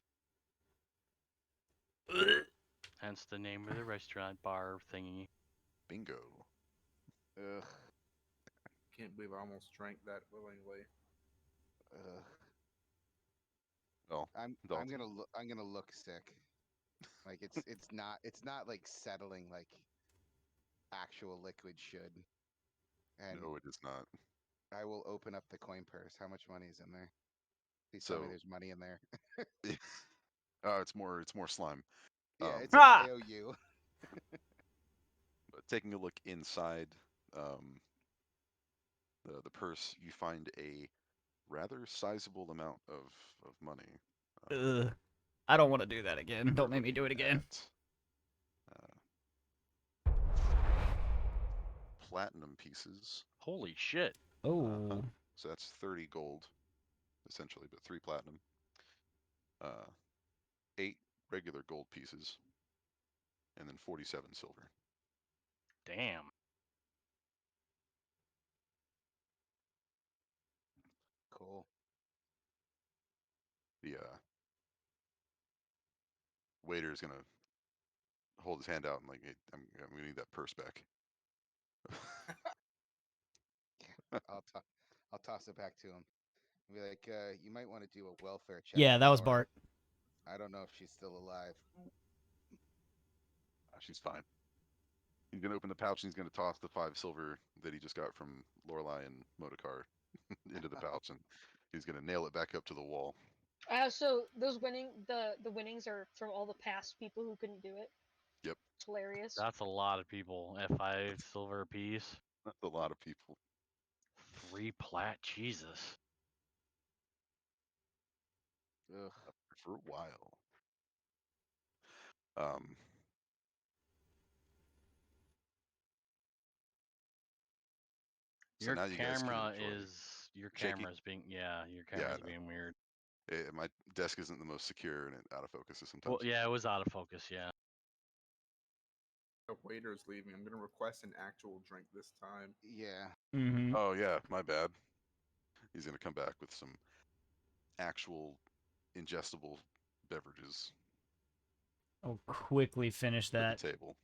Hence the name of the restaurant bar thingy. Bingo. Ugh. Can't believe I almost drank that willingly. Ugh. Well, I'm Dalton. gonna look sick. Like it's not like settling like actual liquid should. And No, it is not. I will open up the coin purse. How much money is in there? Please tell me So, there's money in there. it's more slime. Yeah, it's an Ah! AOU. But taking a look inside the purse, you find a rather sizable amount of money. Ugh. I don't want to do that again. We're Don't make me do it looking again. at platinum pieces. Holy shit. Oh. So that's 30 gold, essentially, but 3 platinum. 8 regular gold pieces, and then 47 silver. Damn. Cool. The waiter is gonna hold his hand out and like, hey, I'm gonna need that purse back. I'll toss it back to him. Be like, you might want to do a welfare check Yeah, on that was Nora. Bart. I don't know if she's still alive. She's fine. He's gonna open the pouch and he's gonna toss the 5 silver that he just got from Lorelai and Modokar into the pouch, and he's gonna nail it back up to the wall. So those the winnings are from all the past people who couldn't do it. Yep, It's hilarious. That's a lot of people. At 5 silver apiece. that's a lot of people. 3 plat. Jesus. Ugh. For a while. Um, so Your now you guys can camera enjoy is your shaky. camera's being your Yeah, I camera's know. being weird. My desk isn't the most secure and it out of focuses Well, sometimes. yeah, it was out of focus. Yeah. the waiter's leaving. I'm gonna request an actual drink this time. Yeah. Mm-hmm. Oh yeah, my bad. He's gonna come back with some actual ingestible beverages I'll quickly finish for the that. table.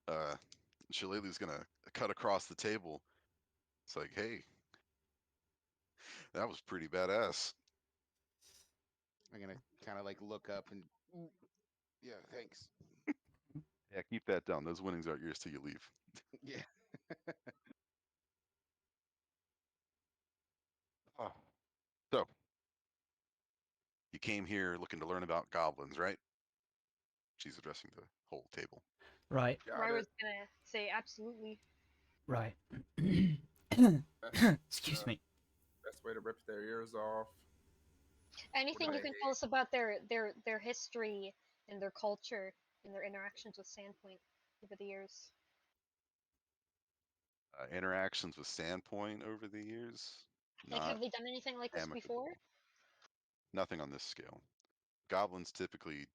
Uh, Shillelagh's gonna cut across the table. It's like, hey, that was pretty badass. I'm gonna kind of like look up and yeah, thanks. Yeah, keep that down. Those winnings aren't yours till you leave. Yeah. Ah. So, you came here looking to learn about goblins, right? She's addressing the whole table. Right. Got it. Ryra's gonna say absolutely. Right. Best, Excuse uh, me. best way to rip their ears off. What do Anything you they can tell hate? us about their history and their culture and their interactions with Sandpoint over the years. Interactions with Sandpoint over the years, Like, not have they done anything like this before? amicable. Nothing on this scale. Goblins typically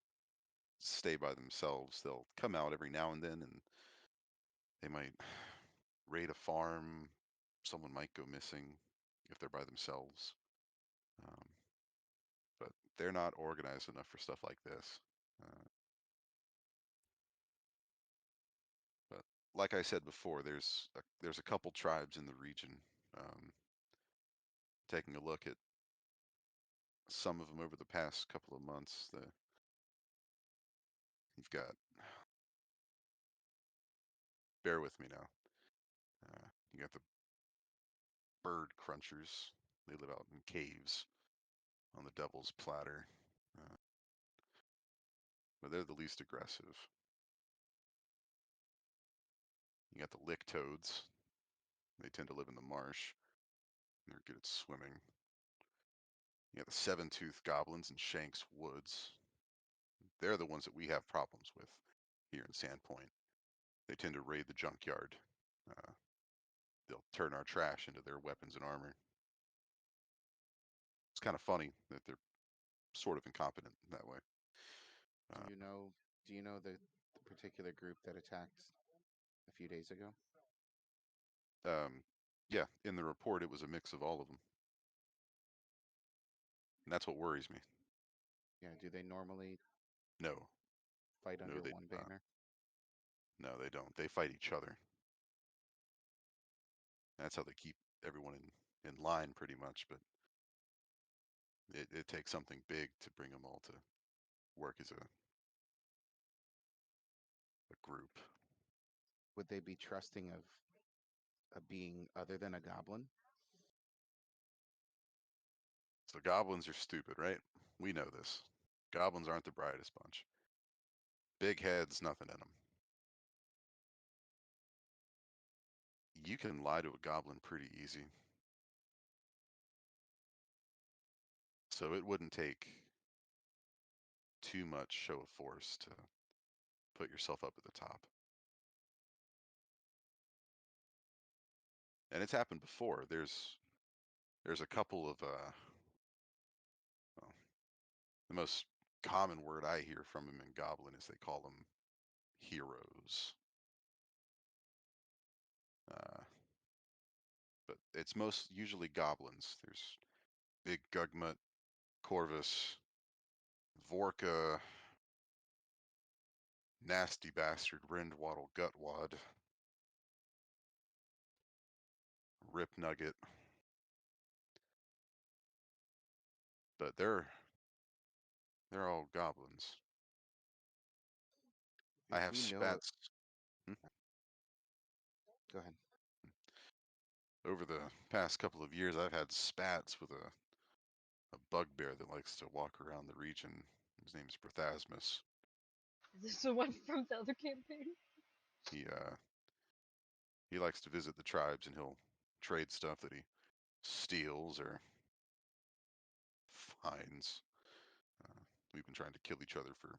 stay by themselves. They'll come out every now and then, and they might raid a farm. Someone might go missing if they're by themselves. Um, but they're not organized enough for stuff like this. Uh, but like I said before, there's a couple tribes in the region. Um, Taking a look at some of them over the past couple of months, you've got. Bear with me now. You got the bird crunchers. They live out in caves on the Devil's Platter, uh, but they're the least aggressive. You got the lick toads. They tend to live in the marsh. And they're good at swimming. You got the seven-tooth goblins in Shanks Woods. They're the ones that we have problems with here in Sandpoint. They tend to raid the junkyard. Uh, they'll turn our trash into their weapons and armor. It's kind of funny that they're sort of incompetent that way. Do Uh, you know? Do you know the particular group that attacked a few days ago? um, yeah, in the report, it was a mix of all of them. And that's what worries me. Yeah. Do they normally No, fight no, under they one do not. banner? No, they don't. They fight each other. That's how they keep everyone in line, pretty much. But it takes something big to bring them all to work as a group. Would they be trusting of a being other than a goblin? So goblins are stupid, right? We know this. Goblins aren't the brightest bunch. Big heads, nothing in them. You can lie to a goblin pretty easy. So it wouldn't take too much show of force to put yourself up at the top. And it's happened before. There's a couple of well, the most common word I hear from them in Goblin is they call them heroes. Uh, but it's most usually goblins. There's Big Gugmut, Corvus, Vorka, Nasty Bastard, Rindwaddle, Gutwad, Rip Nugget. But they're all goblins. I If have you know, spats. Hmm? go ahead. Over the past couple of years, I've had spats with a bugbear that likes to walk around the region. His name's Prothasmus. Is this the one from the other campaign? He uh he likes to visit the tribes and he'll trade stuff that he steals or finds. Uh, we've been trying to kill each other for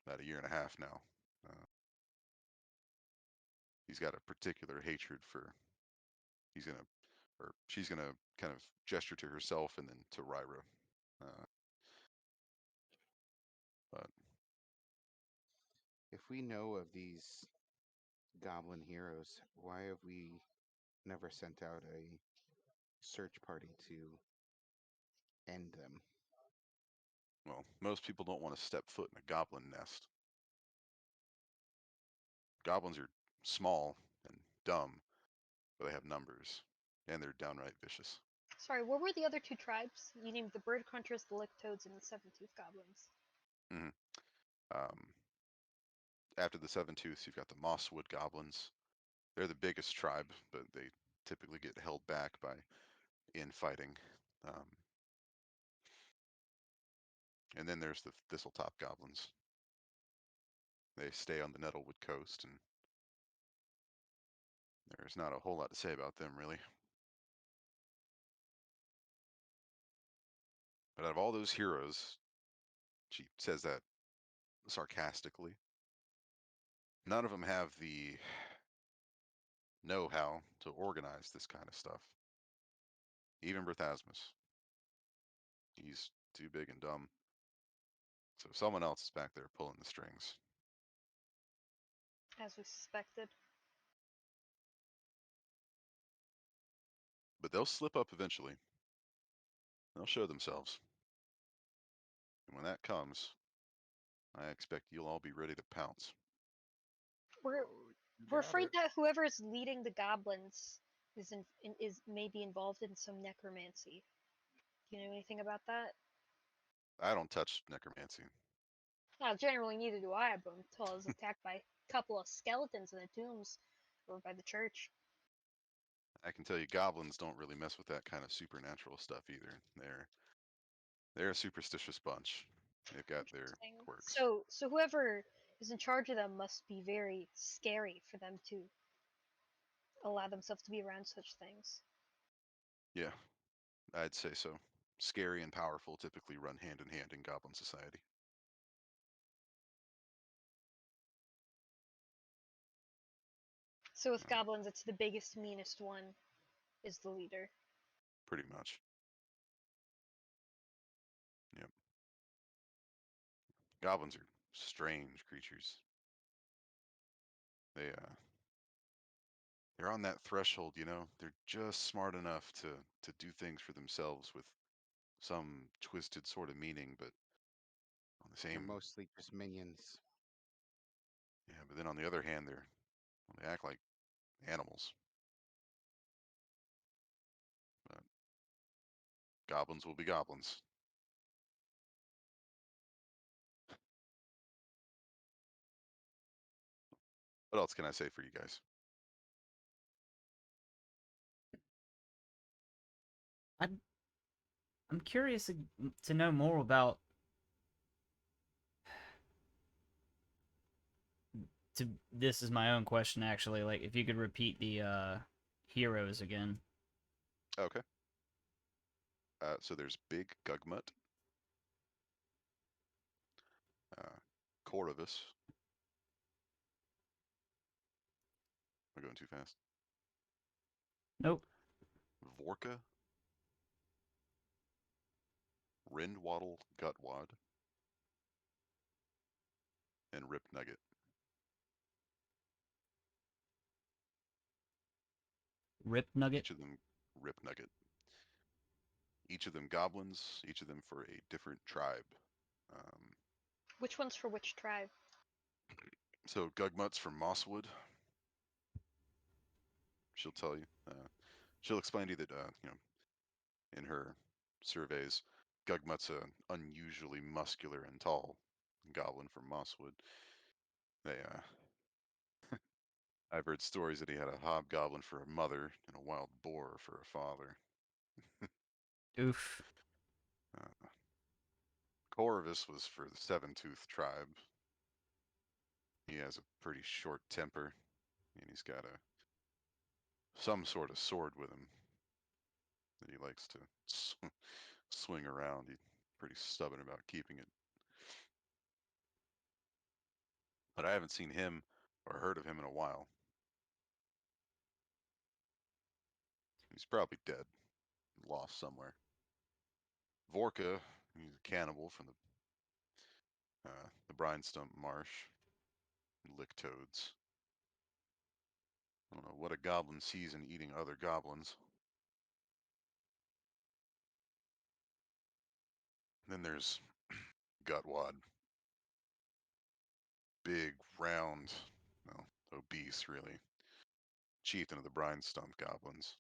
about a year and a half now. Uh, he's got a particular hatred for. He's gonna, or she's gonna, kind of gesture to herself and then to Ryra. Uh, but we know of these goblin heroes, why have we never sent out a search party to end them? Well, most people don't want to step foot in a goblin nest. Goblins are small and dumb, but they have numbers, and they're downright vicious. Sorry, what were the other two tribes? You named the Bird Crunchers, the Lick Toads, and the Seven-Tooth Goblins. hmm Um, after the Seven Tooths, you've got the Mosswood Goblins. They're the biggest tribe, but they typically get held back by infighting. Um, and then there's the Thistletop Goblins. They stay on the Nettlewood coast, and there's not a whole lot to say about them, really. But out of all those heroes, she says that sarcastically, none of them have the know-how to organize this kind of stuff. Even Berthasmus. He's too big and dumb. So someone else is back there pulling the strings. As we suspected. But they'll slip up eventually. They'll show themselves. And when that comes, I expect you'll all be ready to pounce. We're Oh, you we're got afraid it. that whoever's leading the goblins is maybe involved in some necromancy. Do you know anything about that? I don't touch necromancy. Well, generally neither do I, but until I was attacked by a couple of skeletons in the tombs over by the church. I can tell you goblins don't really mess with that kind of supernatural stuff either. They're a superstitious bunch. They've got their Interesting. quirks. So whoever is in charge of them must be very scary for them to allow themselves to be around such things. Yeah, I'd say so. Scary and powerful typically run hand in hand in goblin society. So with Uh, goblins, it's the biggest, meanest one is the leader. pretty much. Yep. Goblins are strange creatures. They're on that threshold, you know. They're just smart enough to do things for themselves with some twisted sort of meaning, but on the They're same, mostly just minions. yeah. But then on the other hand, they act like animals. But goblins will be goblins. What else can I say for you guys? I'm I'm curious to know more about to this is my own question actually. Like if you could repeat the heroes again. Okay. So there's Big Gugmut, uh, Corvus. Am I going too fast? Nope. Vorka, Rindwaddle Gutwad, and Rip Nugget. Rip Nugget. Each of them Rip Nugget. Each of them goblins, each of them for a different tribe. Um, Which one's for which tribe? so Gugmut's from Mosswood. She'll tell you. She'll explain to you that in her surveys, Gugmut's an unusually muscular and tall goblin from Mosswood. I've heard stories that he had a hobgoblin for a mother and a wild boar for a father. Oof. Uh, Corvus was for the Seven-Tooth tribe. He has a pretty short temper, and he's got some sort of sword with him that he likes to swing around. He's pretty stubborn about keeping it. But I haven't seen him or heard of him in a while. He's probably dead, lost somewhere. Vorka, he's a cannibal from the Brine Stump Marsh. lick toads. I don't know what a goblin sees in eating other goblins. Then there's Gutwad. Big, round, well, obese, really. Chieftain of the Brine Stump Goblins.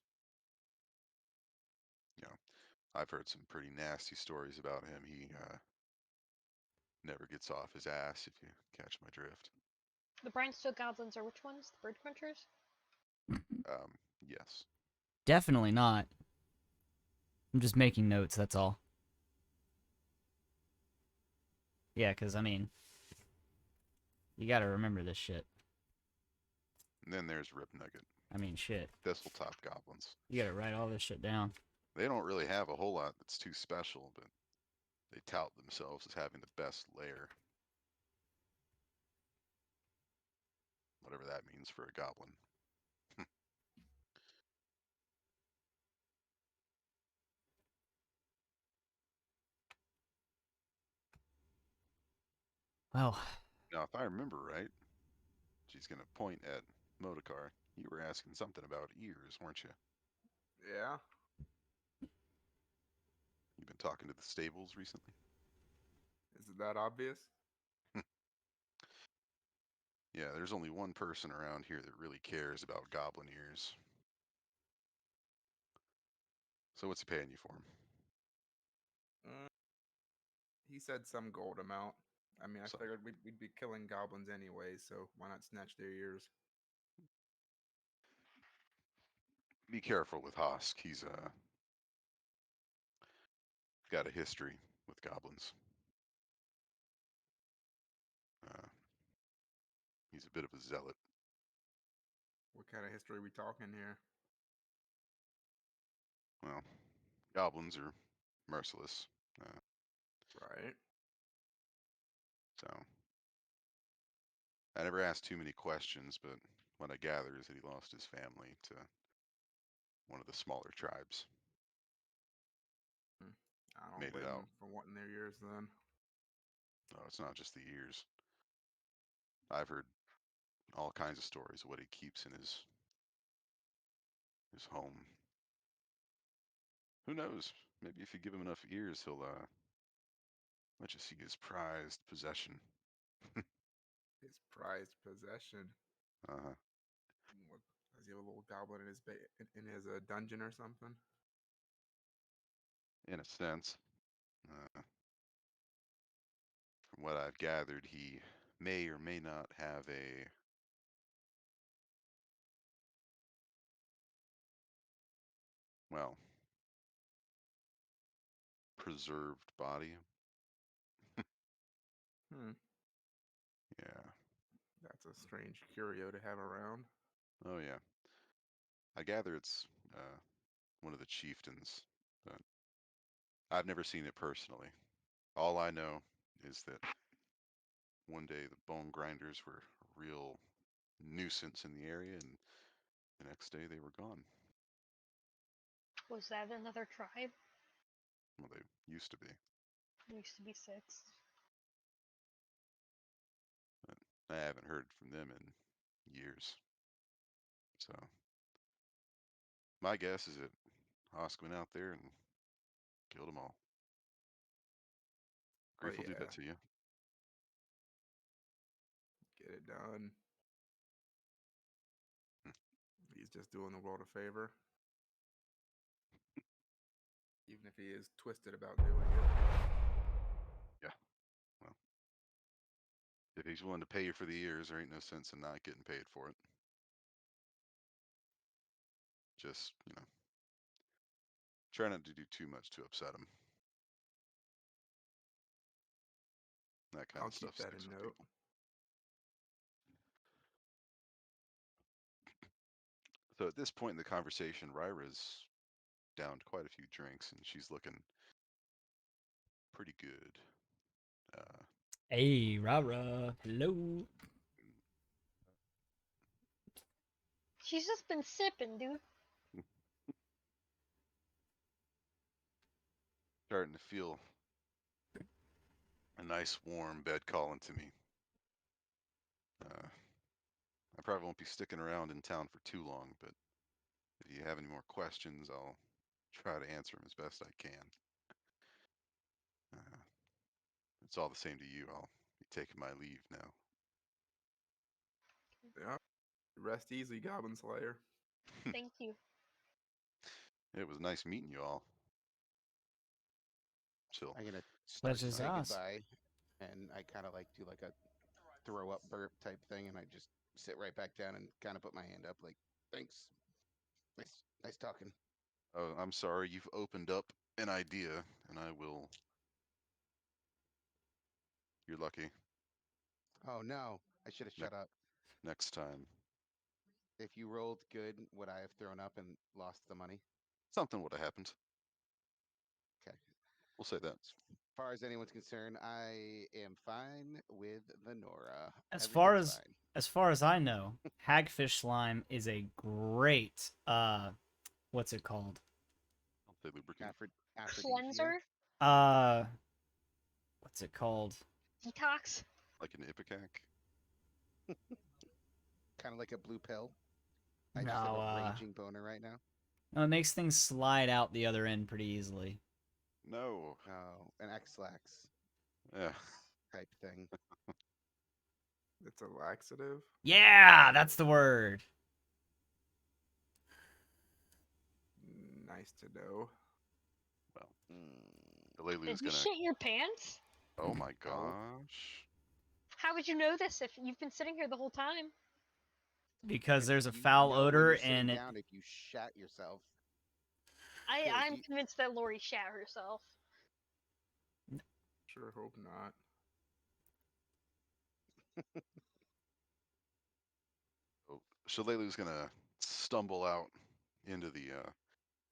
You know, I've heard some pretty nasty stories about him. He never gets off his ass, if you catch my drift. The Brindstone goblins are which ones? The bird crunchers? Yes. Definitely not. I'm just making notes, that's all. Yeah, because, I mean, you gotta remember this shit. And then there's Rip Nugget. I mean, shit. Thistletop Goblins. You gotta write all this shit down. They don't really have a whole lot that's too special, but they tout themselves as having the best lair. Whatever that means for a goblin. Well, Now, if I remember right, she's going to point at Modokar. You were asking something about ears, weren't you? Yeah. You've been talking to the stables recently? Is it that obvious? Yeah, there's only one person around here that really cares about goblin ears. So what's he paying you for them? Mm, he said some gold amount. I mean, I So, figured we'd be killing goblins anyway, so why not snatch their ears? be careful with Hosk. He's got a history with goblins. Uh, he's a bit of a zealot. What kind of history are we talking here? Well, goblins are merciless. Right. So I never asked too many questions, but what I gather is that he lost his family to one of the smaller tribes. Hmm. I don't Made it blame out. them for wanting their ears then. Oh, it's not just the ears. I've heard all kinds of stories of what he keeps in his home. Who knows? Maybe if you give him enough ears, he'll let you see his prized possession. His prized possession. Uh-huh. What, does he have a little goblin in his in his dungeon or something? In a sense. From what I've gathered, he may or may not have a, well, preserved body. Hmm. Yeah. That's a strange curio to have around. Oh, yeah. I gather it's one of the chieftains, but I've never seen it personally. All I know is that one day the bone grinders were a real nuisance in the area, and the next day they were gone. Was that another tribe? Well, they used to be. There used to be 6. But I haven't heard from them in years. So my guess is that Hosk went out there and killed them all. Oh Grief will do yeah, that to you. get it done. Hmm. He's just doing the world a favor, even if he is twisted about doing it. Yeah. Well, if he's willing to pay you for the years, there ain't no sense in not getting paid for it. Just, try not to do too much to upset him. That kind I'll of keep stuff that sticks in with note. people. So at this point in the conversation, Ryra's downed quite a few drinks and she's looking pretty good. Uh, hey, rah rah, hello. She's just been sipping, dude. Starting to feel a nice warm bed calling to me. probably won't be sticking around in town for too long, but if you have any more questions, I'll try to answer them as best I can. Uh, it's all the same to you. I'll be taking my leave now. Yeah. Rest easy, Goblin Slayer. Thank you. It was nice meeting you all. Chill. I'm gonna start to Pleasure's say ours. goodbye, and I kind of like do like a throw up burp type thing, and I just sit right back down and kind of put my hand up, like, thanks, nice talking. Oh, I'm sorry. You've opened up an idea, and I will. You're lucky. Oh no, I should have Ne- shut up. next time, If you rolled good, would I have thrown up and lost the money? something would have happened. Okay. We'll say that. As far as anyone's concerned, I am fine with the Nora. As far Everything's as fine. as far as I know, hagfish slime is a great what's it called? I'll say lubricant. Aphrodisia. Cleanser? Uh what's it called? Detox? Like an ipecac. Kind of like a blue pill. I just have No, a raging boner right now. no, it makes things slide out the other end pretty easily. No. Oh, an X-Lax Yeah. type thing. It's a laxative. Yeah, that's the word. Nice to know. Well, Mm. Alelu's Did you gonna. shit your pants? Oh my Oh. gosh. How would you know this if you've been sitting here the whole time? Because there's a You foul know when odor you're sitting and it, down if you shat yourself. I'm You, convinced that Lori shat herself. Sure hope not. Oh, Shalelu's gonna stumble out into the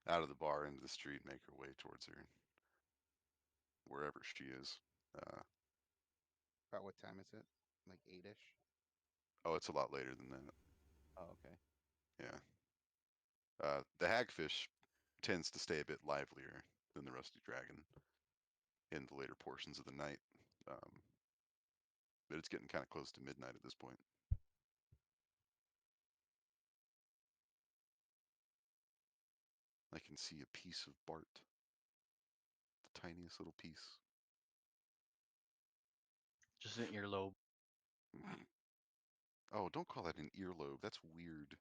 out of the bar into the street, make her way towards her wherever she is. Uh, about what time is it? Like 8-ish? oh, it's a lot later than that. Oh, okay. Yeah. The hagfish tends to stay a bit livelier than the rusty dragon in the later portions of the night. Um, but it's getting kind of close to midnight at this point. I can see a piece of Bart, the tiniest little piece. Just an earlobe. Oh, don't call that an earlobe. That's weird.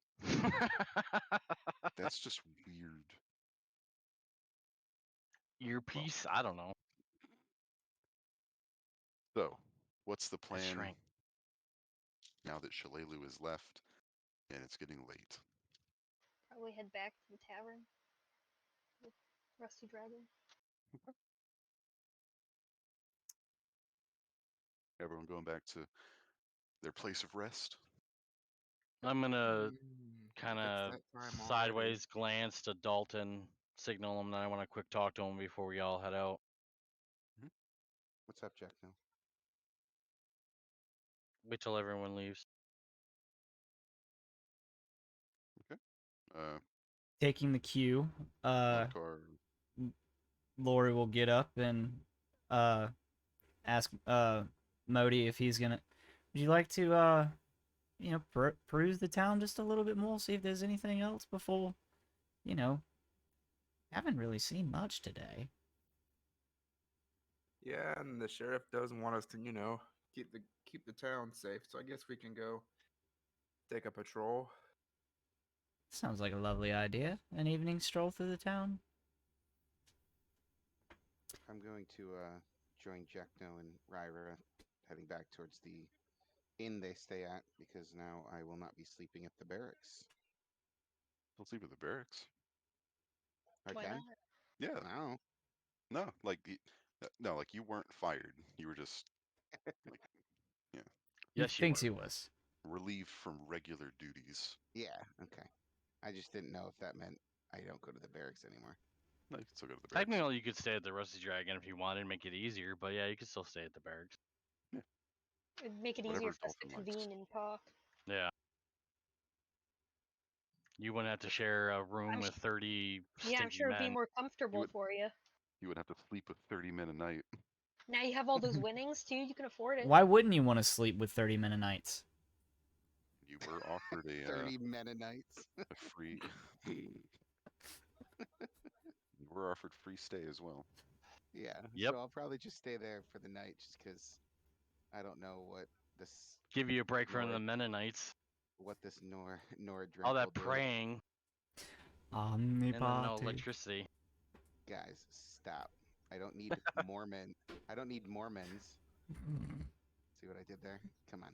That's just weird. Well, Earpiece? I don't know. so what's the It plan shrank. now that Shalelu is left and it's getting late? Probably head back to the tavern with Rusty Dragon. Everyone going back to their place of rest? I'm gonna kind It's of that time already. sideways glance to Dalton, signal him that I want to quick talk to him before we all head out. What's up, Jack? Now? Wait till everyone leaves. Okay. Uh, taking the cue, Motor. Lori will get up and uh ask Modi if he's gonna. Would you like to peruse the town just a little bit more, see if there's anything else before, you know, haven't really seen much today. Yeah, and the sheriff doesn't want us to, keep the town safe. So I guess we can go take a patrol. Sounds like a lovely idea. An evening stroll through the town. I'm going to join Jackno and Ryra heading back towards the inn they stay at because now I will not be sleeping at the barracks. Don't sleep at the barracks. I Why can? not? Yeah. No. No, like no, like you weren't fired. You were just like yeah, He Yes, you thinks were. he was. relieved from regular duties. Yeah, okay. I just didn't know if that meant I don't go to the barracks anymore. No, you can still go to the barracks. Technically, you could stay at the Rusty Dragon if you wanted to make it easier, but yeah, you could still stay at the barracks. Yeah, It'd make it easier whatever for us to Dolphin likes. convene and talk. Yeah. You wouldn't have to share a room I'm with 30 Yeah, I'm stinky sure it'd be men. more You comfortable would for you. you would have to sleep with 30 men a night. Now you have all those winnings too. You can afford it. Why wouldn't you want to sleep with 30 minute nights? You were offered 30 Mennonites. a free. You were offered free stay as well. Yeah. Yep. So I'll probably just stay there for the night, just because I don't know what this Give you a break from the Nord Mennonites. Nord All drink will that do. praying and then no Omnipotence. electricity. Guys, stop. I don't need Mormon. I don't need Mormons. See what I did there? Come on.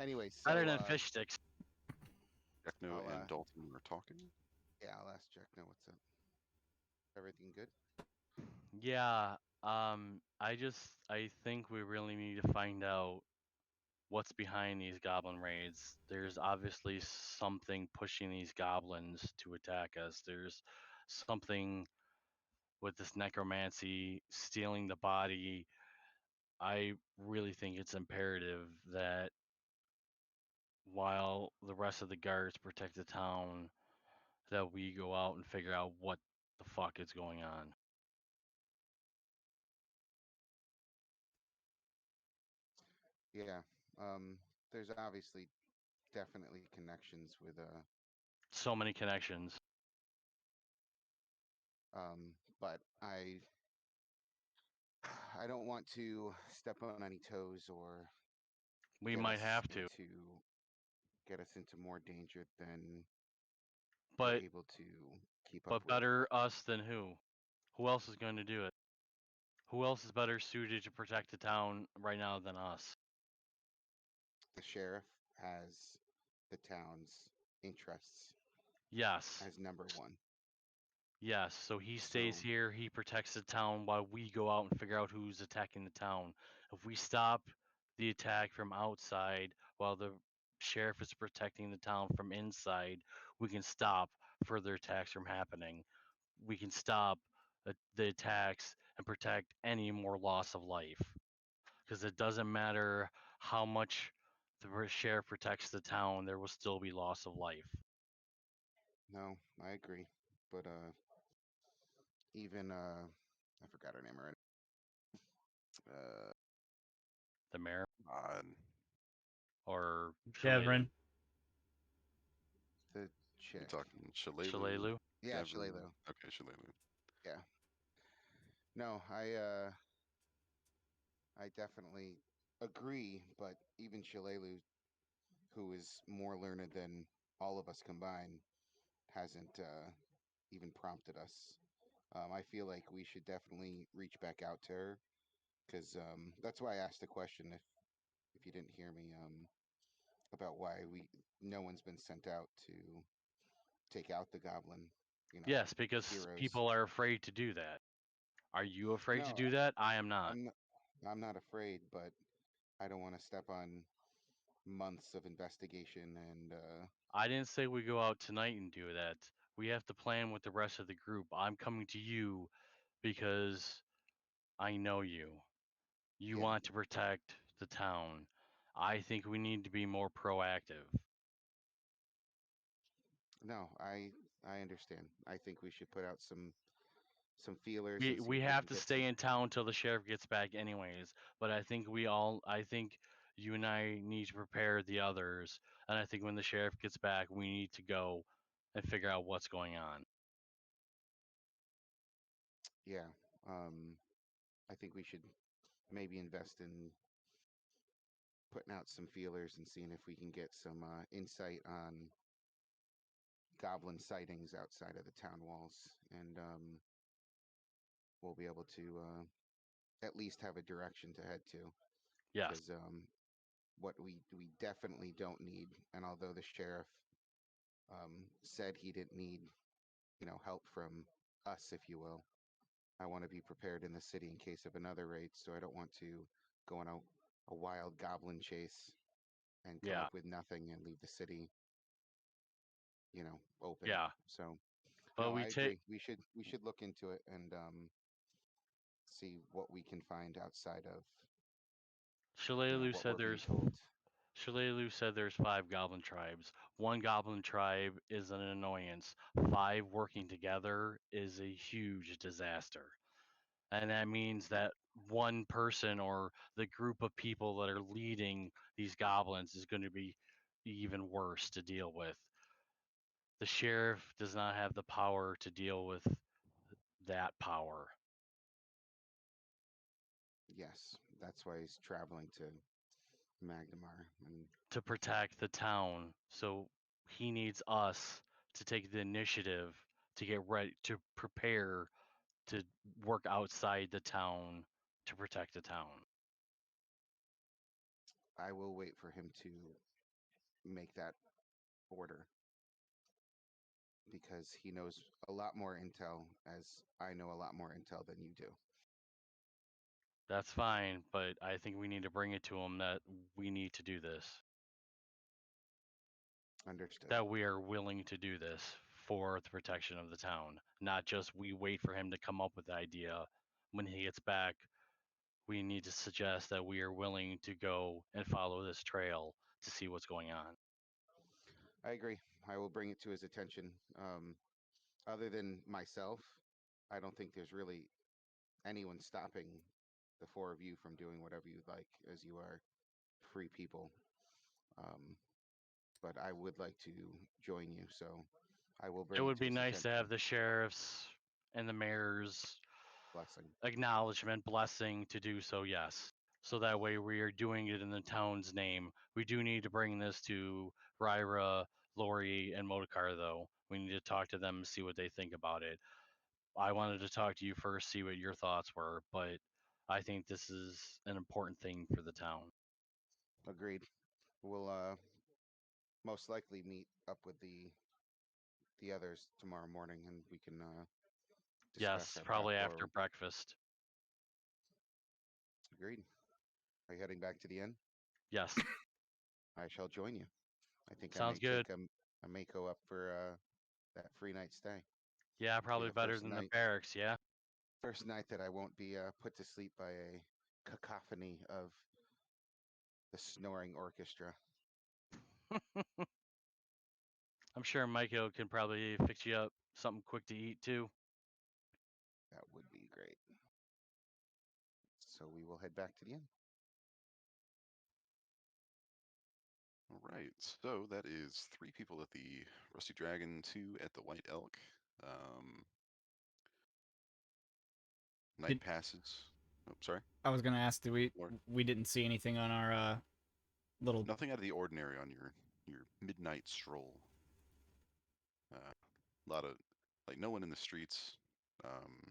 Anyway, Better so than fish sticks. Techno I'll and Dalton were talking. yeah, I'll ask Jack now what's up. Everything good? Yeah. I think we really need to find out what's behind these goblin raids. There's obviously something pushing these goblins to attack us. There's something with this necromancy stealing the body. I really think it's imperative that while the rest of the guards protect the town, that we go out and figure out what the fuck is going on. Yeah. There's obviously definitely connections with So many connections. but I don't want to step on any toes or We get might us have to. into get us into more danger than we're But able to keep up but with. better us than who? Who else is going to do it? Who else is better suited to protect the town right now than us? The sheriff has the town's interests Yes. as number one. Yes. So he stays So here, he protects the town while we go out and figure out who's attacking the town. If we stop the attack from outside while the sheriff is protecting the town from inside, we can stop further attacks from happening. We can stop the attacks and protect any more loss of life. Because it doesn't matter how much the sheriff protects the town, there will still be loss of life. no, I agree. But even I forgot her name already. Uh, The mayor God. or Shalelu. Devrin. the You chick. talking Shalelu? Shalelu. Yeah, Devin? Shalelu. Okay, Shalelu. Yeah. No, I definitely agree, but even Shalelu, who is more learned than all of us combined, hasn't even prompted us. I feel like we should definitely reach back out to her because that's why I asked the question. If you didn't hear me, about why no one's been sent out to take out the goblin, you know, Yes, because heroes. people are afraid to do that. Are you afraid to No, do that? I am not. I'm not, I'm not afraid, but I don't want to step on months of investigation and I didn't say we go out tonight and do that. We have to plan with the rest of the group. I'm coming to you because I know you. You yeah, want to protect the town. I think we need to be more proactive. no, I understand. I think we should put out some feelers We and see we if we have can to get some. stay in town till the sheriff gets back anyways, but I think you and I need to prepare the others, and I think when the sheriff gets back, we need to go and figure out what's going on. Yeah, I think we should maybe invest in putting out some feelers and seeing if we can get some insight on goblin sightings outside of the town walls, and we'll be able to at least have a direction to head to. Yes. Because what we definitely don't need, and although the sheriff said he didn't need, help from us, if you will, I want to be prepared in the city in case of another raid. So I don't want to go on a wild goblin chase and come Yeah. up with nothing and leave the city, open. Yeah. So But no, we I take agree. We should look into it and see what we can find outside of Shalelu what said we're being there's told. Shalelu said there's 5 goblin tribes. One goblin tribe is an annoyance. 5 working together is a huge disaster. And that means that one person or the group of people that are leading these goblins is going to be even worse to deal with. The sheriff does not have the power to deal with that power. Yes, that's why he's traveling to Magnemar. And To protect the town. So he needs us to take the initiative to get ready, to prepare to work outside the town to protect the town. I will wait for him to make that order because he knows a lot more intel, as I know a lot more intel than you do. That's fine, but I think we need to bring it to him that we need to do this. Understood. That we are willing to do this for the protection of the town, not just we wait for him to come up with the idea. When he gets back, we need to suggest that we are willing to go and follow this trail to see what's going on. I agree. I will bring it to his attention. Other than myself, I don't think there's really anyone stopping the four of you from doing whatever you'd like, as you are free people. Um, but I would like to join you, so I will It bring it would to be his nice to attention. have the sheriff's and the mayor's Blessing. acknowledgement, blessing to do so, yes. So that way we are doing it in the town's name. We do need to bring this to Ryra, Lori, and Modikar, though. We need to talk to them and see what they think about it. I wanted to talk to you first, see what your thoughts were, but I think this is an important thing for the town. Agreed. We'll most likely meet up with the others tomorrow morning, and we can discuss Yes, our path probably after forward. breakfast. Agreed. Are you heading back to the inn? Yes, I shall join you. I think I may sounds good. take a Mako up for that free night stay. Yeah, Be probably the better than the barracks, yeah? first night that I won't be put to sleep by a cacophony of the snoring orchestra. I'm sure Michael can probably fix you up something quick to eat too. That would be great. So we will head back to the inn. All right, so that is 3 people at the Rusty Dragon, 2 at the White Elk. Night Did, passes. Oh, sorry. I was gonna ask, Lord. we didn't see anything on our little. Nothing out of the ordinary on your midnight stroll. A lot of like no one in the streets. Um,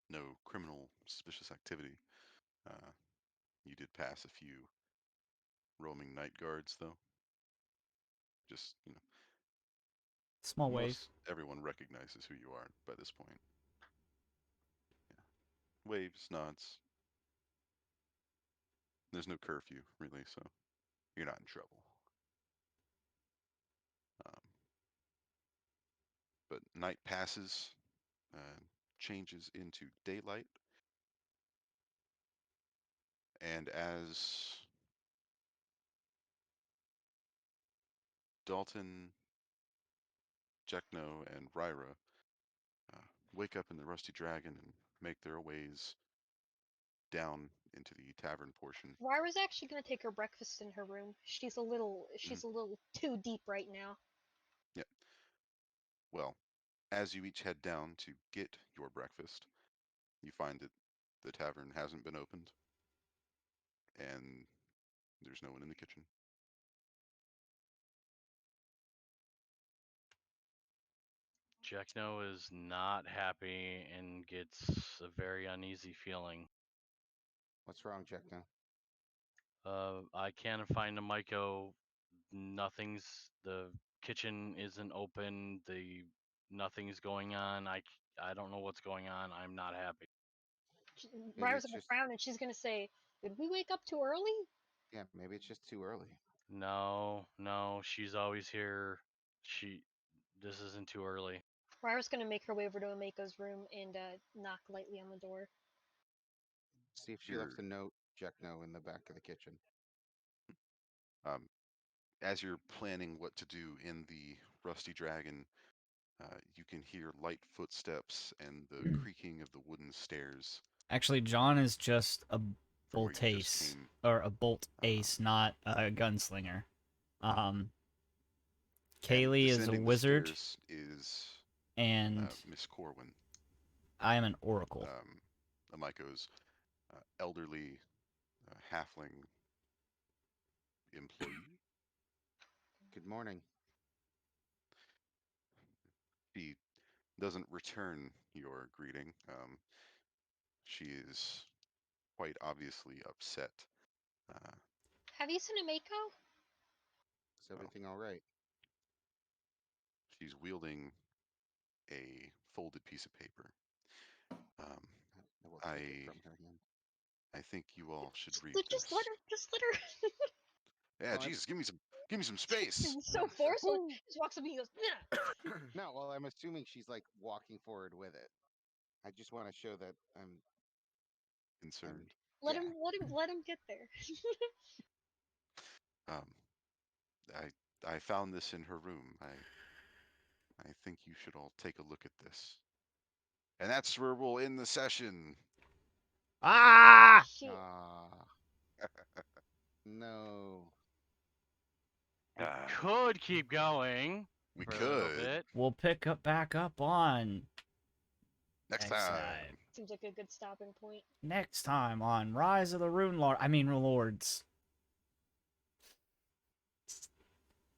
no criminal suspicious activity. Uh, you did pass a few roaming night guards though. Just Small wave. most everyone recognizes who you are by this point. Yeah. Waves, nods. There's no curfew really, so you're not in trouble. Um, but night passes, changes into daylight, and as Dalton, Jekno, and Ryra uh, wake up in the Rusty Dragon and make their ways down into the tavern portion. Ryra's actually gonna take her breakfast in her room. Mhm. She's a little too deep right now. Yeah. Well, as you each head down to get your breakfast, you find that the tavern hasn't been opened and there's no one in the kitchen. Jackno is not happy and gets a very uneasy feeling. What's wrong, Jack? Now I can't find a Myco. Nothing's the kitchen isn't open. Nothing's going on. I don't know what's going on. I'm not happy. maybe Ryra's it's gonna just frown and she's gonna say, "Did we wake up too early?" yeah, maybe it's just too early. No, no, she's always here. This isn't too early. Ryra's gonna make her way over to Amako's room and knock lightly on the door. See if she left You're a note, Jekno, in the back of the kitchen. um, as you're planning what to do in the Rusty Dragon, You can hear light footsteps and the creaking of the wooden stairs Actually, John is just a from where bolt you just ace, came. or a bolt Um, ace, not a gunslinger. and Kaylee is a descending the wizard, stairs is and Miss Corwin, I am an oracle. Amiko's elderly halfling employee. Good morning. She doesn't return your greeting. She is quite obviously upset. Uh, Have you seen a Mako? Is well, everything all right? she's wielding a folded piece of paper. Um, I will take it I from her hand. I think you all should Just, read just let this. her. Just let her. Yeah, Oh, I'm Jesus, give me some space. He's so sure. forceful. Just walks up and he goes, "Nah." No, well, I'm assuming she's like walking forward with it. I just want to show that I'm Concerned. Let yeah. him. Let him get there. Um, I found this in her room. I think you should all take a look at this. And that's where we'll end the session. Ah! Shit. Ah, no. Ah, Could keep going we for a little could bit. We'll pick up back up on next next time. time. Seems like a good stopping point. Next time on Rise of the Runelords.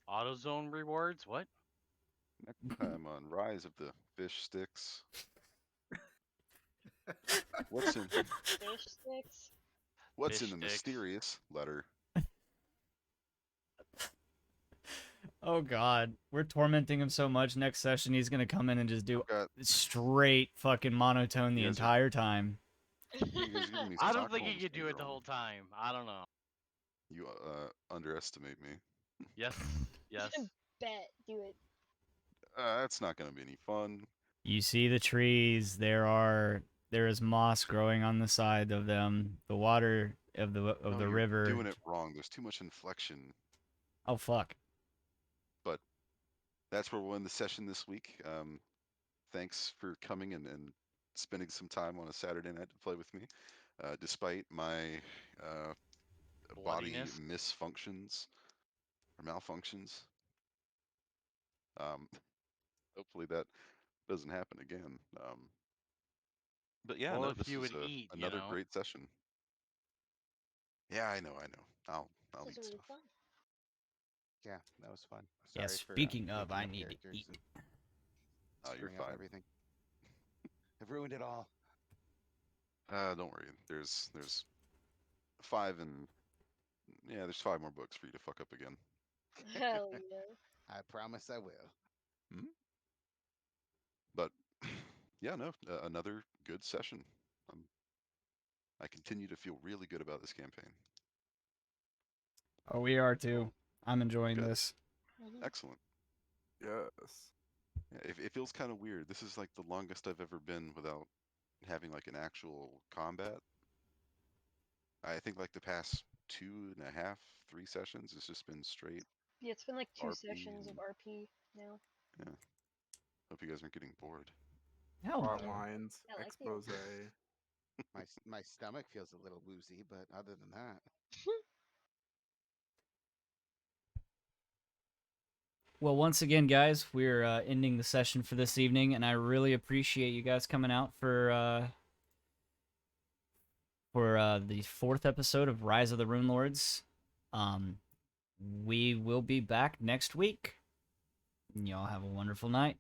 AutoZone rewards? What? Next time on Rise of the Fish Sticks. What's in Fish sticks. what's in Fish the sticks. mysterious letter? Oh God, we're tormenting him so much. Next session, he's gonna come in and just do I've got straight fucking monotone the you guys are entire time. you guys are giving me I don't think he Stockholm could do it the syndrome. whole time. I don't know. You underestimate me. Yes. Yes. Bet. Do it. That's not gonna be any fun. You see the trees. There is moss growing on the side of them. The water of No, the you're river. doing it wrong. There's too much inflection. Oh fuck. But that's where we'll end the session this week. Thanks for coming and spending some time on a Saturday night to play with me, despite my uh, body Bloodiness. misfunctions or malfunctions. Um, hopefully that doesn't happen again. But yeah, Well, no, if this you is would eat, another great session. Yeah, I know. I'll This was eat really stuff. fun. Yeah, that was fun. Yeah, Sorry for speaking of, making I up need to characters eat. and Oh, you're screwing up fine. everything. I've ruined it all. Don't worry. There's five and yeah, there's five more books for you to fuck up again. Hell yeah. I promise I will. Hmm? But yeah, no, another good session. Um, I continue to feel really good about this campaign. Oh, we are too. Cool. I'm enjoying Good, this. Mhm. excellent. Yes. Yeah, it feels kind of weird. This is like the longest I've ever been without having like an actual combat. I think like the past 2.5, 3 sessions, it's just been straight Yeah, it's been like two RP sessions of and RP now. yeah. Hope you guys aren't getting bored. Hell Plot no. lines, I like the expose. My stomach feels a little woozy, but other than that, Well, once again, guys, we're ending the session for this evening, and I really appreciate you guys coming out for the fourth episode of Rise of the Runelords. We will be back next week. Y'all have a wonderful night.